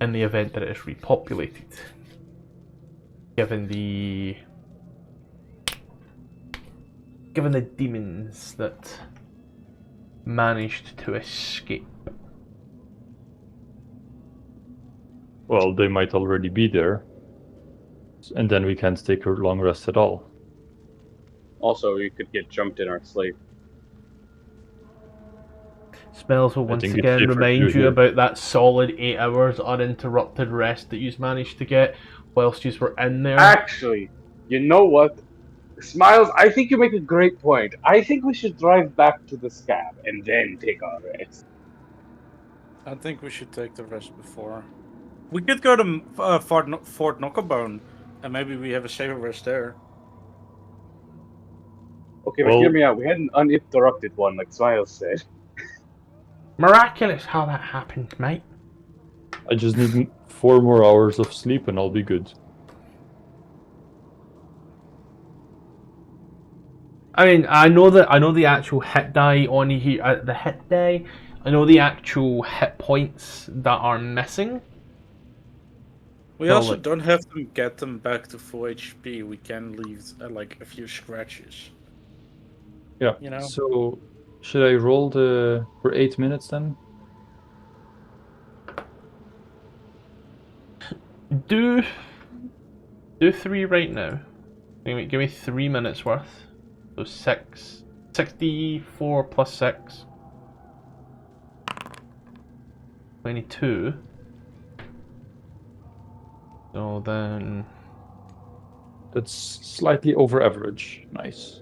G: in the event that it is repopulated. Given the demons that managed to escape.
B: Well, they might already be there. And then we can't take a long rest at all.
C: Also, we could get jumped in our sleep.
G: Spells will once
B: think it's
G: again
B: safer to
G: remind
B: do
G: you
B: here.
G: about that solid 8 hours uninterrupted rest that you managed to get whilst you were in there.
C: Actually, you know what? Smiles, I think you make a great point. I think we should drive back to the scab and then take our rest.
E: I think we should take the rest before. We could go to Fort Knockabone, and maybe we have a safer rest there.
C: Okay, but
B: Well-
C: hear me out. We had an uninterrupted one, like Smiles said.
G: Miraculous how that happened, mate.
B: I just need 4 more hours of sleep and I'll be good.
G: I mean, I know the actual hit die on here. The hit die. I know the actual hit points that are missing.
E: We
G: No,
E: also
G: like-
E: don't have to get them back to full HP. We can leave like a few scratches.
B: Yeah.
E: You know?
B: So should I roll for 8 minutes then?
G: Do 3 right now. Give me 3 minutes worth. So 64 plus 6. 22. So then
B: That's slightly over average. Nice.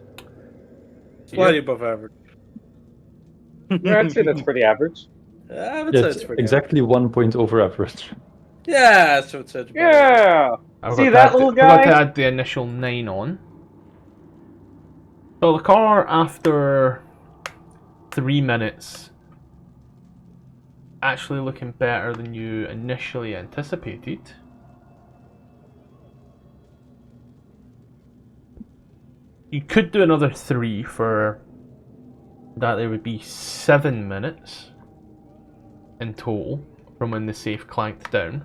E: Slightly above average.
C: Yeah, I'd say that's pretty average.
E: I would
B: Yeah,
E: say
B: it's
E: it's pretty
B: exactly 1 point over average.
E: average. Yeah, so it's above average.
C: Yeah!
G: I
C: See
G: forgot
C: that
G: to
C: little
G: forgot to
C: guy?
G: add the initial 9 on. So the car, after 3 minutes, actually looking better than you initially anticipated. You could do another 3 for that. There would be 7 minutes in total from when the safe clanked down.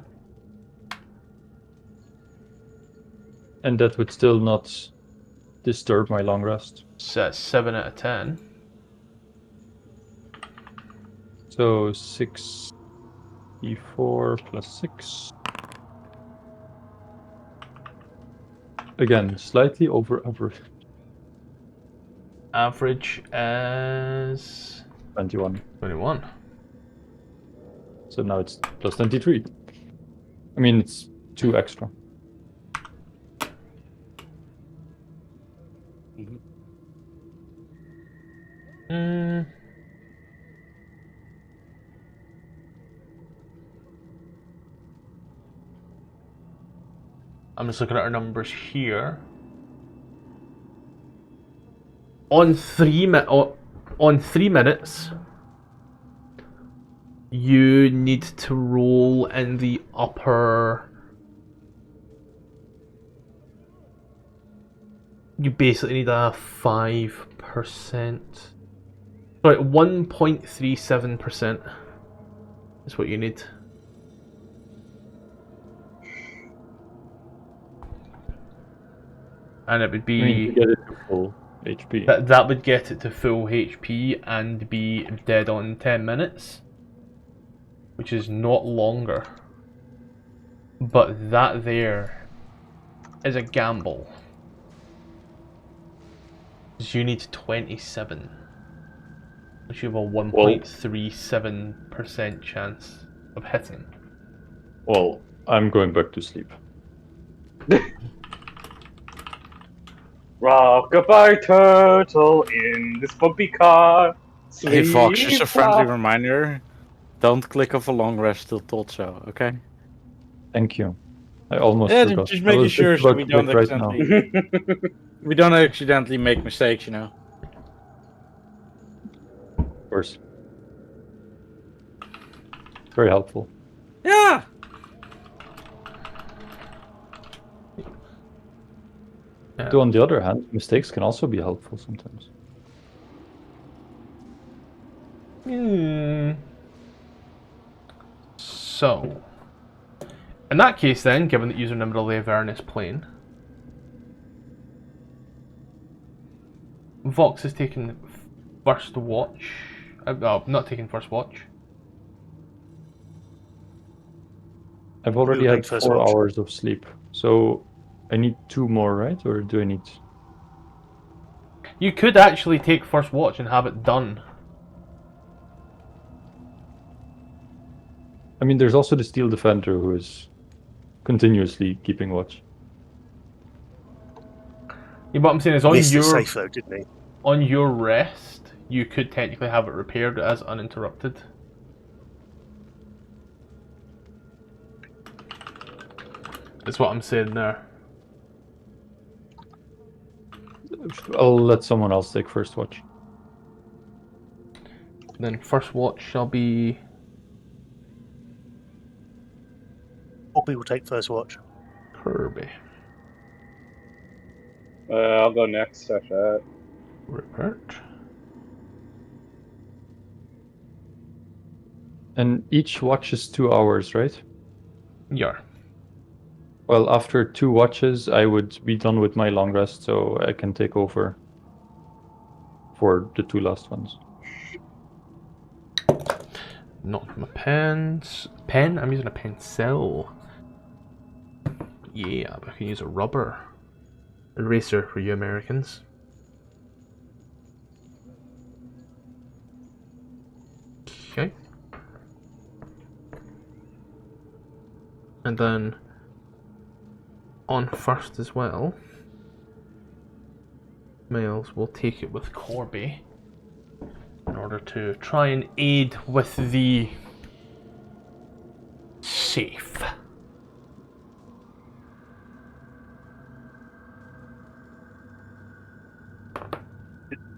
B: And that would still not disturb my long rest.
G: So that's 7 out of 10.
B: So 6d4 plus 6. Again, slightly over average.
G: Average is
B: 21.
G: 21.
B: So now it's plus 23. I mean, it's 2 extra.
G: Mm. I'm just looking at our numbers here. On 3 minutes, you need to roll in the upper. You basically need a 5%. Sorry, 1.37% is what you need. And it would
B: I mean,
G: be
B: to get it to full HP.
G: that would get it to full HP and be dead on 10 minutes, which is not longer.
A: But that there is a gamble. 'Cause you need 27. Which you have a 1.37% chance of hitting.
B: Well, I'm going back to sleep.
C: Rock-a-bye turtle in this bumpy car.
E: Hey Fox, just a
C: Sleep
E: friendly
C: well.
E: reminder. Don't click off a long rest till told so, okay?
B: Thank you. I almost
E: Yeah,
B: forgot.
E: just
B: I
E: making
B: was
E: sure so
B: about
E: we
B: to
E: don't
B: click right now.
E: accidentally make mistakes, you know.
B: Of course. Very helpful.
E: Yeah.
B: Though on the other hand, mistakes can also be helpful sometimes.
A: So, in that case then, given that you're in the middle of the Avernus plane, Vox is taking first watch. Not taking first watch.
B: I've already
F: Who
B: had
F: takes first
B: 4
F: watch?
B: hours of sleep, so I need 2 more, right? Or do I need...
A: You could actually take first watch and have it done.
B: I mean, there's also the Steel Defender who is continuously keeping watch.
A: Yeah, what I'm saying is on
F: Missed the
A: your
F: safe though, didn't he?
A: on your rest, you could technically have it repaired as uninterrupted. That's what I'm saying there.
B: I'll let someone else take first watch.
A: Then first watch shall be
F: Bobby will take first watch.
A: Kirby.
C: I'll go next, Sasha.
A: Rupert.
B: And each watch is 2 hours, right?
A: Yeah.
B: Well, after 2 watches, I would be done with my long rest, so I can take over for the 2 last ones.
A: Not my pens. Pen? I'm using a pencil. Yeah, but I can use a rubber eraser for you Americans. Okay. And then on first as well, Miles will take it with Corby in order to try and aid with the safe.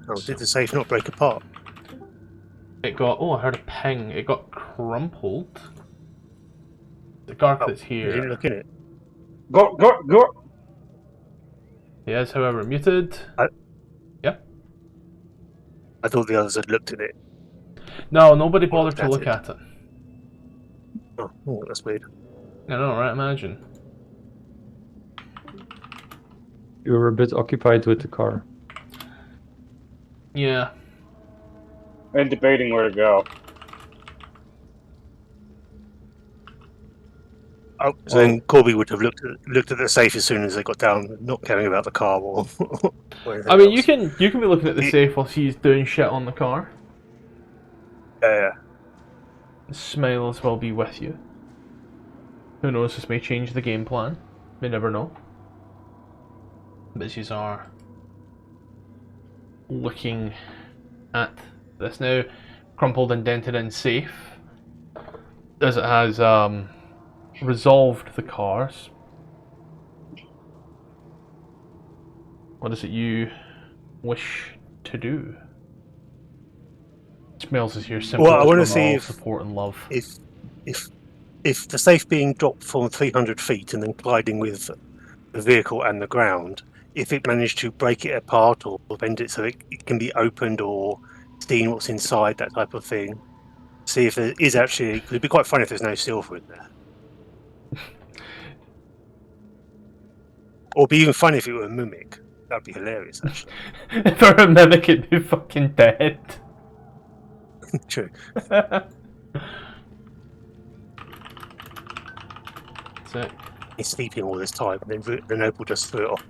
F: Oh, did the safe not break apart?
A: It got, oh, I heard a ping. It got crumpled. The Gark that's
F: You didn't
A: here.
F: look in it.
C: Go!
A: He is, however, muted.
F: I thought the others had looked at it.
A: No, nobody
F: Or
A: bothered to
F: looked
A: look
F: at
A: at it.
F: Oh, that's weird.
A: I know, right? Imagine.
B: You were a bit occupied with the car.
A: Yeah.
C: And debating where to go.
F: Oh, so then Corby would have looked at the safe as soon as they got down, not caring about the car or. or anything
A: I mean,
F: else.
A: you can be looking at the safe while she's doing shit on the car.
F: Yeah.
A: Smile as well be with you. Who knows? This may change the game plan. May never know. But she's are looking at this now, crumpled, indented, and safe, as it has resolved the cars. What is it you wish to do? Smells is here simply
F: Well, I wanna
A: just for
F: see
A: moral
F: if-
A: support and love.
F: If the safe being dropped from 300 feet and then colliding with the vehicle and the ground, if it managed to break it apart or bend it so it can be opened or seen what's inside, that type of thing. See if there is actually. It'd be quite funny if there's no silver in there. Or it'd be even funny if it were a mimic. That'd be hilarious, actually.
A: If I were a mimic, it'd be fucking dead.
F: True.
A: sec.
F: He's sleeping all this time, and then the noble just threw it off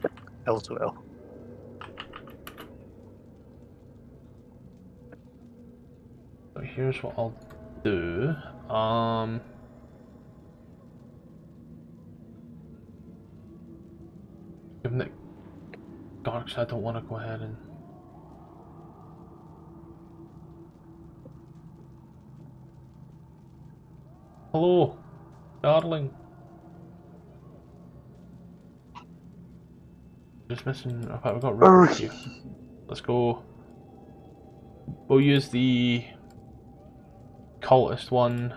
F: Elturel.
A: So here's what I'll do. Given that Garks, I don't want to go ahead and. Hello, darling. Just missing. Okay, we've got Rupert here. Let's go. We'll use the cultist one,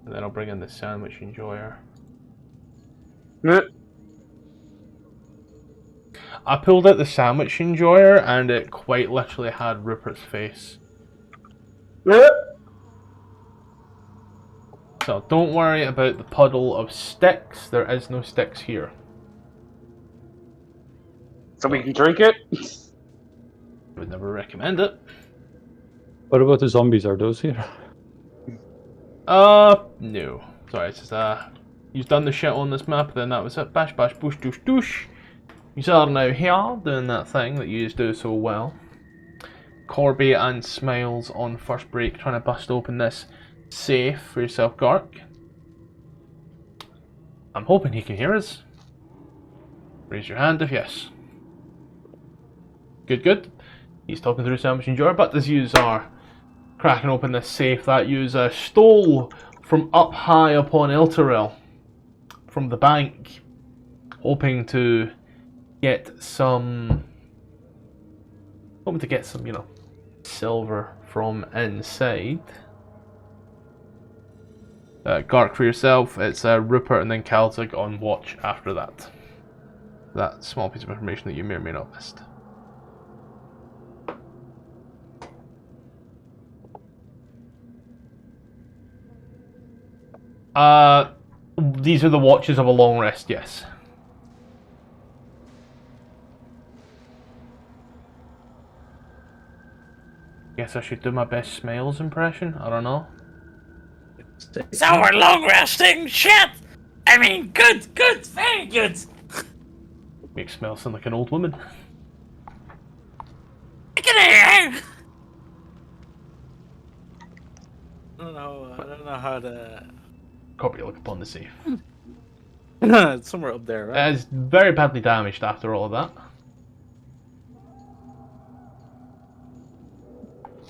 A: and then I'll bring in the sandwich enjoyer. I pulled out the sandwich enjoyer, and it quite literally had Rupert's face. So don't worry about the puddle of sticks. There is no sticks here.
C: So we can drink it?
A: I would never recommend it.
B: What about the zombies? Are those here?
A: No. Sorry, it's just, you've done the shit on this map, then that was it. Bash, bash, boosh, doosh, doosh. You are now here, doing that thing that you do so well. Corby and Smiles on first break, trying to bust open this safe for yourself, Gark. I'm hoping he can hear us. Raise your hand if yes. Good, good. He's talking through sandwich enjoyer, but as yous are cracking open this safe that yous stole from up high upon Elturel, from the bank, hoping to get some, you know, silver from inside. Gark for yourself, it's Rupert and then Celtic on watch after that. That small piece of information that you may or may not have missed. These are the watches of a long rest, yes. Guess I should do my best Smiles impression, I don't know.
E: So we're long resting? Shit! I mean, good, very good!
A: Makes Smiles sound like an old woman.
E: I can hear you! I don't know how to...
A: Copy, look upon the safe.
E: It's somewhere up there, right?
A: It's very badly damaged after all of that.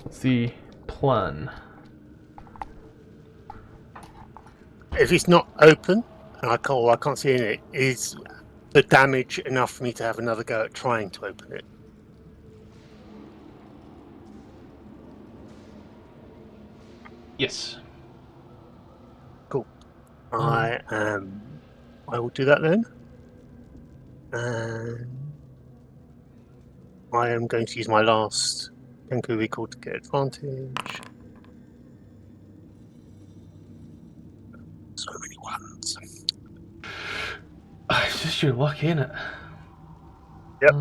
A: What's the plan?
F: If it's not open, and I can't see in it, is the damage enough for me to have another go at trying to open it?
A: Yes.
F: Cool. I will do that then. I am going to use my last Kenku recall to get advantage. So many ones.
A: It's just your luck, ain't it?
F: Yep.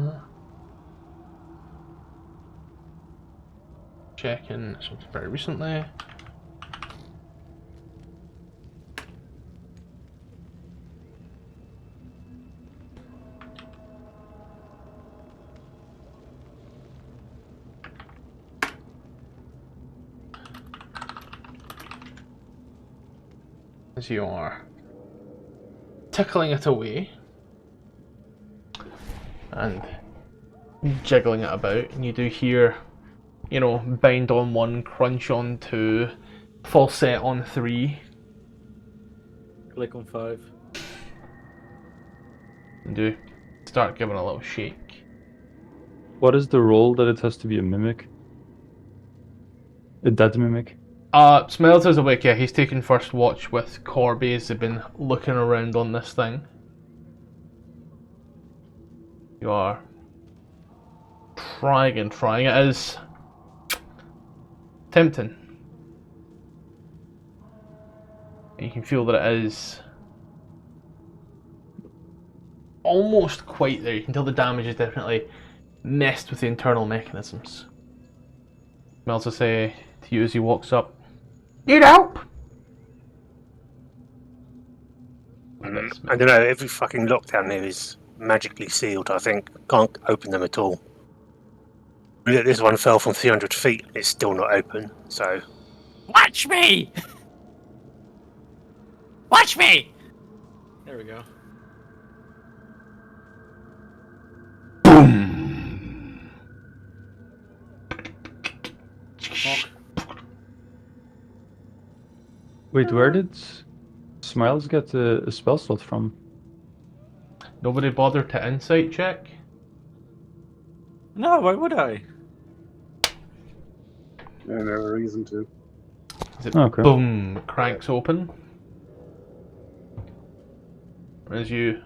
A: Checking something very recently. As you are tickling it away and jiggling it about, and you do hear, you know, bind on 1, crunch on 2, full set on 3.
E: Click on 5.
A: And do start giving a little shake.
B: What is the role that it has to be a mimic? A dead mimic?
A: Smiles is awake, yeah, he's taken first watch with Corby as they've been looking around on this thing. You are trying. It is tempting. And you can feel that it is almost quite there. You can tell the damage has definitely messed with the internal mechanisms. Smiles will say to you as he walks up, "Need help?" a bit
F: I
A: smooth.
F: don't know, every fucking lockdown there is magically sealed, I think. Can't open them at all. Look, this one fell from 300 feet, it's still not open, so...
E: Watch me! Watch me! There we go.
A: Boom!
B: Wait, where did Smiles get a spell slot from?
A: Nobody bothered to insight check?
E: No, why would I?
C: Yeah, never a reason to.
A: Is it
B: Okay.
A: boom, cranks open? As you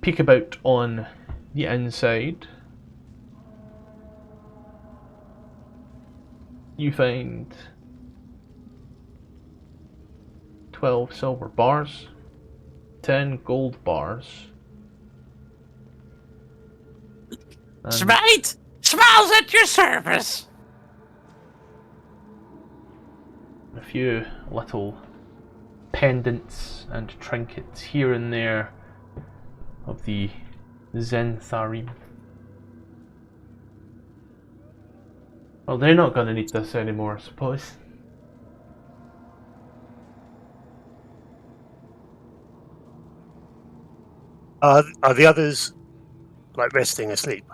A: peek about on the inside, you find 12 silver bars, 10 gold bars, and
E: Smite! Smiles at your service!
A: a few little pendants and trinkets here and there of the Zentharim. Well, they're not going to need this anymore, I suppose.
F: Are the others, like, resting asleep?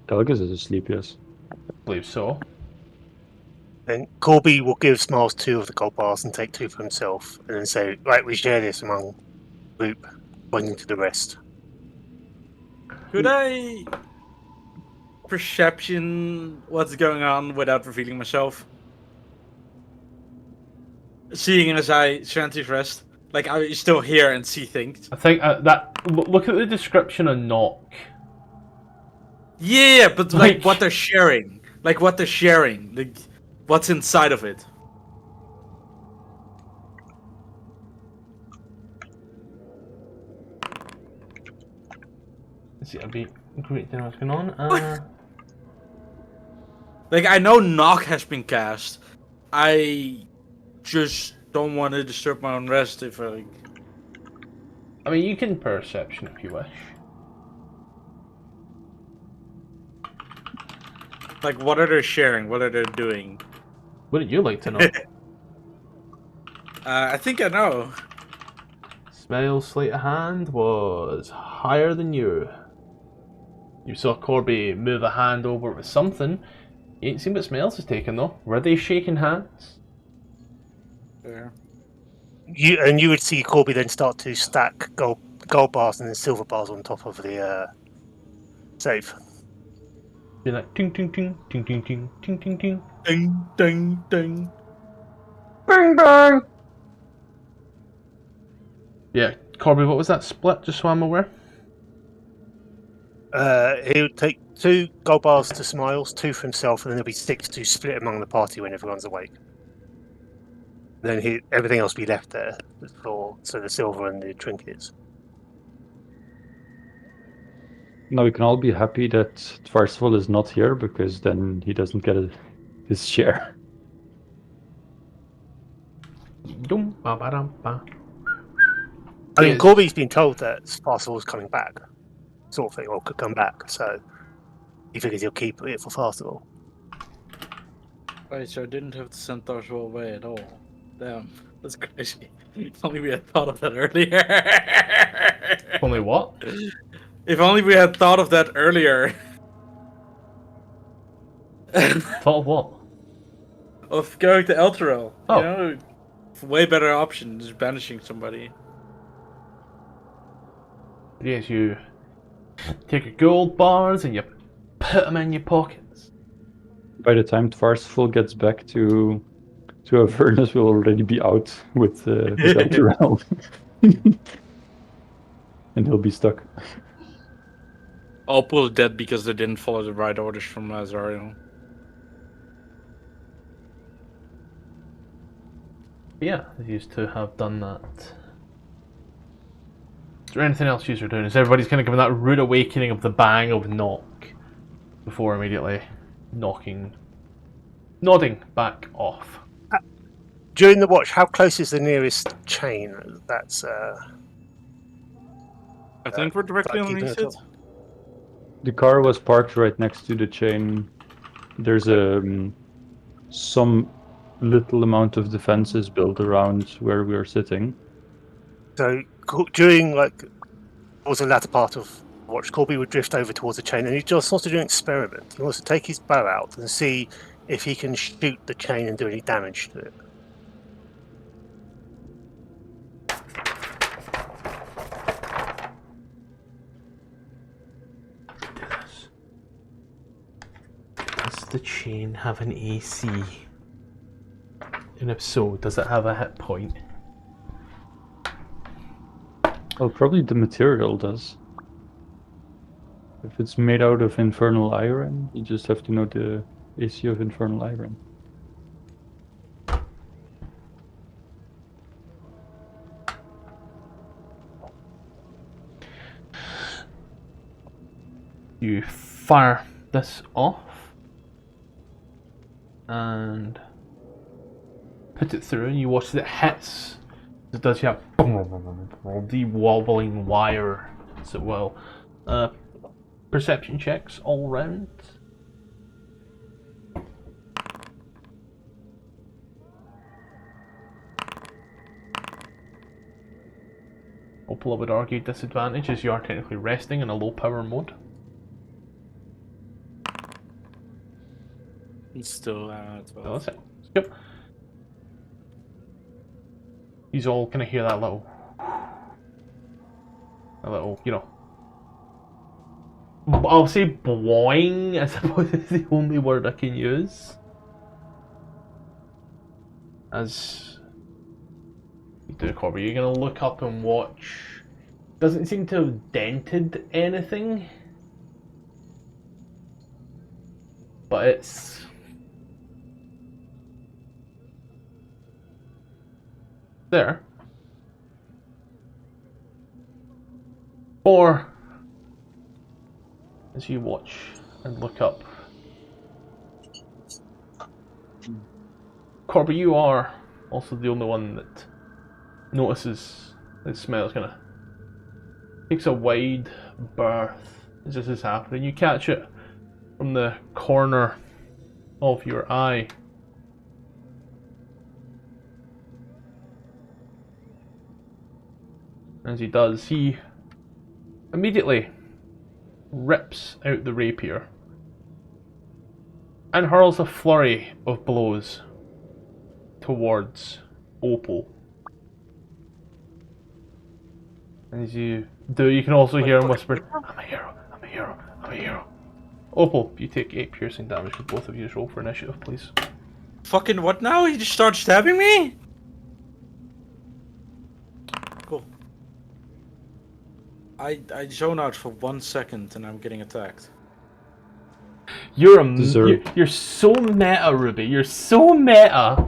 B: Calgus is asleep, yes.
A: I believe so.
F: Then Corby will give Smiles 2 of the gold bars and take 2 for himself, and then say, right, we share this among the group, pointing to the rest.
E: Could I perception what's going on without revealing myself? Seeing as I Shanty's rest, like I still hear and see things.
A: I think look at the description on Knock.
E: Yeah, but like
A: Like-
E: what they're sharing, like what's inside of it.
A: See, I'd be great to know what's going on.
E: Like I know knock has been cast. I just don't want to disturb my own rest if I.
A: I mean, you can perception if you wish.
E: Like, what are they sharing? What are they doing?
A: Wouldn't you like to know?
E: I think I know.
A: Smiles' sleight of hand was higher than you. You saw Corby move a hand over with something. You ain't seen what Smiles is taking though. Were they shaking hands?
E: There.
F: You would see Corby then start to stack gold bars and then silver bars on top of the safe.
A: Be like ting ting ting ting ting ting ting ting ting.
E: Ding ding ding.
C: Bing bang!
A: Yeah, Corby, what was that split? Just so I'm aware.
F: He'll take 2 gold bars to Smiles, 2 for himself, and then there'll be 6 to split among the party when everyone's awake. Then everything else will be left there for the silver and the trinkets.
B: Now we can all be happy that Tfarcevol is not here, because then he doesn't get his share.
A: Dum, ba, ba, dum, ba.
F: I mean,
A: Yes.
F: Corby's been told that Tfarcevol's coming back, sort of thing, or could come back, so he figures he'll keep it for Tfarcevol.
E: Right, so I didn't have to send Tfarcevol away at all. Damn, that's crazy. If only we had thought of that earlier.
A: Only what?
E: If only we had thought of that earlier.
A: Thought of what?
E: Of going to Elturel.
A: Oh.
E: You know, way better option than just banishing somebody.
A: Yes, you take your gold bars and you put them in your pockets.
B: By the time Tfarcevol gets back to Avernus, we'll already be out with Elturel. And he'll be stuck.
E: All pull dead because they didn't follow the right orders from Azariel.
A: Yeah, they used to have done that. Is there anything else you are doing? Is everybody's kind of giving that rude awakening of the bang of knock before immediately nodding back off?
F: during the watch, how close is the nearest chain? That's
E: I think we're directly
F: keeping
E: underneath
F: it
E: it.
F: up.
B: The car was parked right next to the chain. There's some little amount of defenses built around where we are sitting.
F: So during towards the latter part of the watch, Corby would drift over towards the chain, and he just wants to do an experiment. He wants to take his bow out and see if he can shoot the chain and do any damage to it.
G: Does the chain have an AC? And if so, does it have a hit point?
B: Well, probably the material does. If it's made out of infernal iron, you just have to know the AC of infernal iron.
G: You fire this off and put it through, and you watch as it hits. It does have the wobbling wire as it will. Perception checks all round. Opal, I would argue disadvantage as you are technically resting in a low power mode.
E: It's still 12.
G: So that's it. Yep. He's all gonna hear that little, you know, I'll say boing, I suppose is the only word I can use. As you do, Corby, you're gonna look up and watch. Doesn't seem to have dented anything, but it's there. Or as you watch and look up, Corby, you are also the only one that notices this smell is gonna takes a wide berth as this is happening. You catch it from the corner of your eye. As he does, he immediately rips out the rapier and hurls a flurry of blows towards Opal. And as you do, you can also hear him whisper, "I'm a hero, I'm a hero, I'm a hero." Opal, you take 8 piercing damage with both of you. Roll for initiative, please.
E: Fucking what now? He just started stabbing me? Cool. I zone out for 1 second and I'm getting attacked.
G: You're
B: Deserved.
G: so meta, Ruby. You're so meta.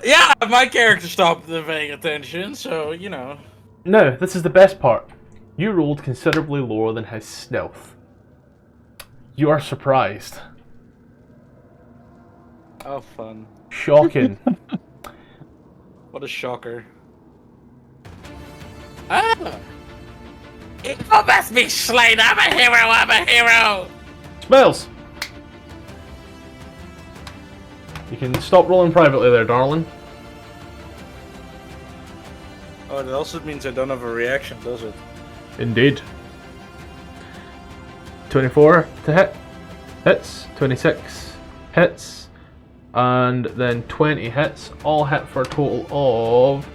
E: Yeah, my character stopped paying attention, so, you know.
G: Now, this is the best part. You rolled considerably lower than his stealth. You are surprised.
E: Oh, fun.
G: Shocking.
E: What a shocker. Ah! It must be slain! I'm a hero! I'm a hero!
G: Smells! You can stop rolling privately there, darling.
E: Oh, that also means I don't have a reaction, does it?
G: Indeed. 24 to hit. Hits. 26 hits. And then 20 hits. All hit for a total of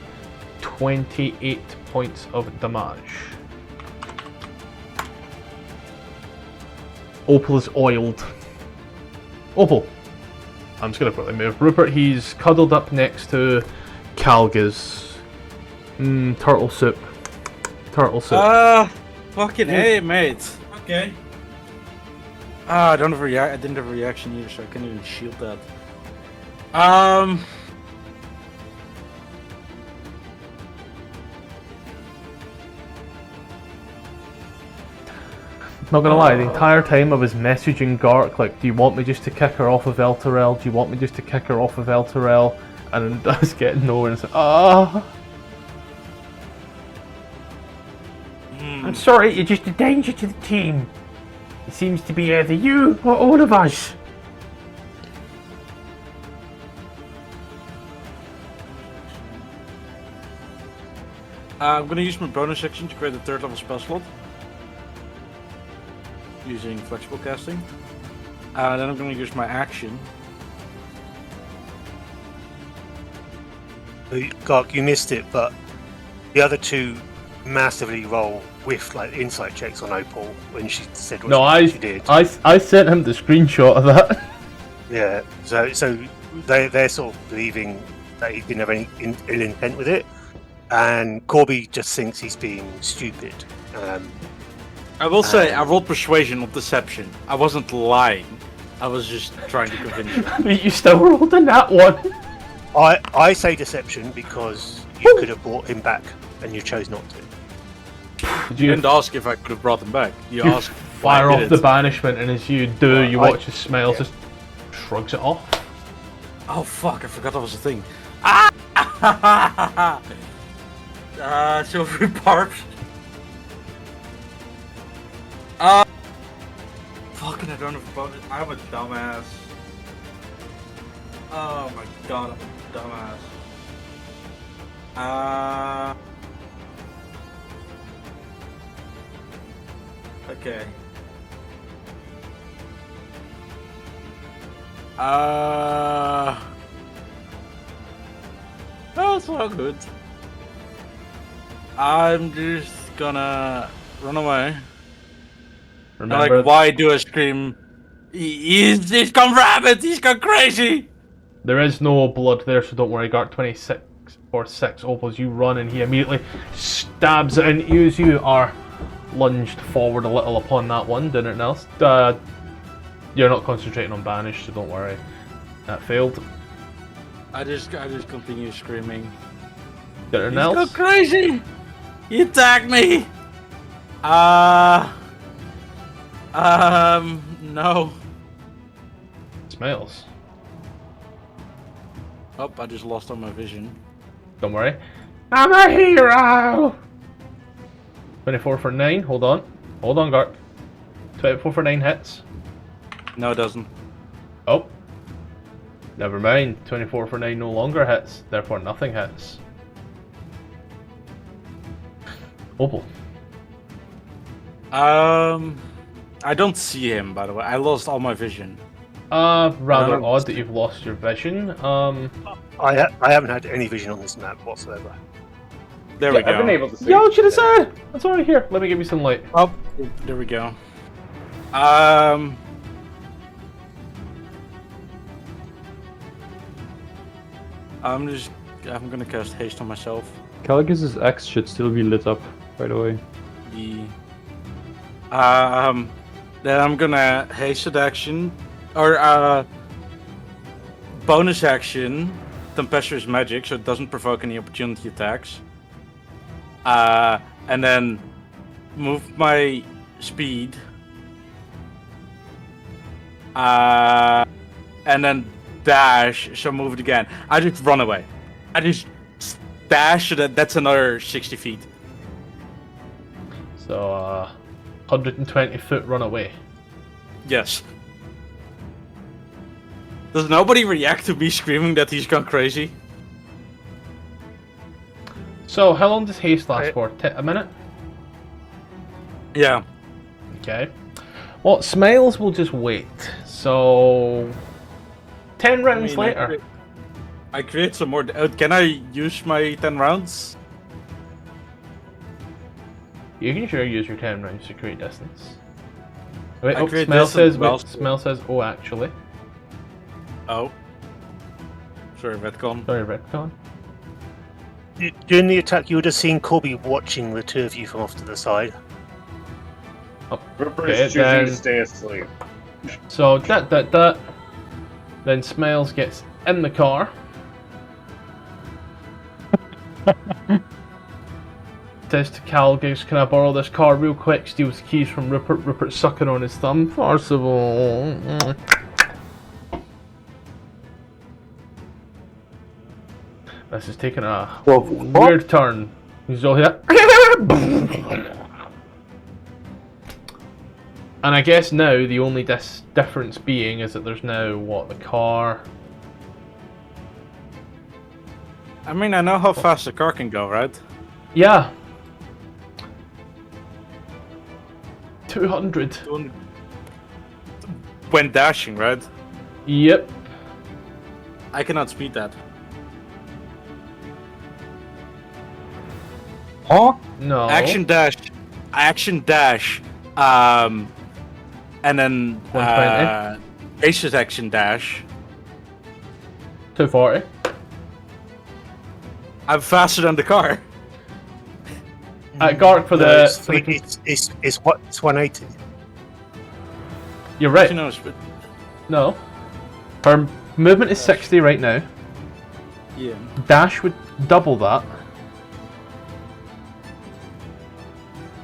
G: 28 points of damage. Opal is oiled. Opal. I'm just gonna quickly move. Rupert, he's cuddled up next to Calgus. Turtle soup. Turtle soup.
E: Fucking hey, mate. Okay. I don't have a I didn't have a reaction either, so I couldn't even shield that.
G: Not gonna lie, the entire time I was messaging Gark, like, do you want me just to kick her off of Elturel? Do you want me just to kick her off of Elturel? And it does get no, and it's like, ah. I'm sorry, you're just a danger to the team. It seems to be either you or all of us.
E: I'm gonna use my bonus action to create a 3rd level spell slot. Using flexible casting. Then I'm gonna use my action.
F: Gark, you missed it, but the other two massively roll with like insight checks on Opal when she said what she did.
G: I sent him the screenshot of that.
F: Yeah, so they're sort of believing that he didn't have any ill intent with it, and Corby just thinks he's being stupid.
E: I will say I rolled persuasion, not deception. I wasn't lying. I was just trying to convince you.
G: But you still rolled in that one.
F: I say deception because you could have brought him back, and you chose not to.
E: You didn't ask if I could have brought him back. You asked
G: fire off the banishment, and as you do, you watch his smile
F: yeah.
G: just shrugs it off.
E: Oh fuck! I forgot that was a thing. Ah! Silvery barbs. Fucking, I don't have a bonus. I'm a dumbass. Oh my god, I'm a dumbass. Okay. That's not good. I'm just gonna run away.
G: Remember,
E: Like, why do I scream? He's gone rabid! He's gone crazy!
G: there is no blood there, so don't worry. Guard 26 or 6 opals. You run, and he immediately stabs it into you as you are lunged forward a little upon that one. Did anything else? You're not concentrating on banish, so don't worry. That failed.
E: I just continue screaming.
G: Did anything
E: He's
G: else?
E: gone crazy! He attacked me! No.
G: Smiles.
E: Oh, I just lost all my vision.
G: Don't worry. I'm a hero! 24 for 9. Hold on. Hold on, Gark. 24 for 9 hits.
E: No, it doesn't.
G: Oh. Never mind. 24 for 9 no longer hits. Therefore, nothing hits. Opal.
E: I don't see him, by the way. I lost all my vision.
G: Rather odd that you've lost your vision.
F: I haven't had any vision on this map whatsoever.
E: There we go.
C: I've been able to see.
G: Yo, should have said! That's already here. Let me give you some light.
E: Oh, there we go. I'm gonna cast haste on myself.
B: Calgus' axe should still be lit up, by the way.
E: Then I'm gonna hasted action, or bonus action, tempestuous magic, so it doesn't provoke any opportunity attacks. And then move my speed. And then dash, so move it again. I just run away. I just dash, so that's another 60 feet.
G: So, 120 foot run away.
E: Yes. Does nobody react to me screaming that he's gone crazy?
G: So, how long does haste last for? A minute?
E: Yeah.
G: Okay. Well, Smiles will just wait. So, 10 rounds later.
E: I create some more. Can I use my 10 rounds?
G: You can sure use your 10 rounds to create distance. Wait,
E: I
G: oh,
E: create
G: Smell
E: distance
G: says,
E: well,
G: wait, Smell says, oh, actually.
E: Oh. Sorry, Retcon.
G: Sorry, Retcon.
F: During the attack, you would have seen Corby watching the two of you from off to the side.
G: Oh,
C: Ripper
G: okay,
C: is choosing
G: then,
C: to stay asleep.
G: so, then Smiles gets in the car. Says to Calgus, can I borrow this car real quick? Steals the keys from Rupert. Rupert's sucking on his thumb. Tfarcevol. This is taking a
B: Well,
G: weird turn. He's all here. And I guess now the only difference being is that there's now, what, the car...
E: I mean, I know how fast the car can go, right?
G: Yeah. 200.
E: When dashing, right?
G: Yep.
E: I cannot speed that.
B: Huh?
G: No.
E: Action dash, and then
G: 120.
E: Ace's action dash.
G: 240.
E: I'm faster than the car.
G: Gark for
F: No,
G: the...
F: it's,
G: for the
F: it's what? It's 180.
G: you're right.
E: She knows, but
G: No. Her movement is 60 right now.
E: yeah.
G: Dash would double that.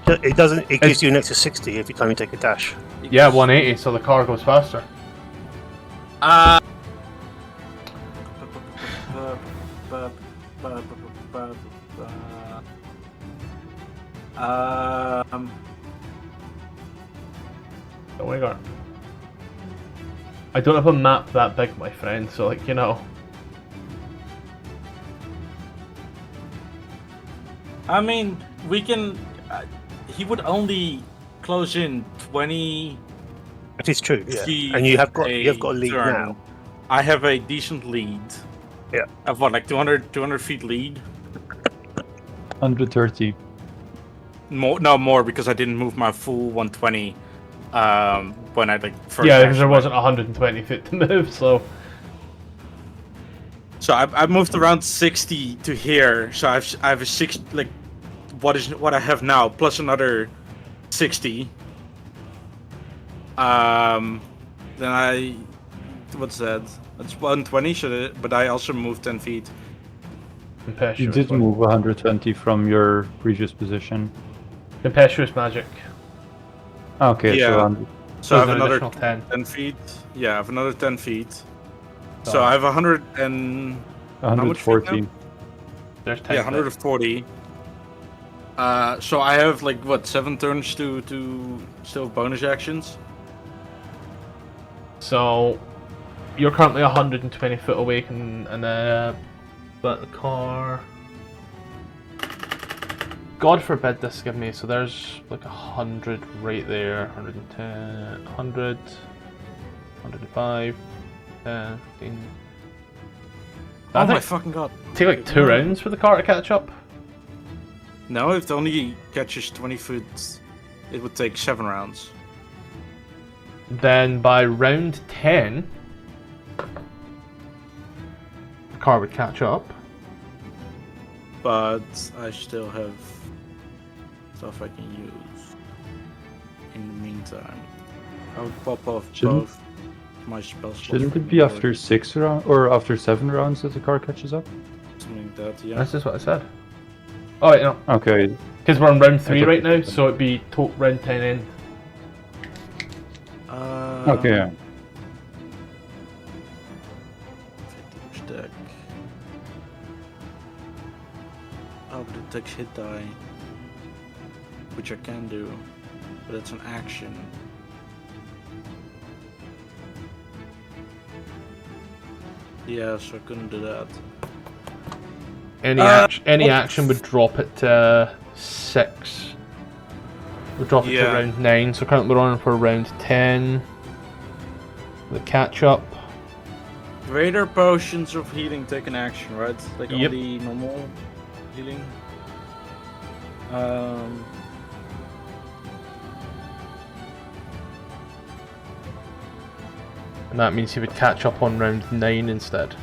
F: It doesn't. It gives you an extra 60 every time you take a dash.
G: Yeah, 180, so the car goes faster. Don't worry, Gark. I don't have a map that big, my friend, so, like, you know.
E: I mean, we can. He would only close in 20.
F: It is true. Yeah.
E: feet
F: And you have got a lead
E: turn.
F: now.
E: I have a decent lead.
F: Yeah.
E: I have what, like 200 feet lead?
B: 130.
E: More because I didn't move my full 120 when I like first.
G: Yeah, because there
E: dashed.
G: wasn't 120 feet to move, so...
E: So I moved around 60 to here. So I have a 6 like what I have now plus another 60. Then what's that? That's 120. But I also moved 10 feet.
B: You did move 120 from your previous position.
G: Tempestuous magic.
B: Okay,
E: Yeah.
B: so 100.
E: So I have
G: an
E: another
G: additional 10.
E: 10 feet. Yeah, I have another 10 feet.
G: Oh.
E: So I have 100 and much feet
B: 140.
E: now?
G: There's 10
E: yeah, 140. So I have like what 7 turns to still have bonus actions.
G: So, you're currently 120 foot away but the car... God forbid this give me, so there's like 100 right there, 110, 100, 105, 10, 15...
E: Oh
G: I
E: my
G: think
E: fucking god.
G: take like 2 rounds for the car to catch up.
E: No, if it only catches 20 foot, it would take 7 rounds.
G: Then by round 10, the car would catch up.
E: But I still have stuff I can use. In the meantime, I would pop off
B: Shouldn't-
E: both my spell slots.
B: Shouldn't
E: from
B: it be
E: the
B: after 6 rounds or after 7 rounds that the car catches up?
E: something like that? Yeah.
G: That's just what I said. Oh wait, no.
B: Okay,
G: Because we're on round 3
B: thought
G: right now,
B: you said-
G: so it'd be round 10 end.
B: okay, yeah.
E: Deck. Oh, but it takes hit die. Which I can do. But it's an action. Yeah, so I couldn't do that.
G: Any action would drop it to 6. Would drop it to
E: Yeah.
G: round 9, so currently we're on for round 10. The catch up.
E: Greater potions of healing take an action, right? Like
G: Yep.
E: only normal healing.
G: And that means he would catch up on round 9 instead.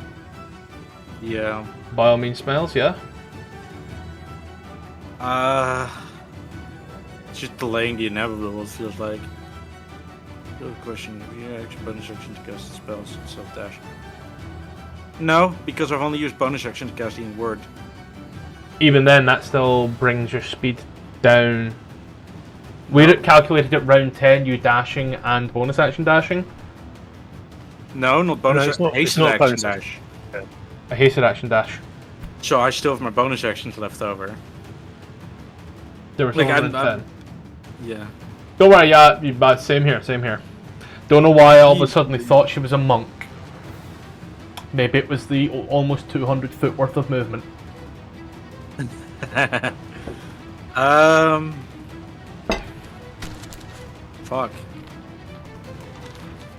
E: Yeah.
G: By all means, Smiles, yeah?
E: It's just delaying the inevitable, it feels like. Good question. Yeah, action, bonus action to cast the spells and self dash. No, because I've only used bonus action to cast the word.
G: Even then, that still brings your speed down. We had it calculated at round 10, you dashing and bonus action dashing.
E: No, not bonus
F: No, it's
E: action.
F: not- it's
E: Hasted
F: not
E: action
F: bonus
E: dash.
G: A hasted action dash.
E: So I still have my bonus actions left over.
G: There were
E: Like,
G: 110.
E: Yeah.
G: Don't worry, yeah, same here, same here. Don't know why I all of a sudden thought she was a monk. Maybe it was the almost 200 foot worth of movement.
E: Fuck.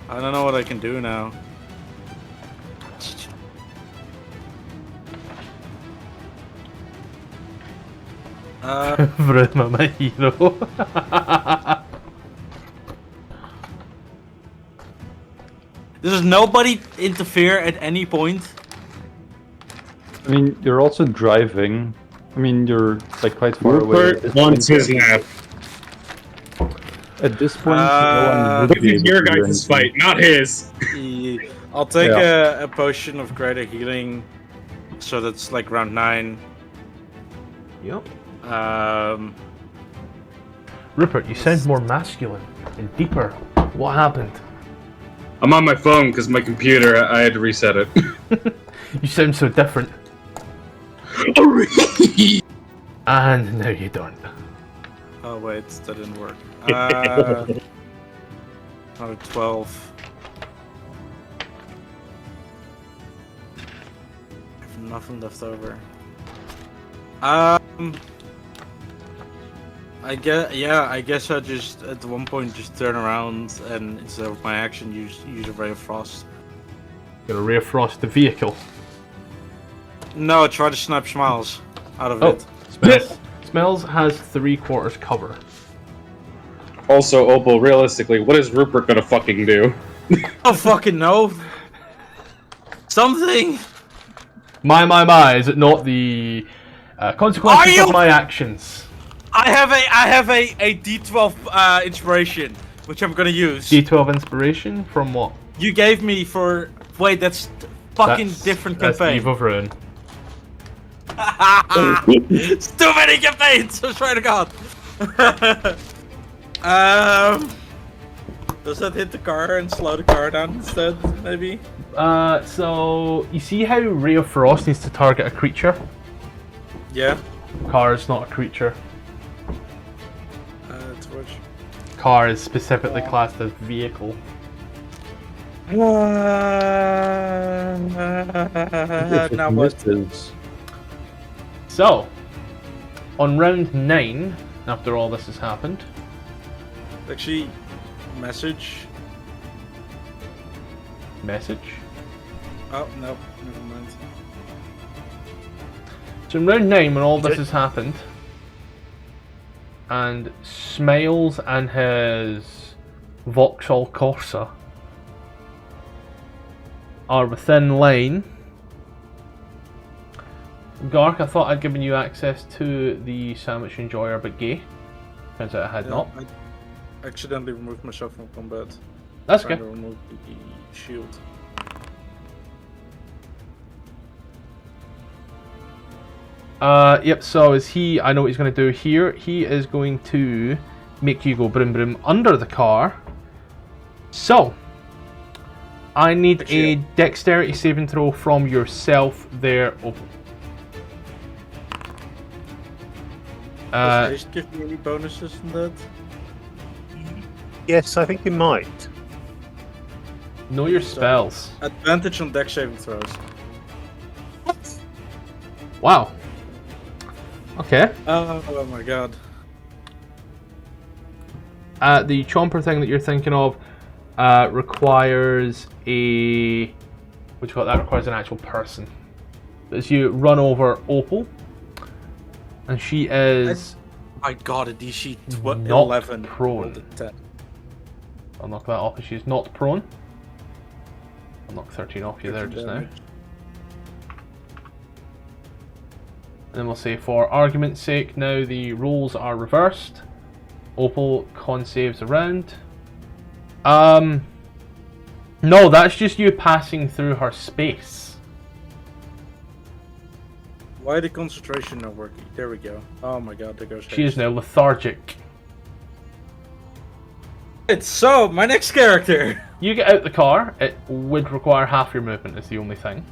E: I don't know what I can do now.
G: Vruma, my hero.
E: Does nobody interfere at any point?
B: I mean, you're also driving. I mean, you're like quite far away.
H: Rupert wants his nap.
B: At this point, no one would
H: This
B: be
H: is
B: able
H: your
B: to do
H: guys'
B: anything.
H: fight, not his.
E: I'll take
B: Yeah.
E: a potion of greater healing. So that's like round 9.
G: Yep.
A: Rupert, you sound more masculine and deeper. What happened?
H: I'm on my phone because my computer, I had to reset it.
A: You sound so different. And now you don't.
E: Oh wait, that didn't work. Another 12. I have nothing left over. I guess I just at one point just turn around and instead of my action use a ray of frost.
A: Gonna ray of frost the vehicle.
E: No, try to snipe smiles out of
A: Oh,
E: it.
A: Smells has 3/4 cover.
H: Also, Opal, realistically, what is Rupert gonna fucking do?
E: Oh fucking no! Something.
A: My, is it not the consequences of my actions?
E: I have a D12 inspiration, which I'm gonna use.
A: D12 inspiration from what?
E: You gave me for wait, that's fucking different
A: That's
E: campaign.
A: Eve of Ruin.
E: It's too many campaigns. I swear to God. Does that hit the car and slow the car down instead? Maybe.
A: So you see how Ray of Frost needs to target a creature?
E: Yeah.
A: Car is not a creature.
E: It's which.
A: Car is specifically classed as vehicle.
E: Now what?
A: So, on round 9, after all this has happened,
E: Actually, message. Oh no, never mind.
A: So in round 9, when all this has happened, and Smiles and his Vauxhall Corsa are within line. Gark, I thought I'd given you access to the Sandwich Enjoyer, but gay. Turns out I had not.
E: I accidentally removed myself from combat.
A: That's
E: Trying
A: good.
E: to remove the shield.
A: Yep, so is he, I know what he's going to do here. He is going to make you go broom broom under the car. So, I need a dexterity saving throw from yourself there, Opal.
E: Does haste give me any bonuses in that?
F: Yes, I think you might.
A: Know your spells.
E: Advantage on dex saving throws.
A: Wow. Okay.
E: Oh my god.
A: The chomper thing that you're thinking of requires a... What do you call it? That requires an actual person. As you run over Opal, and she is...
E: I got a DC
A: Not
E: 11.
A: prone.
E: rolled a 10.
A: I'll knock that off if she's not prone. I'll knock 13 off you there
E: 13
A: just now.
E: damage.
A: And then we'll say for argument's sake now the rolls are reversed. Opal con saves around. No, that's just you passing through her space.
E: Why the concentration not working? There we go. Oh my god, there goes
A: She is
E: haste.
A: now lethargic.
E: It's so my next character.
A: You get out the car, it would require half your movement is the only thing.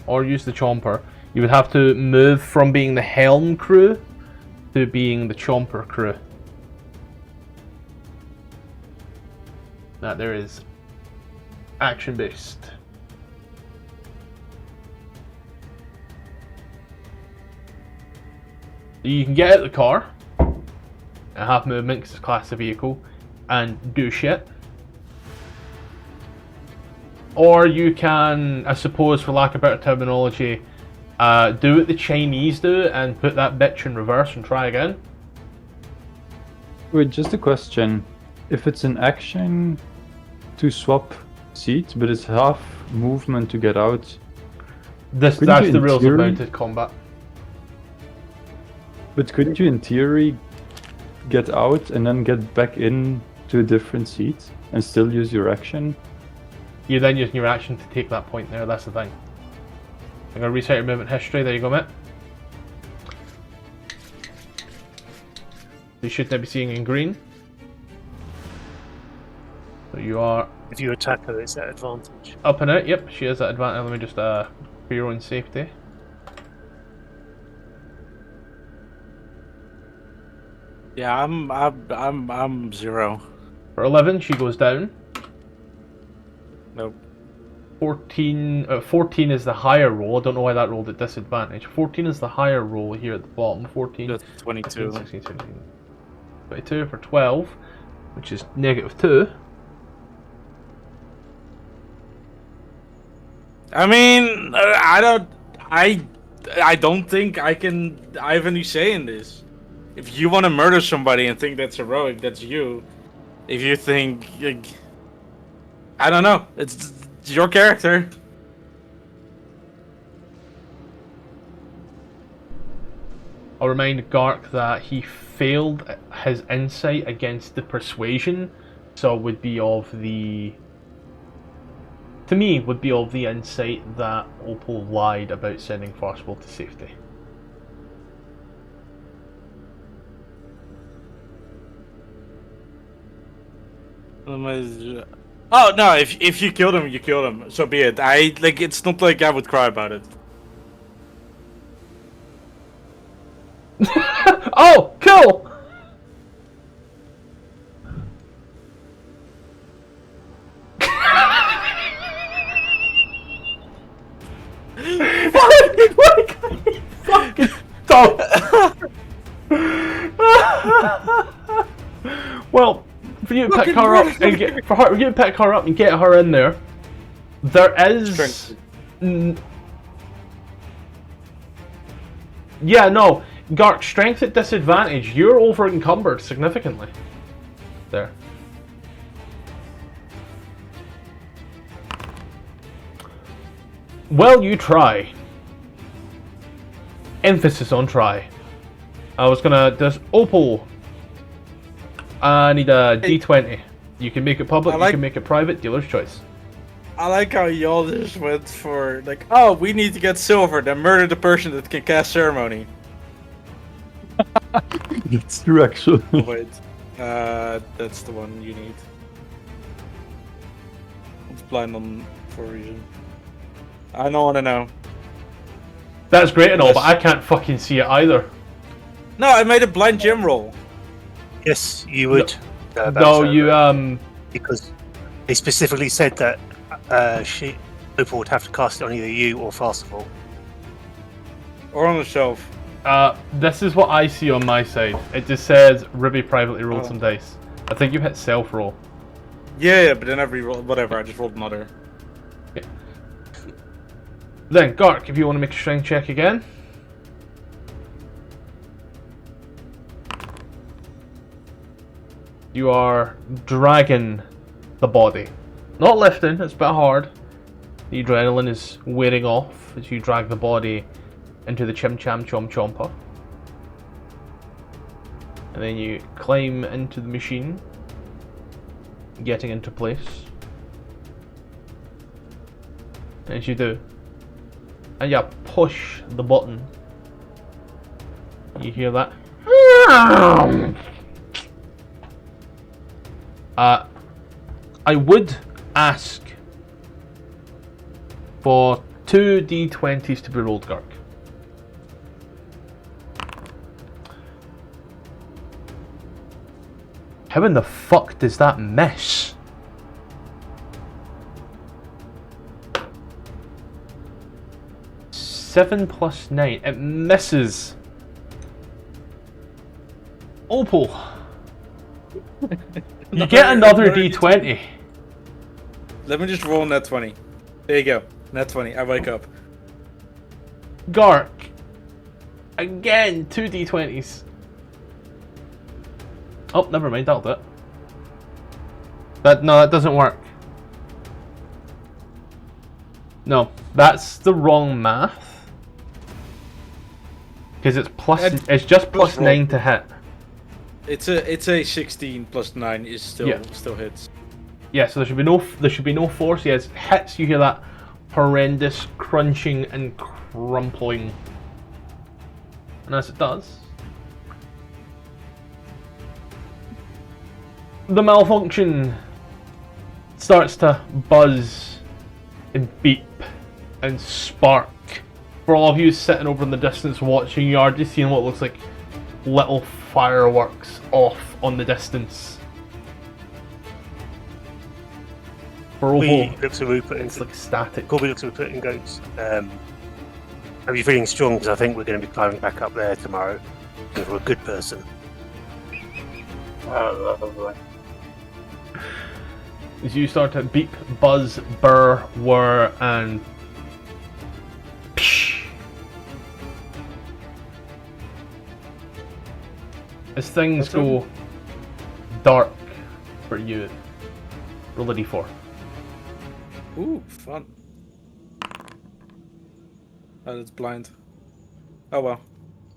G: or use the chomper, you would have to move from being the helm crew to being the chomper crew. That there is action based. You can get out of the car and have movement because it's a class of vehicle and do shit. Or you can, I suppose for lack of better terminology, do what the Chinese do and put that bitch in reverse and try again.
B: Wait, just a question. If it's an action to swap seats, but it's half movement to get out,
G: That's
B: you
G: the
B: in
G: rules of
B: theory-
G: mounted combat.
B: but couldn't you in theory get out and then get back in to a different seat and still use your action?
G: You're then using your action to take that point there, that's the thing. I'm going to reset your movement history, there you go, mate. You should now be seeing in green. So you are
F: If you attack her, it's at advantage.
G: up and out, yep, she is at advantage. Let me just, for your own safety.
E: Yeah, I'm 0.
G: For 11, she goes down.
E: Nope.
G: 14 is the higher roll. I don't know why that rolled at disadvantage. 14 is the higher roll here at the bottom. 14,
E: That's 22.
G: 16, 17. 22 for 12, which is -2.
E: I mean, I don't think I have any say in this. If you want to murder somebody and think that's heroic, that's you. If you think, I don't know, it's your character.
G: I'll remind Gark that he failed his insight against the persuasion, so would be of the... To me, would be of the insight that Opal lied about sending Tfarcevol to safety.
E: Oh no! If you killed him, you killed him. So be it. It's not like I would cry about it.
G: Oh, cool! Fucking stop! Well, for you to pick her up and get for you to pick her up and get her in there, there is.
E: Strength.
G: Yeah, no. Gark, strength at disadvantage. You're over encumbered significantly. There. Well, you try. Emphasis on try. I was gonna just Opal. I need a D20. You can make it public, you can make it private, dealer's choice.
E: I like how y'all just went for like, oh, we need to get silver, then murder the person that can cast ceremony.
B: It's true, actually.
E: Oh, wait, that's the one you need. It's blind on for a reason. I don't want to know.
G: That's great and all, but I can't fucking see it either.
E: No, I made a blind gem roll.
F: Yes, you would.
G: No, you
F: because they specifically said that Opal would have to cast it on either you or Tfarcevol.
E: Or on the shelf.
G: This is what I see on my side. It just says Ruby privately rolled some dice. I think you hit self roll.
E: Yeah, but then every roll, whatever, I just rolled another.
G: Okay. Then, Gark, if you want to make a strength check again. You are dragging the body. Not lifting, it's a bit hard. The adrenaline is wearing off as you drag the body into the Chim Cham Chom Chomper. And then you climb into the machine, getting into place. As you do. And you push the button. You hear that? I would ask for 2 d20s to be rolled, Gark. How in the fuck does that miss? Seven plus 9. It misses. Opal. You get another d20.
E: Let me just roll net 20. There you go. Net 20. I wake up.
G: Gark. Again, 2 d20s. Oh, never mind, that'll do it. No, that doesn't work. No, that's the wrong math. Because it's just plus 9 to hit.
E: It's a 16 plus 9 is still hits.
G: Yeah, so there should be no force. Yes, hits. You hear that horrendous crunching and crumpling, and as it does, the malfunction starts to buzz and beep and spark. For all of you sitting over in the distance watching, you are just seeing what looks like little fireworks off on the distance. For
F: Corby
G: Opal,
F: looks at Rupert
G: it's
F: and
G: like static.
F: Corby looks at Rupert and goes, "Are you feeling strong? Because I think we're going to be climbing back up there tomorrow. And for a good person."
C: Oh, lovely.
G: As you start to beep, buzz, burr, whir, and psh. As things go dark for you, roll a d4.
E: Ooh, fun. Oh, it's blind. Oh well.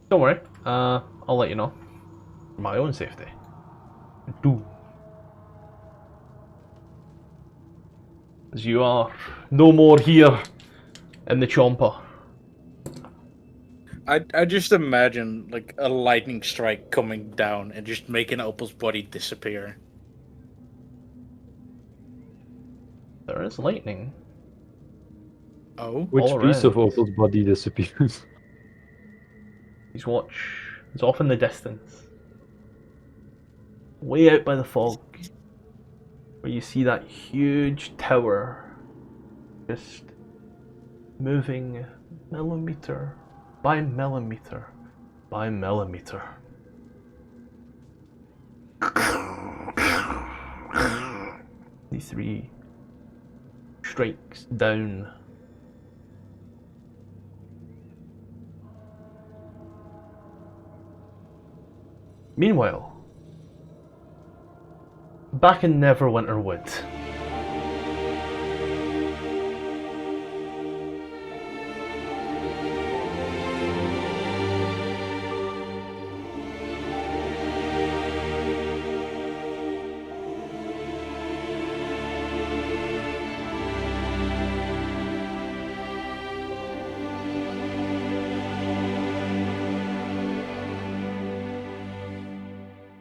G: Don't worry, I'll let you know. For my own safety. Do. As you are no more here in the chomper.
E: I just imagine like a lightning strike coming down and just making Opal's body disappear.
G: There is lightning.
E: Oh?
B: Which
G: All
B: piece of
G: around.
B: Opal's body disappears?
G: He's off in the distance. Way out by the fog. Where you see that huge tower just moving millimeter by millimeter by millimeter. These 3 strikes down. Meanwhile, back in Neverwinter Wood.